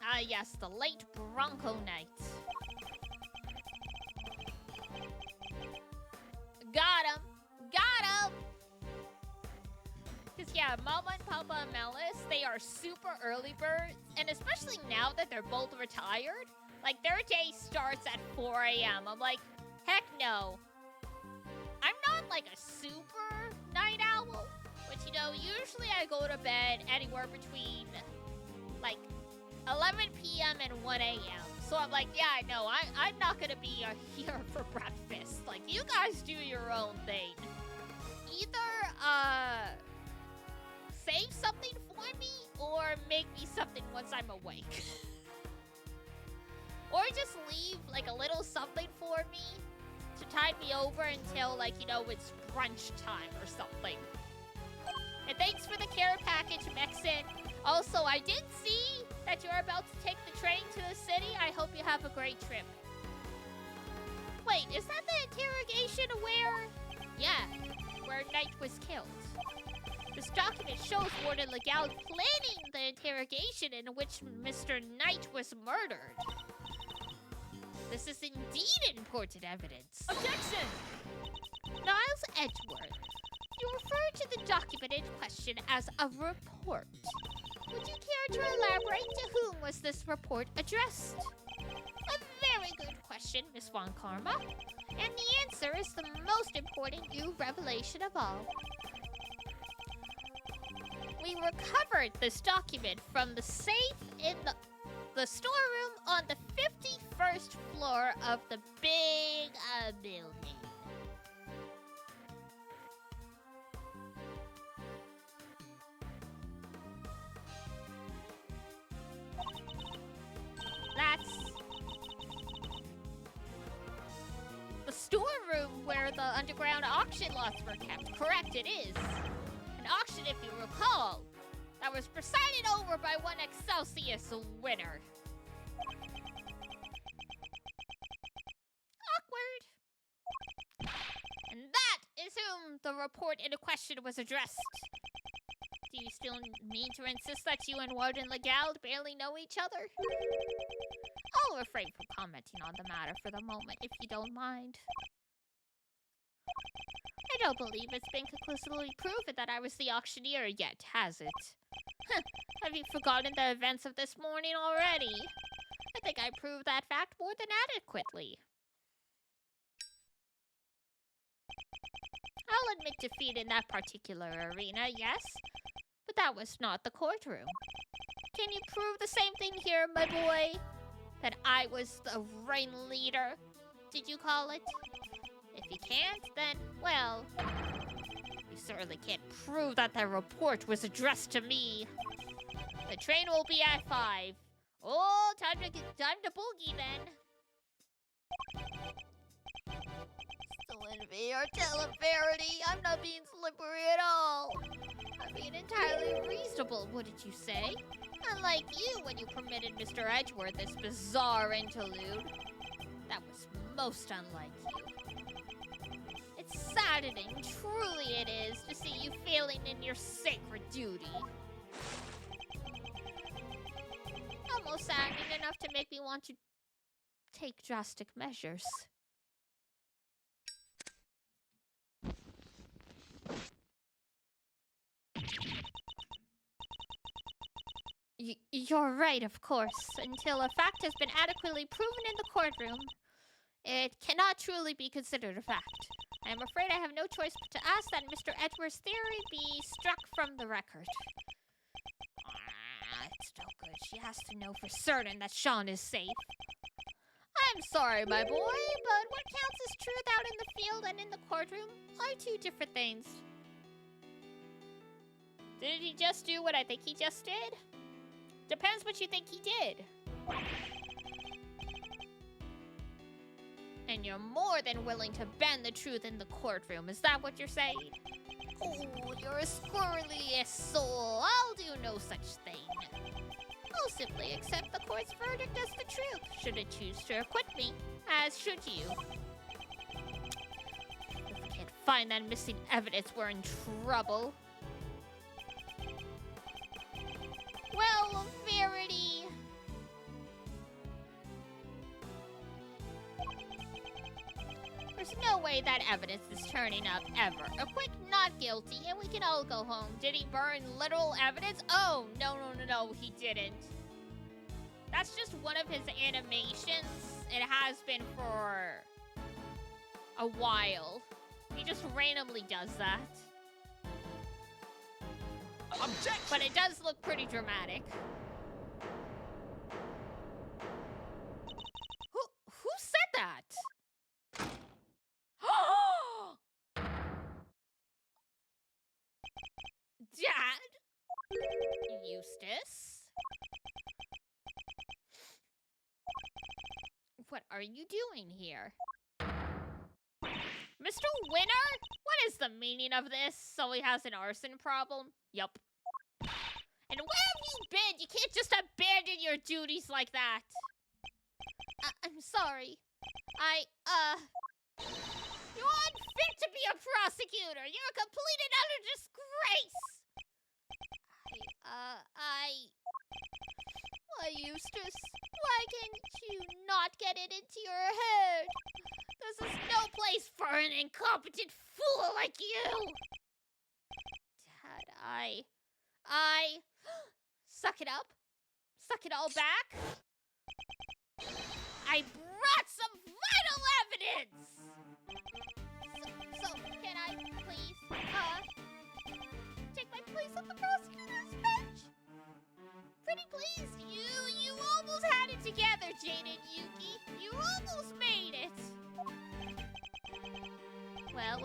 Ah, yes, the late Bronco night. Got him! Got him! Because, yeah, Mama and Papa Melis, they are super early birds. And especially now that they're both retired, like, their day starts at 4 a.m. I'm like, heck no. I'm not, like, a super night owl. But, you know, usually I go to bed anywhere between, like, 11 p.m. and 1 a.m. So I'm like, yeah, no, I'm not gonna be here for breakfast. Like, you guys do your own thing. Either, save something for me, or make me something once I'm awake. Or just leave, like, a little something for me to tide me over until, like, you know, it's brunch time or something. And thanks for the care package, Mexin. Also, I did see that you're about to take the train to the city. I hope you have a great trip. Wait, is that the interrogation where... Yeah, where Knight was killed. This document shows Warden Legal planning the interrogation in which Mr. Knight was murdered. This is indeed important evidence. Objection! Niles Edgeworth, you refer to the document in question as a report. Would you care to elaborate to whom was this report addressed? A very good question, Miss Von Karma. And the answer is the most important new revelation of all. We recovered this document from the safe in the storeroom on the 51st floor of the big building. That's the storeroom where the underground auction lots were kept. Correct, it is. An auction, if you recall, that was presided over by one Excelsius winner. Awkward. And that is whom the report in question was addressed. Do you still mean to insist that you and Warden Legal barely know each other? I'll refrain from commenting on the matter for the moment, if you don't mind. I don't believe it's been conclusively proven that I was the auctioneer yet, has it? Have you forgotten the events of this morning already? I think I proved that fact more than adequately. I'll admit defeat in that particular arena, yes, but that was not the courtroom. Can you prove the same thing here, my boy? That I was the ringleader, did you call it? If you can't, then, well, you certainly can't prove that the report was addressed to me. The train will be at 5. Oh, time to boogie then. Slinvy, or tell him Verity, I'm not being slippery at all. I'm being entirely reasonable, what did you say? Unlike you when you permitted Mr. Edgeworth this bizarre interlude. That was most unlike you. It's saddening, truly it is, to see you failing in your sacred duty. Almost saddening enough to make me want to take drastic measures. You're right, of course. Until a fact has been adequately proven in the courtroom, it cannot truly be considered a fact. I am afraid I have no choice but to ask that Mr. Edgeworth's theory be struck from the record. It's no good. She has to know for certain that Sean is safe. I'm sorry, my boy, but what counts as truth out in the field and in the courtroom are two different things. Did he just do what I think he just did? Depends what you think he did. And you're more than willing to bend the truth in the courtroom, is that what you're saying? Oh, you're a squirreliest soul. I'll do no such thing. I'll simply accept the court's verdict as the truth, should it choose to acquit me, as should you. If we can't find that missing evidence, we're in trouble. Well, Verity. There's no way that evidence is turning up ever. Acquit not guilty, and we can all go home. Did he burn literal evidence? Oh, no, he didn't. That's just one of his animations. It has been for a while. He just randomly does that. Objection! But it does look pretty dramatic. Who said that? Dad? Eustace? What are you doing here? Mr. Winner? What is the meaning of this? So he has an arson problem? Yup. And where have you been? You can't just abandon your duties like that. I'm sorry. You're unfit to be a prosecutor. You're a complete and utter disgrace. Why, Eustace? Why can't you not get it into your head? This is no place for an incompetent fool like you. Dad, suck it up. Suck it all back. I brought some vital evidence! So can I please, take my place on the prosecutor's bench? Pretty please, you almost had it together, Jade and Yuki. You almost made it. Well,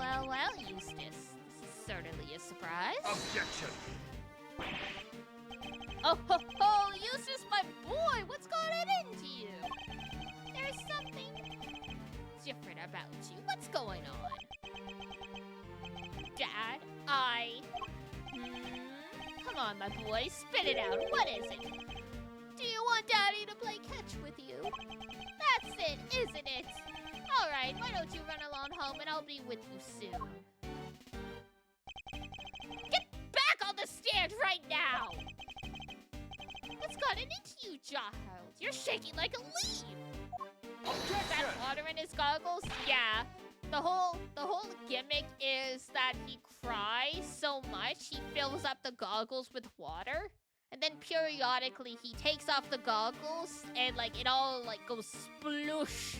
Eustace. This is certainly a surprise. Objection! Oh, Eustace, my boy, what's gotten into you? There's something different about you. What's going on? Dad, Come on, my boy, spit it out. What is it? Do you want Daddy to play catch with you? That's it, isn't it? All right, why don't you run along home and I'll be with you soon. Get back on the stand right now! What's gotten into you, child, you're shaking like a leaf. Objection! That water in his goggles? Yeah. The whole gimmick is that he cries so much he fills up the goggles with water. And then periodically he takes off the goggles and like it all like goes sploosh.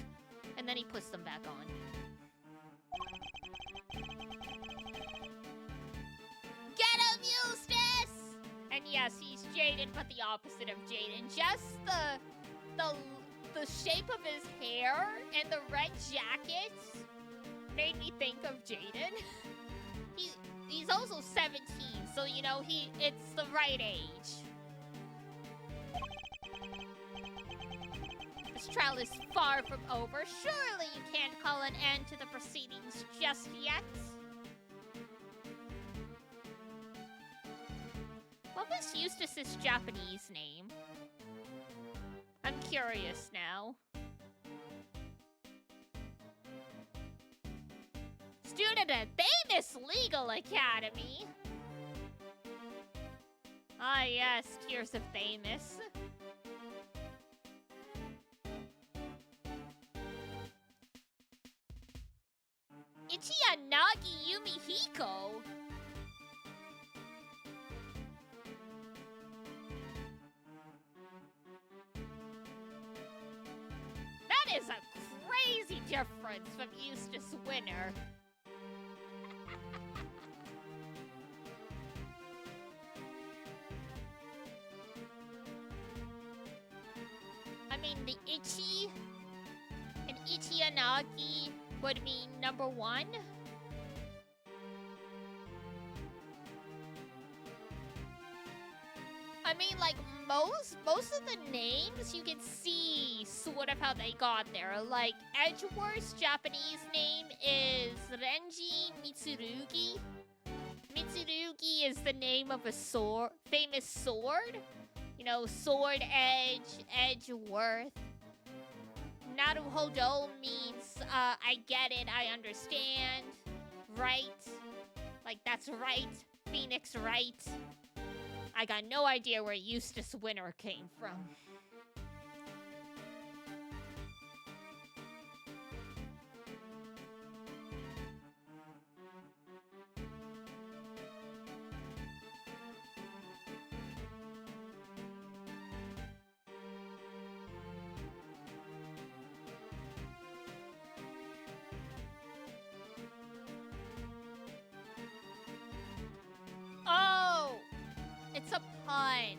And then he puts them back on. Get him, Eustace! And yes, he's Jaden, but the opposite of Jaden. Just the shape of his hair and the red jacket made me think of Jaden. He's also 17, so you know it's the right age. This trial is far from over. Surely you can't call an end to the proceedings just yet. What was Eustace's Japanese name? I'm curious now. Student at Thamus Legal Academy. Ah yes, Tears of Thamus. Ichiyanagi Yumihiko. That is a crazy difference from Eustace Winner. I mean, the Ichi and Ichiyanagi would mean number one. I mean, like, most of the names, you can see sort of how they got there. Like, Edgeworth's Japanese name is Renji Mitsurugi. Mitsurugi is the name of a famous sword. You know, Sword Edge, Edgeworth. Naruhodo means, I get it, I understand. Right. Like, that's right. Phoenix right. I got no idea where Eustace Winner came from. Oh! It's a pun.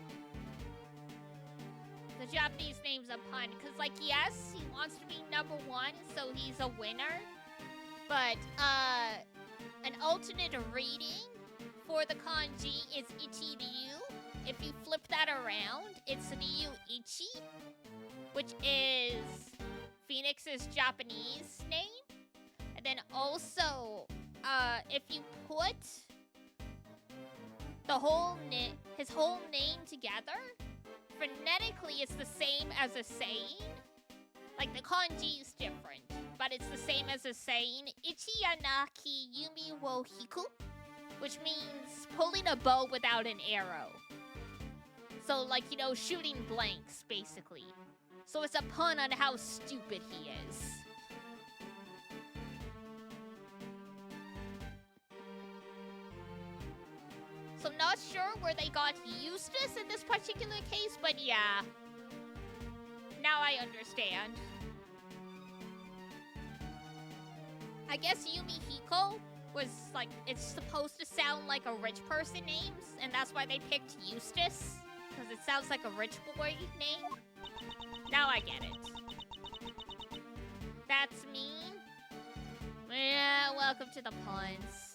The Japanese name's a pun. Because, like, yes, he wants to be number one, so he's a winner. But, an alternate reading for the kanji is Ichi-ryu. If you flip that around, it's Ryu-ichi, which is Phoenix's Japanese name. And then also, if you put his whole name together, phonetically it's the same as a saying. Like, the kanji is different, but it's the same as a saying. Ichiyanaki Yumi wo Hiku, which means pulling a bow without an arrow. So, like, you know, shooting blanks, basically. So it's a pun on how stupid he is. So I'm not sure where they got Eustace in this particular case, but yeah. Now I understand. I guess Yumihiko was like, it's supposed to sound like a rich person names, and that's why they picked Eustace, because it sounds like a rich boy name. Now I get it. That's me. Yeah, welcome to the puns.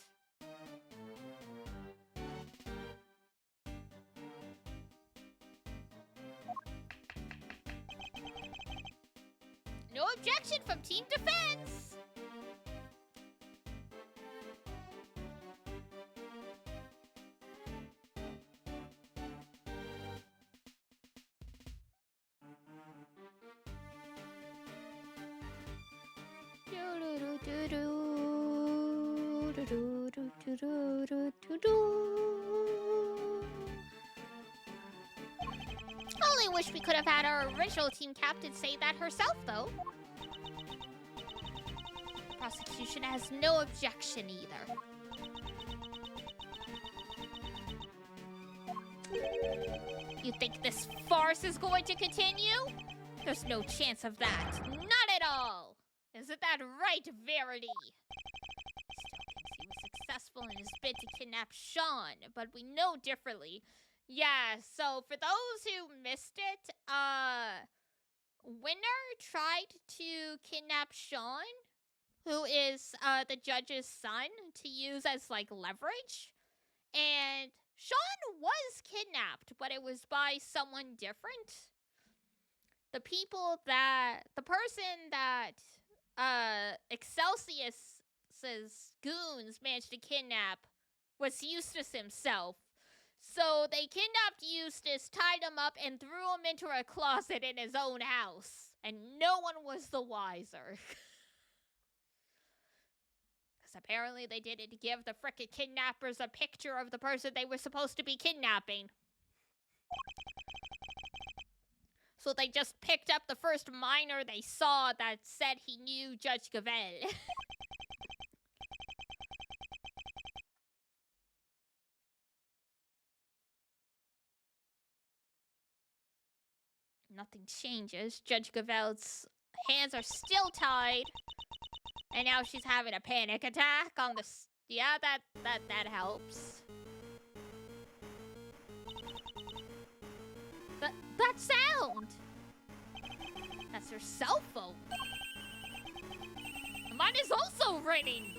No objection from Team Defense! wish we could have had our original team captain say that herself, though. The prosecution has no objection either. You think this farce is going to continue? There's no chance of that. Not at all. Isn't that right, Verity? Still thinks he was successful in his bid to kidnap Sean, but we know differently. Yeah, so for those who missed it, Winner tried to kidnap Sean, who is the judge's son, to use as like leverage. And Sean was kidnapped, but it was by someone different. The person that Excelsius's goons managed to kidnap was Eustace himself. So they kidnapped Eustace, tied him up, and threw him into a closet in his own house. And no one was the wiser. Because apparently they didn't give the frickin' kidnappers a picture of the person they were supposed to be kidnapping. So they just picked up the first miner they saw that said he knew Judge Gavel. Nothing changes. Judge Gavel's hands are still tied. And now she's having a panic attack on the... Yeah, that helps. That sound! That's her cell phone. Mine is also ringing.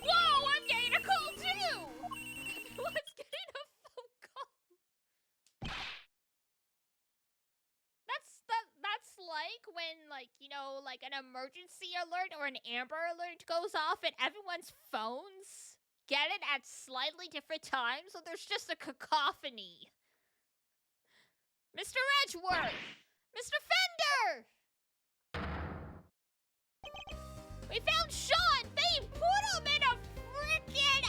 Whoa, I'm getting a call too! Everyone's getting a phone call. That's like when, like, you know, like an emergency alert or an Amber Alert goes off and everyone's phones get it at slightly different times, so there's just a cacophony. Mr. Edgeworth! Mr. Fender! We found Sean! They put him in a frickin'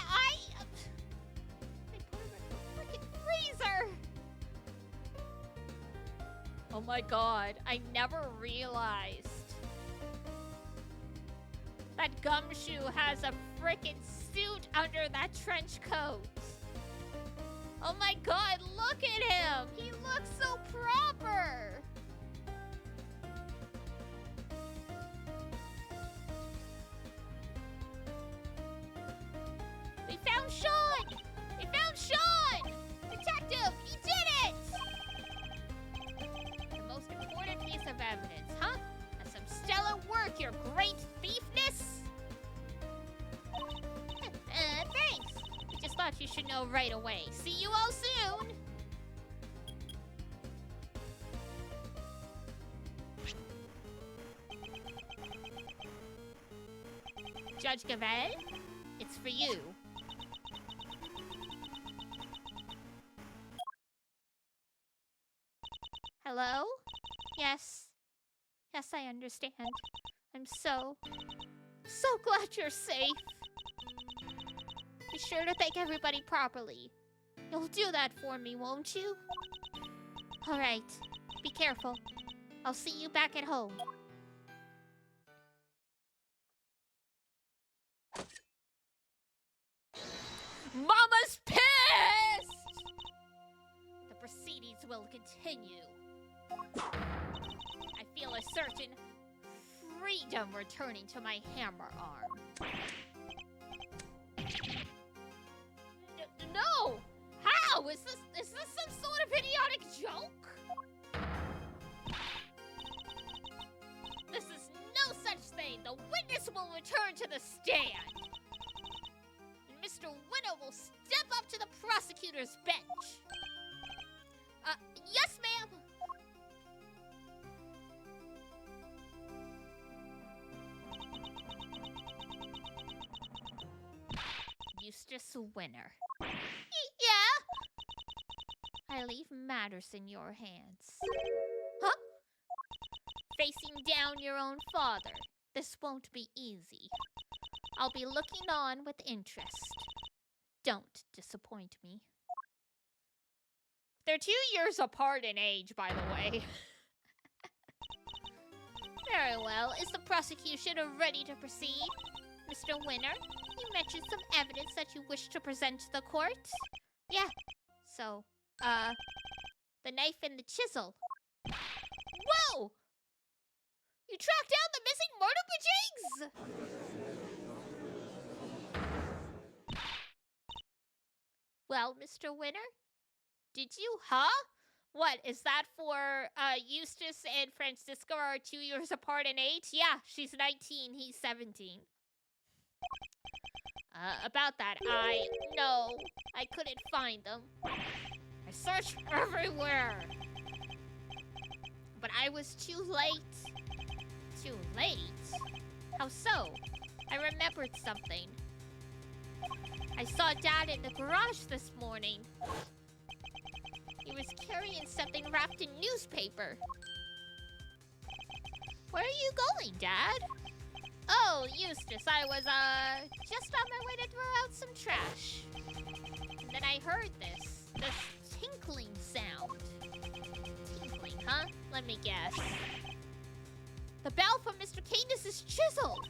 They put him in a frickin' freezer! Oh my god, I never realized that Gumshoe has a frickin' suit under that trench coat. Oh my god, look at him! He looks so proper! We found Sean! We found Sean! Detective, he did it! The most important piece of evidence, huh? That's some stellar work, your great thiefness! Thanks! I just thought you should know right away. See you all soon! Judge Gavel, it's for you. Hello? Yes. Yes, I understand. I'm so glad you're safe. Be sure to thank everybody properly. You'll do that for me, won't you? Alright. Be careful. I'll see you back at home. Mama's pissed! The proceedings will continue. I feel a certain freedom returning to my hammer arm. No! How? Is this some sort of idiotic joke? This is no such thing. The witness will return to the stand. And Mr. Winner will step up to the prosecutor's bench. Yes, ma'am. Eustace Winner. Yeah? I leave matters in your hands. Huh? Facing down your own father. This won't be easy. I'll be looking on with interest. Don't disappoint me. They're 2 years apart in age, by the way. Very well. Is the prosecution ready to proceed? Mr. Winner, you mentioned some evidence that you wish to present to the court? Yeah. So, the knife and the chisel. Whoa! You tracked down the missing murder jigs? Well, Mr. Winner, did you, huh? What, is that for, Eustace and Francisco are 2 years apart in age? Yeah, she's 19, he's 17. About that, no, I couldn't find them. I searched everywhere. But I was too late. Too late? How so? I remembered something. I saw Dad in the garage this morning. He was carrying something wrapped in newspaper. Where are you going, Dad? Oh, Eustace, I was, just on my way to throw out some trash. And then I heard this tinkling sound. Tinkling, huh? Let me guess. The bell from Mr. Cadis's chisel!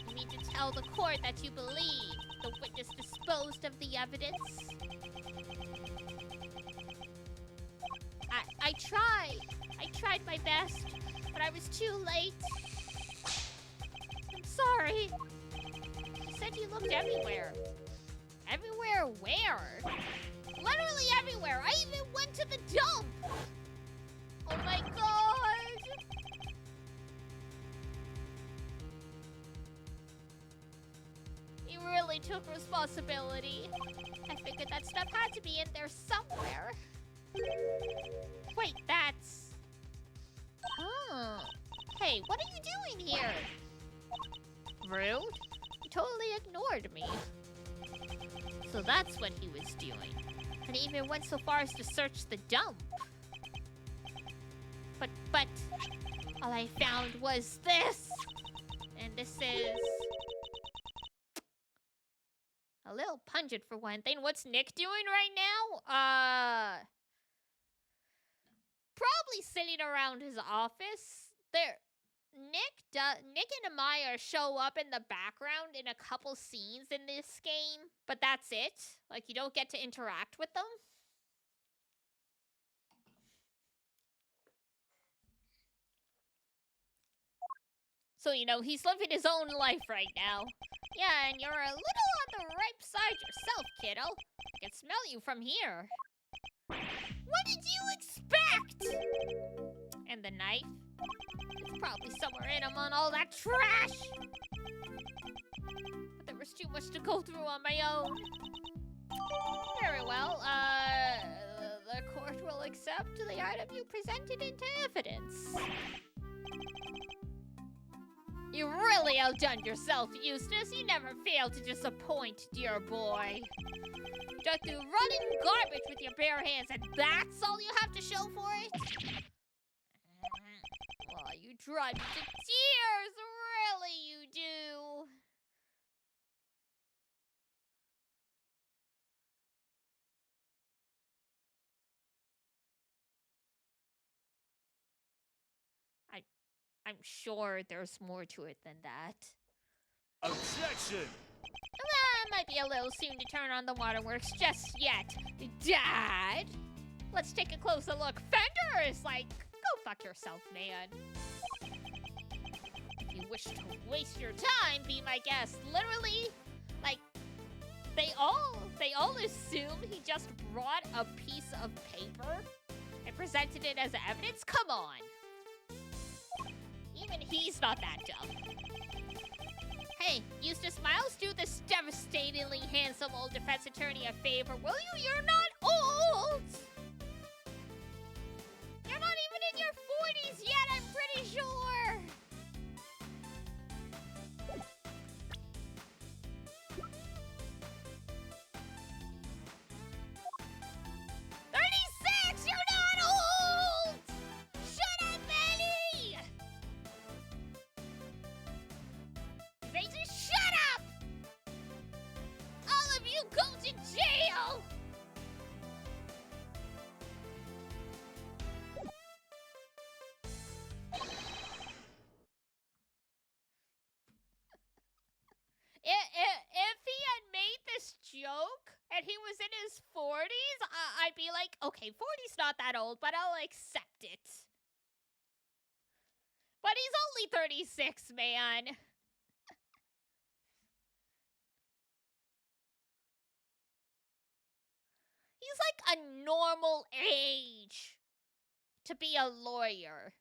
You mean to tell the court that you believe the witness disposed of the evidence? I tried my best, but I was too late. I'm sorry. You said you looked everywhere. Everywhere where? Literally everywhere. I even went to the dump. Oh my god. You really took responsibility. I figured that stuff had to be in there somewhere. Wait, that's... Huh. Hey, what are you doing here? Rude? He totally ignored me. So that's what he was doing. And he even went so far as to search the dump. But all I found was this. And this is... a little pungent for one thing. What's Nick doing right now? Probably sitting around his office. Nick and Amaya show up in the background in a couple scenes in this game, but that's it. Like, you don't get to interact with them. So, you know, he's living his own life right now. Yeah, and you're a little on the ripe side yourself, kiddo. I can smell you from here. What did you expect? And the knife? It's probably somewhere in among all that trash. But there was too much to go through on my own. Very well, the court will accept the item you presented into evidence. You really outdone yourself, Eustace. You never fail to disappoint, dear boy. You dug through running garbage with your bare hands, and that's all you have to show for it? Well, you drive me to tears. Really, you do. I'm sure there's more to it than that. Objection! It might be a little soon to turn on the waterworks just yet. Dad! Let's take a closer look. Fender is like, go fuck yourself, man. If you wish to waste your time, be my guest. Literally, like, they all assume he just brought a piece of paper and presented it as evidence? Come on. Even he's not that dumb. Hey, Eustace Miles, do this devastatingly handsome old defense attorney a favor, will you? You're not old! You're not even in your 40s yet, I'm pretty sure! You're not old! Shut up, Eddie! They just shut up! All of you go to jail! his 40s, I'd be like, okay, 40's not that old, but I'll accept it. But he's only 36, man. He's like a normal age to be a lawyer.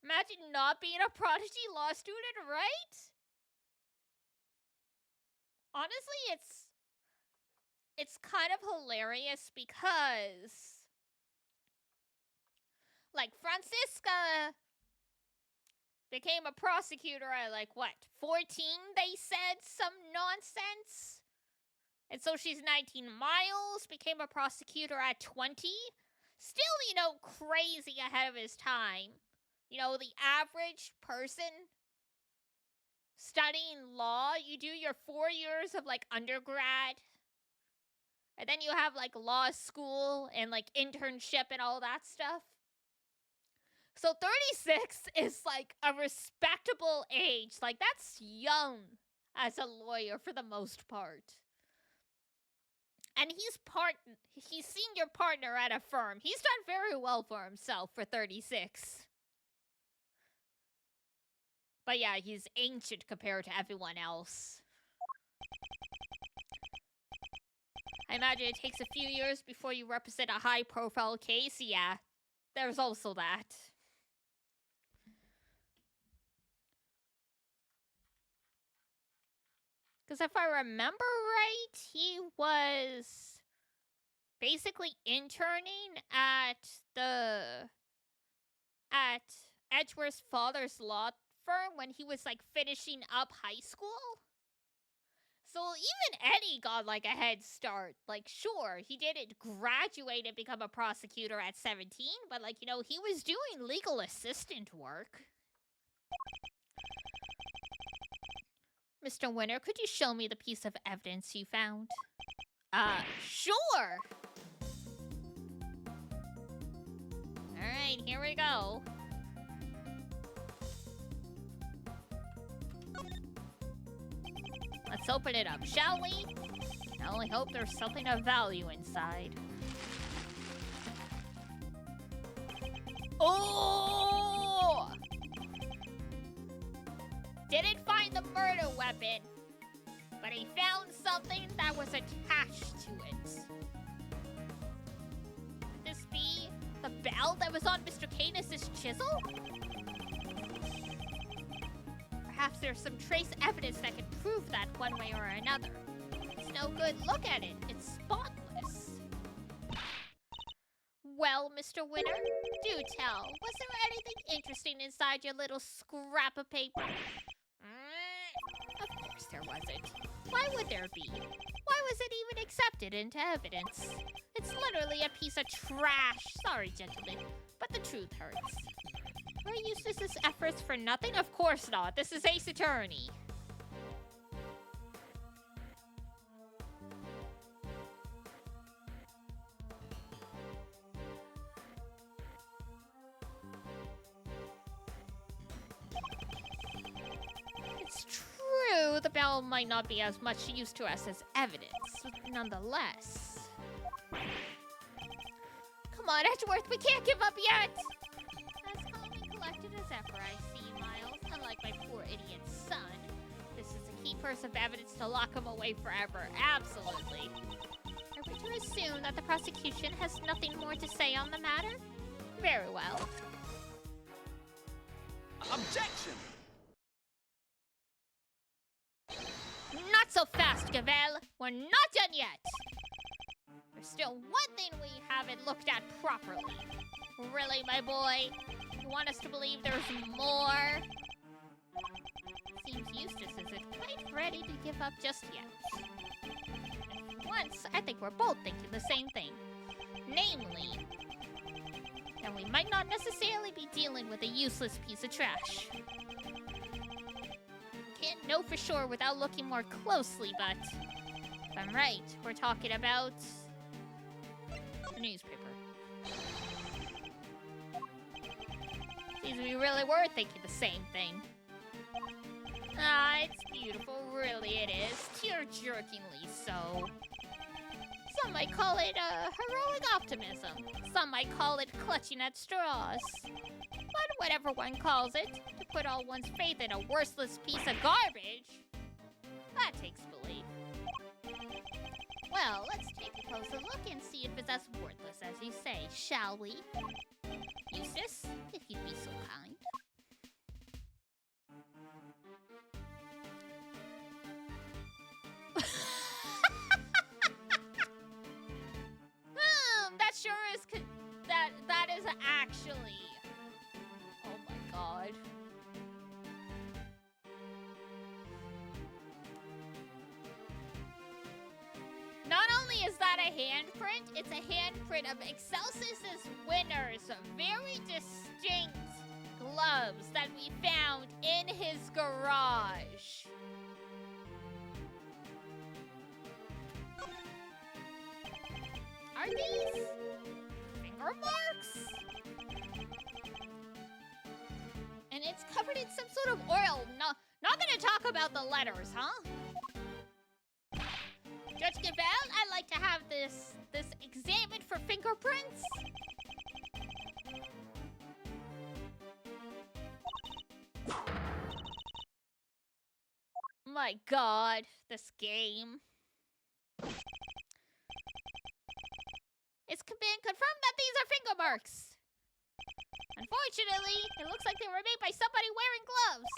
Imagine not being a prodigy law student, right? Honestly, it's kind of hilarious because, like, Francisca became a prosecutor at, like, what, 14, they said? Some nonsense? And so she's 19. Miles became a prosecutor at 20. Still, you know, crazy ahead of his time. You know, the average person studying law, you do your 4 years of, like, undergrad. And then you have, like, law school and, like, internship and all that stuff. So 36 is, like, a respectable age. Like, that's young as a lawyer for the most part. And he's senior partner at a firm. He's done very well for himself for 36. But yeah, he's ancient compared to everyone else. I imagine it takes a few years before you represent a high-profile case. Yeah, there's also that. Because if I remember right, he was basically interning at Edgeworth's father's law firm when he was, like, finishing up high school. So even Eddie got, like, a head start. Like, sure, he didn't graduate and become a prosecutor at 17, but, like, you know, he was doing legal assistant work. Mr. Winter, could you show me the piece of evidence you found? Sure! Alright, here we go. Let's open it up, shall we? I only hope there's something of value inside. Oh! Didn't find the murder weapon, but he found something that was attached to it. Could this be the bell that was on Mr. Canis' chisel? Perhaps there's some trace evidence that can prove that one way or another. It's no good. Look at it. It's spotless. Well, Mr. Winter, do tell. Was there anything interesting inside your little scrap of paper? Of course there wasn't. Why would there be? Why was it even accepted into evidence? It's literally a piece of trash. Sorry, gentlemen, but the truth hurts. Are Eustace's efforts for nothing? Of course not. This is Ace Attorney. It's true, the bell might not be as much used to us as evidence, nonetheless. Come on, Edgeworth, we can't give up yet! As calm and collected as ever, I see, Miles. Unlike my poor idiot son, this is a key piece of evidence to lock him away forever. Absolutely. Are we to assume that the prosecution has nothing more to say on the matter? Very well. Objection! Not so fast, Gavel. We're not done yet. There's still one thing we haven't looked at properly. Really, my boy? You want us to believe there's more? Seems Eustace isn't quite ready to give up just yet. And for once, I think we're both thinking the same thing. Namely, that we might not necessarily be dealing with a useless piece of trash. Can't know for sure without looking more closely, but if I'm right, we're talking about the newspaper. Seems we really were thinking the same thing. It's beautiful, really it is. Tear-jerkingly so. Some might call it heroic optimism. Some might call it clutching at straws. But whatever one calls it, to put all one's faith in a worthless piece of garbage, that takes belief. Well, let's take a closer look and see if it's as worthless as you say, shall we? Eustace, if you'd be so kind. That sure is that is actually. Oh my god. Not only is that a handprint, it's a handprint of Excelsis' winners. Very distinct gloves that we found in his garage. Are these finger marks? And it's covered in some sort of oil. Not gonna talk about the letters, huh? Judge Gavelle, I'd like to have this examined for fingerprints. My god, this game. It's been confirmed that these are finger marks. Unfortunately, it looks like they were made by somebody wearing gloves.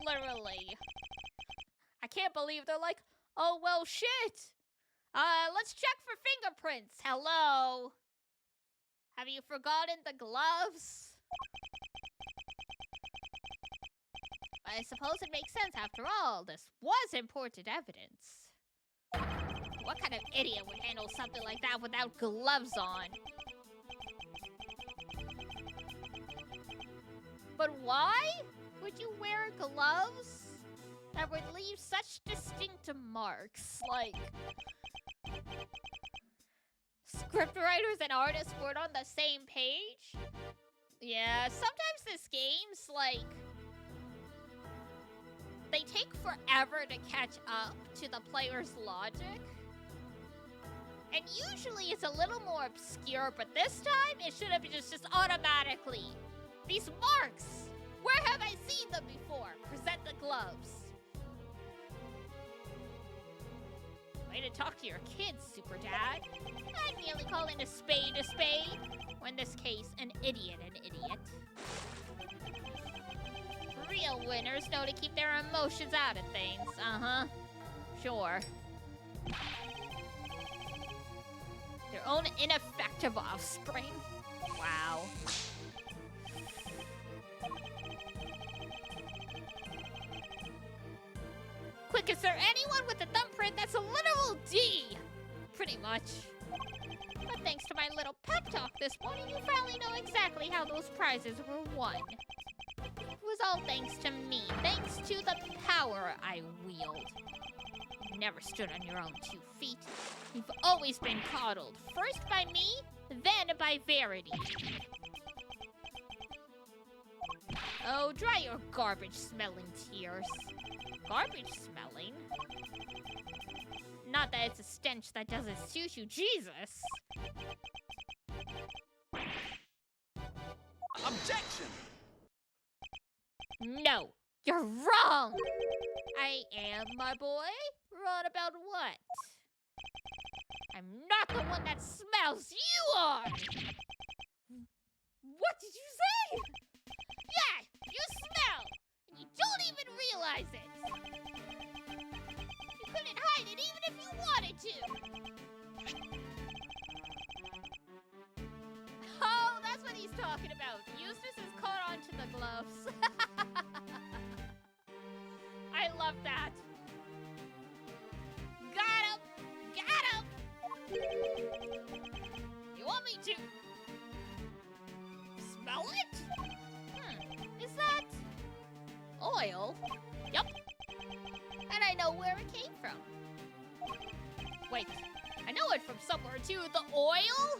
Literally. I can't believe they're like, oh, well, shit. Let's check for fingerprints. Hello? Have you forgotten the gloves? I suppose it makes sense after all. This was important evidence. What kind of idiot would handle something like that without gloves on? But why would you wear gloves that would leave such distinct marks? Like, scriptwriters and artists weren't on the same page? Yeah, sometimes this game's like, they take forever to catch up to the player's logic. And usually it's a little more obscure, but this time it should have been just automatically. These marks! Where have I seen them before? Present the gloves. Way to talk to your kids, Super Dad. I'd merely calling a spade, or in this case, an idiot. Real winners know to keep their emotions out of things. Uh-huh. Sure. Their own ineffective offspring. Wow. Quick, is there anyone with a thumbprint that's a literal D? Pretty much. But thanks to my little pep talk this morning, you finally know exactly how those prizes were won. It was all thanks to me, thanks to the power I wield. You never stood on your own 2 feet. You've always been coddled, first by me, then by Verity. Oh, dry your garbage-smelling tears. Garbage-smelling? Not that it's a stench that doesn't suit you, Jesus! Objection! No, you're wrong! I am, my boy. Wrong about what? I'm not the one that smells, you are! What did you say? Yeah, you smell! And you don't even realize it! You couldn't hide it even if you wanted to! Oh, that's what he's talking about. Eustace is caught onto the gloves. I love that. Got him! You want me to smell it? Is that oil? Yup. And I know where it came from. Wait, I know it from somewhere too. The oil?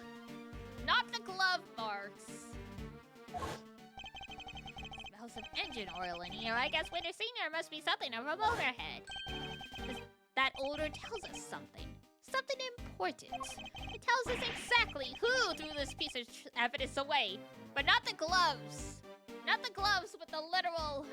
Not the glove marks. smells of engine oil in here. I guess Winter Senior must be something of a motorhead. That odor tells us something. Something important. It tells us exactly who threw this piece of evidence away. But not the gloves. Not the gloves with the literal...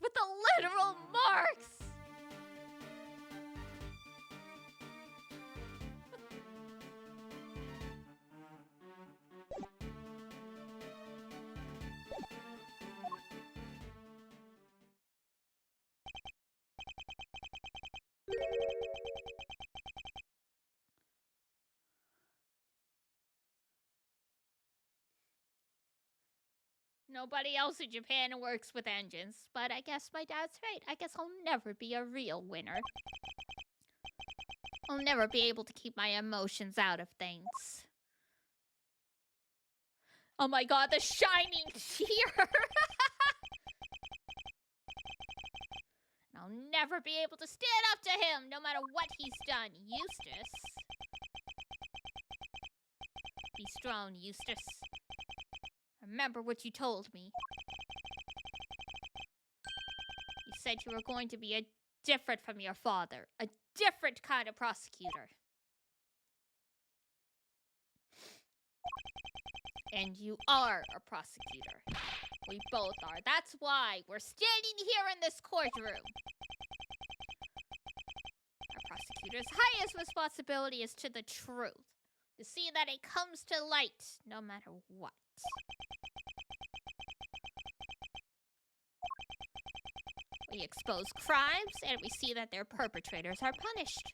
with the literal marks! Nobody else in Japan works with engines, but I guess my dad's right. I guess I'll never be a real winner. I'll never be able to keep my emotions out of things. Oh my god, the shining tear! I'll never be able to stand up to him, no matter what he's done. Eustace. Be strong, Eustace. Remember what you told me. You said you were going to be different from your father. A different kind of prosecutor. And you are a prosecutor. We both are. That's why we're standing here in this courtroom. Our prosecutor's highest responsibility is to the truth. To see that it comes to light, no matter what. We expose crimes, and we see that their perpetrators are punished,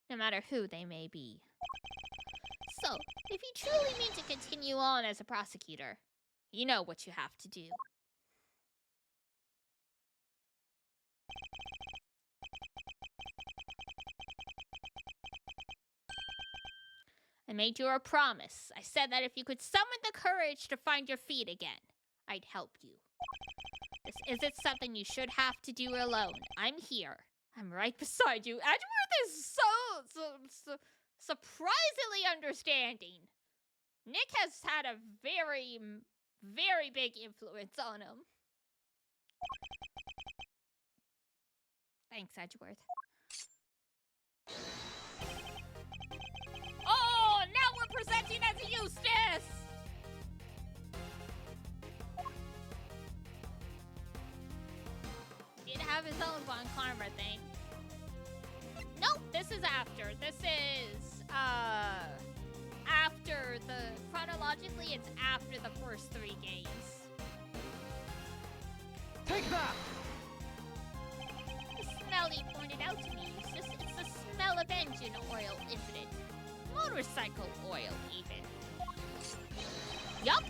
no matter who they may be. So, if you truly mean to continue on as a prosecutor, you know what you have to do. I made you a promise. I said that if you could summon the courage to find your feet again, I'd help you. This isn't something you should have to do alone. I'm here. I'm right beside you. Edgeworth is so surprisingly understanding. Nick has had a very, very big influence on him. Thanks, Edgeworth. Oh, now we're presenting as Eustace! Did have his own Von Karma thing. Nope, this is after. This is, after chronologically, it's after the first 3 games. Take that! The smell he pointed out to me, Eustace, it's the smell of engine oil, isn't it? Motorcycle oil, even. Yup!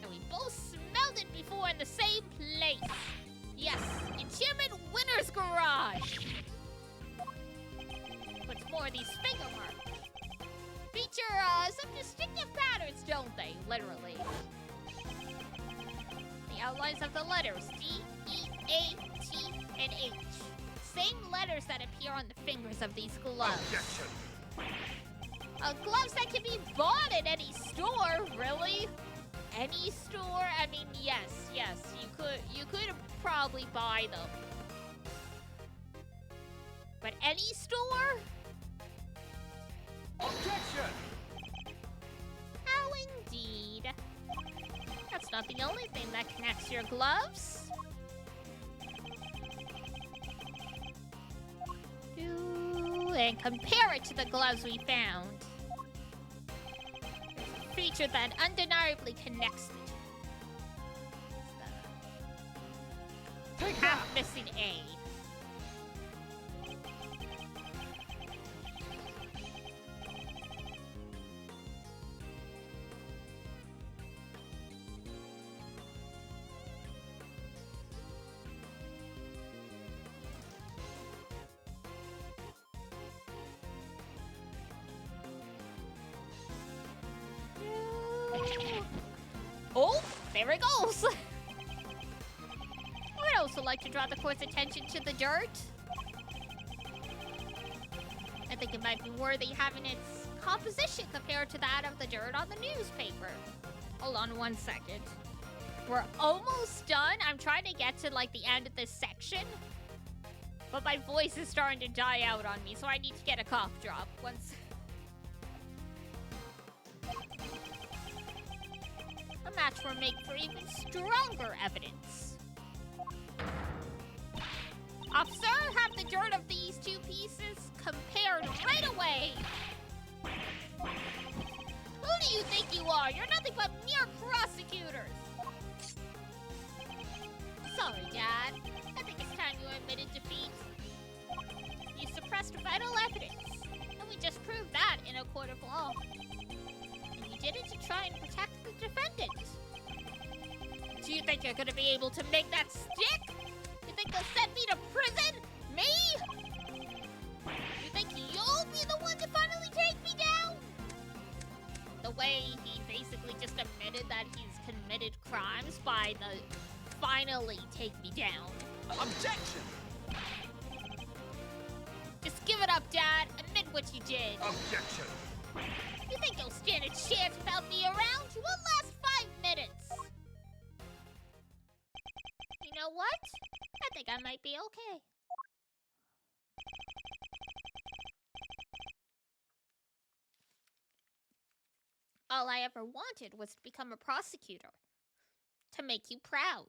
And we both smelled it before in the same place. Yes, in Chairman Winner's garage. What's more, these finger marks feature some distinctive patterns, don't they? Literally. The outlines of the letters D, E, A, T, and H. Same letters that appear on the fingers of these gloves. Objection! Gloves that can be bought at any store, really? Any store? I mean, yes, you could probably buy them. But any store? Objection! How indeed. That's not the only thing that connects your gloves. And compare it to the gloves we found. There's a feature that undeniably connects it. Take Half missing A. Oh, there it goes. I'd also like to draw the court's attention to the dirt. I think it might be worthy having its composition compared to that of the dirt on the newspaper. Hold on 1 second. We're almost done. I'm trying to get to, like, the end of this section. But my voice is starting to die out on me, so I need to get a cough drop. A match will make for even stronger evidence. Officer, have the dirt of these two pieces compared right away. Who do you think you are? You're nothing but mere prosecutors. Sorry, Dad. I think it's time you admitted defeat. You suppressed vital evidence, and we just proved that in a court of law. And you did it to try and protect the defendant. Do you think you're gonna be able to make that stick? You think they'll send me to prison? Me? You think you'll be the one to finally take me down? The way he basically just admitted that he's committed crimes by the finally take me down. Objection! Just give it up, Dad. Admit what you did. Objection! You think you'll stand a chance without me around? You won't last 5 minutes. You know what? I think I might be okay. All I ever wanted was to become a prosecutor. To make you proud.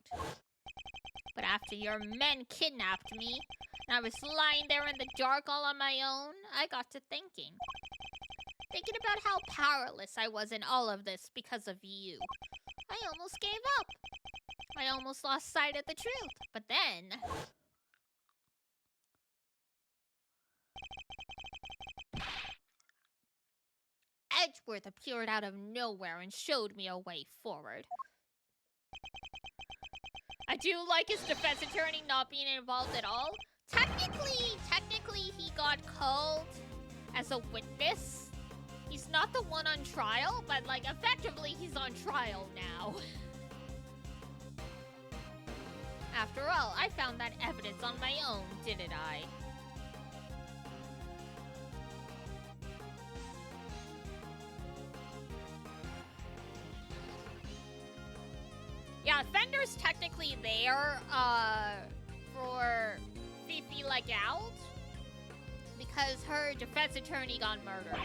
But after your men kidnapped me, and I was lying there in the dark all on my own, I got to thinking. Thinking about how powerless I was in all of this because of you. I almost gave up. I almost lost sight of the truth. But then... Edgeworth appeared out of nowhere and showed me a way forward. I do like his defense attorney not being involved at all. Technically, he got called as a witness. He's not the one on trial, but, like, effectively, he's on trial now. After all, I found that evidence on my own, didn't I? Yeah, Fender's technically there, for Fifi Legault, because her defense attorney got murdered.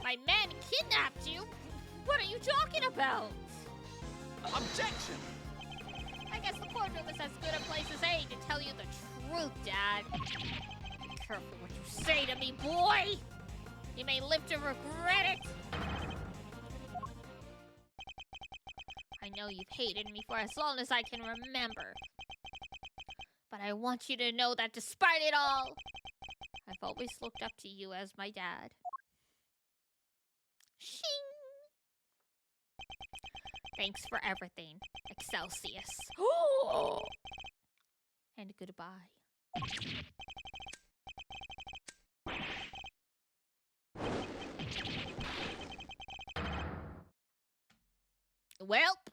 My men kidnapped you? What are you talking about? Objection! I guess the courtroom is as good a place as any to tell you the truth, Dad. Be careful what you say to me, boy! You may live to regret it. I know you've hated me for as long as I can remember. But I want you to know that despite it all, I've always looked up to you as my dad. Shing! Thanks for everything, Excelsius. And goodbye. Welp.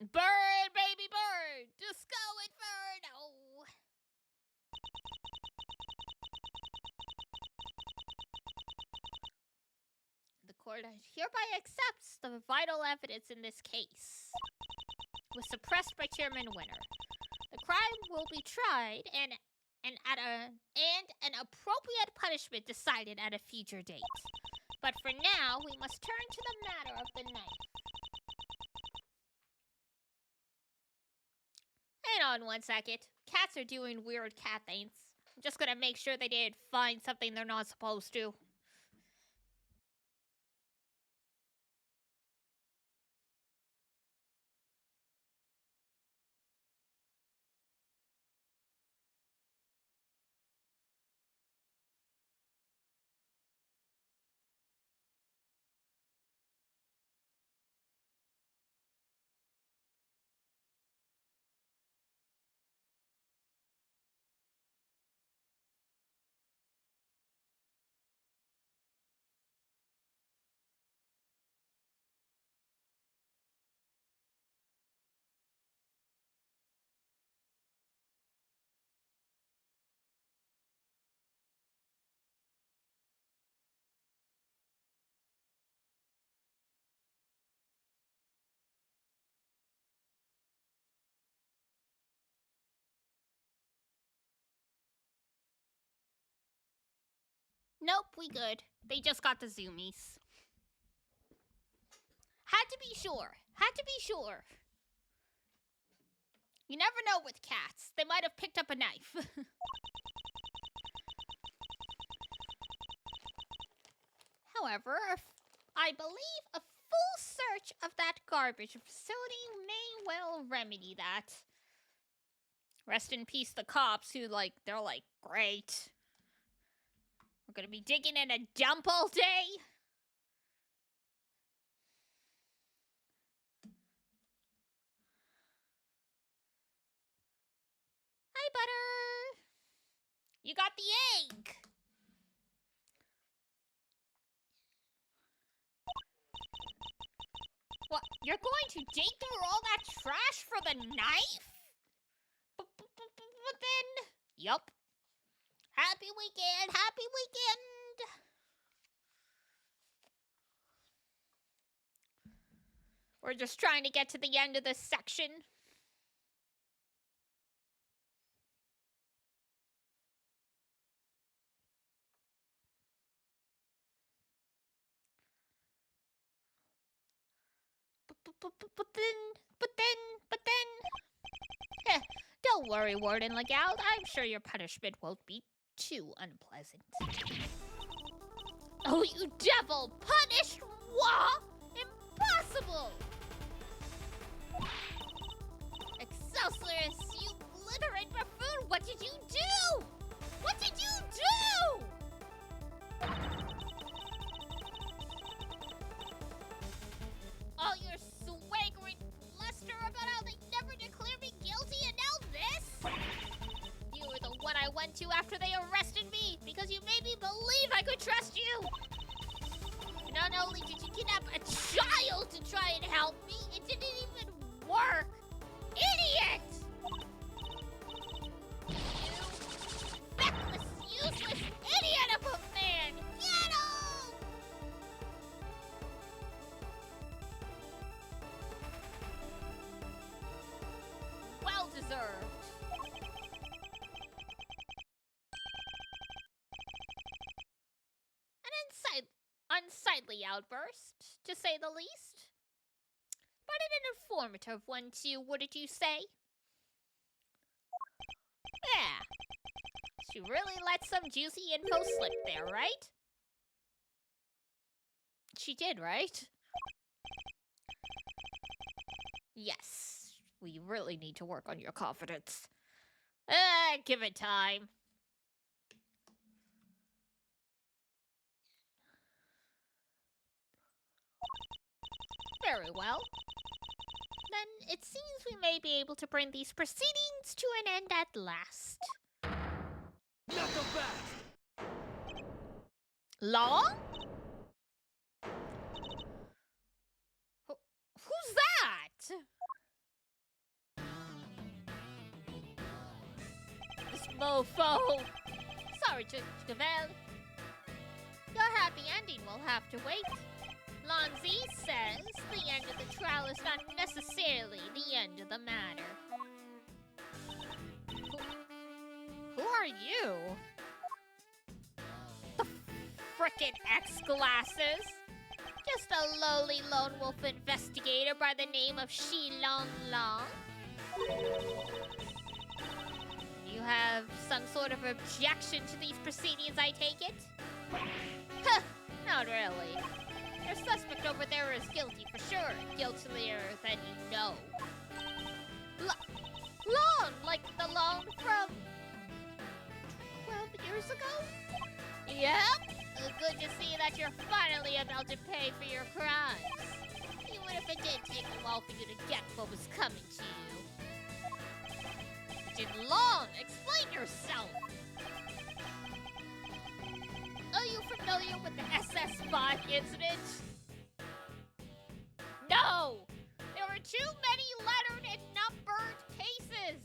Bird, baby bird. Just go Inferno. The court hereby accepts the vital evidence in this case. Was suppressed by Chairman Winner. The crime will be tried and an appropriate punishment decided at a future date. But for now, we must turn to the matter of the knife. Hang on 1 second. Cats are doing weird cat things. I'm just gonna make sure they didn't find something they're not supposed to. Nope, we good. They just got the zoomies. Had to be sure. Had to be sure. You never know with cats. They might have picked up a knife. However, I believe a full search of that garbage facility may well remedy that. Rest in peace the cops who, they're like, great. We're gonna be digging in a dump all day? Hi, Butter! You got the egg! What? You're going to dig through all that trash for the knife? But then... Yup. Happy weekend! Happy weekend! We're just trying to get to the end of this section. But then... Don't worry, Warden Legout. I'm sure your punishment won't be too unpleasant. Oh, you devil! Punished? What? Impossible! Excelsior, you illiterate buffoon! What did you do? What did you do? All your swaggering bluster about how they never declared me guilty, and now this? You were the one I went to after they arrested me because you made me believe I could trust you. Not only did you kidnap a child to try and help me, it didn't even work. Idiot! You feckless, useless idiot of a man! Get him! Well deserved. An unsightly outburst, to say the least. But an informative one, too, wouldn't you say? Yeah. She really let some juicy info slip there, right? She did, right? Yes. We really need to work on your confidence. Give it time. Very well. Then it seems we may be able to bring these proceedings to an end at last. Not so fast! Long? Who's that? This mofo. Sorry, Javel. Your happy ending will have to wait. Lonzy says the end of the trial is not necessarily the end of the matter. Who are you? The frickin' X-Glasses? Just a lowly lone wolf investigator by the name of Shi Long Long. You have some sort of objection to these proceedings, I take it? Huh, not really. Your suspect over there is guilty for sure. Guiltier than you know. Loan, like the loan from 12 years ago? Yep. Good to see that you're finally about to pay for your crimes. Even if it did take a while for you to get what was coming to you. Jinlong, explain yourself. Are you familiar with the SS Bot incident? No! There were too many lettered and numbered cases!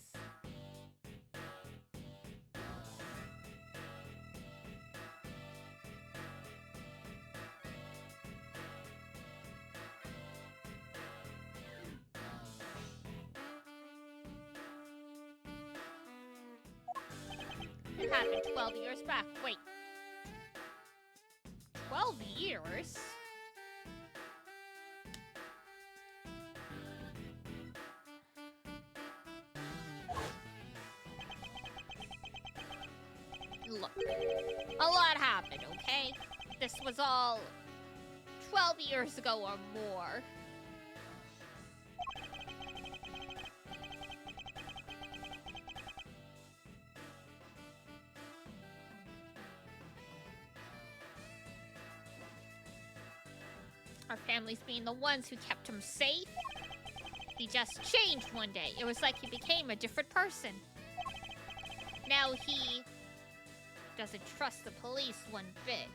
It happened 12 years back. Wait. 12 years? Look, a lot happened, okay? This was all 12 years ago or more. Our families being the ones who kept him safe. He just changed one day. It was like he became a different person. Now he doesn't trust the police one bit.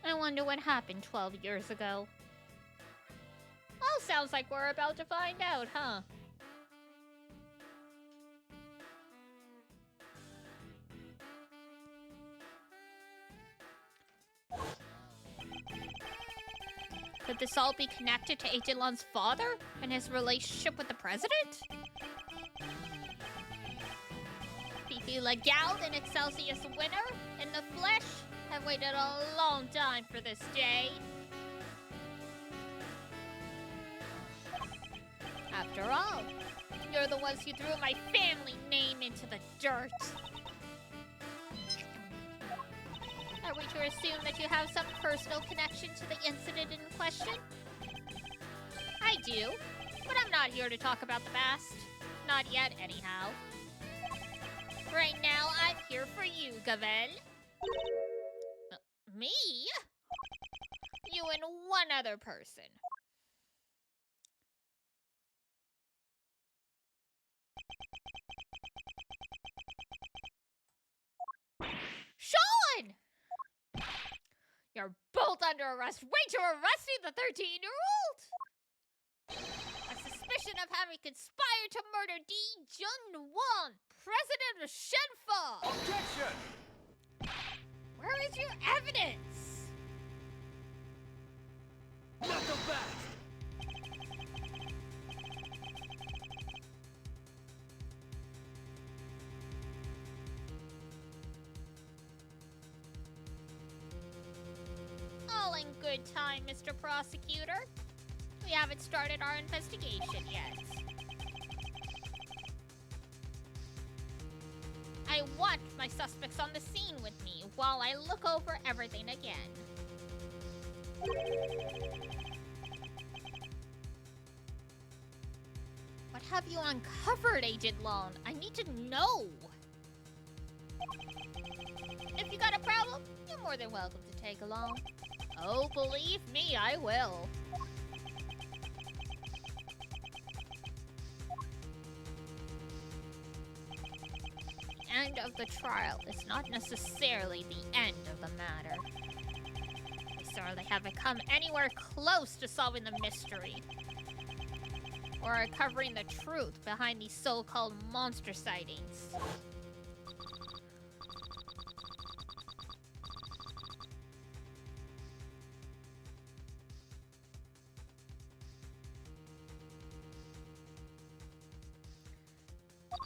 I wonder what happened 12 years ago. Well, sounds like we're about to find out, huh? Could this all be connected to Agent Lon's father and his relationship with the president? Fifi Legal and Excelsius winner in the flesh have waited a long time for this day. After all, you're the ones who threw my family name into the dirt. Are we to assume that you have some personal connection to the incident in question? I do, but I'm not here to talk about the past. Not yet, anyhow. Right now, I'm here for you, Gavel. Me? You and one other person. Sean! You're both under arrest. Wait, you're arresting the 13-year-old? A suspicion of having conspired to murder Di Junwon, president of Shenfa. Objection! Where is your evidence? Not the best! All in good time, Mr. Prosecutor. We haven't started our investigation yet. I want my suspects on the scene with me while I look over everything again. What have you uncovered, Agent Lone? I need to know. If you got a problem, you're more than welcome to take along. Oh, believe me, I will. The end of the trial is not necessarily the end of the matter. We certainly haven't come anywhere close to solving the mystery or uncovering the truth behind these so-called monster sightings.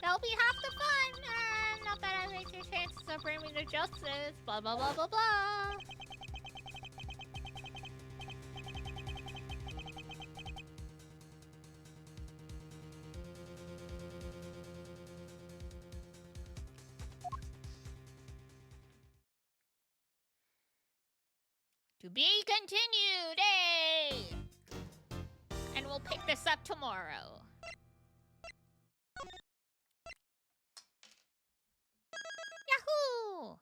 That'll be half the fun, and not that I raise your chances of bringing to justice, blah blah blah blah blah. To be continued, eh? And we'll pick this up tomorrow. Yahoo!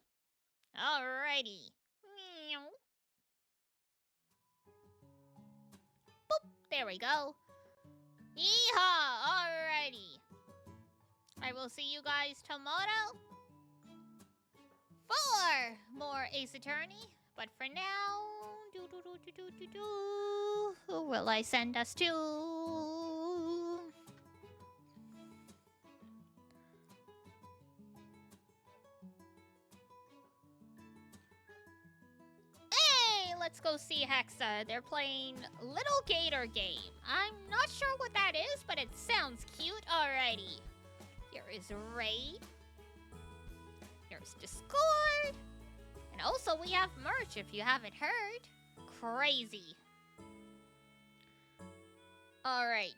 Alrighty. Meow. Boop, there we go. Yeehaw! Alrighty. I will see you guys tomorrow for more Ace Attorney. But for now, who will I send us to? see Hexa. They're playing Little Gator Game. I'm not sure what that is, but it sounds cute. Alrighty. Here is Raid. Here's Discord. And also we have merch if you haven't heard. Crazy. Alright.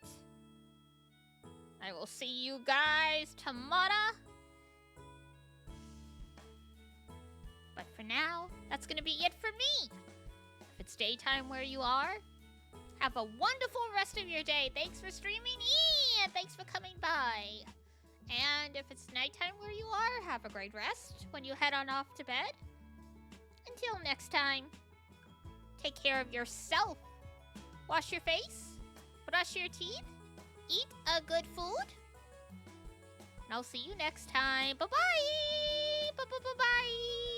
I will see you guys tomorrow. But for now, that's gonna be it for me. If it's daytime where you are, have a wonderful rest of your day. Thanks for streaming, and thanks for coming by. And if it's nighttime where you are, have a great rest when you head on off to bed. Until next time, take care of yourself. Wash your face, brush your teeth, eat a good food. And I'll see you next time. Bye-bye! Bye-bye-bye-bye!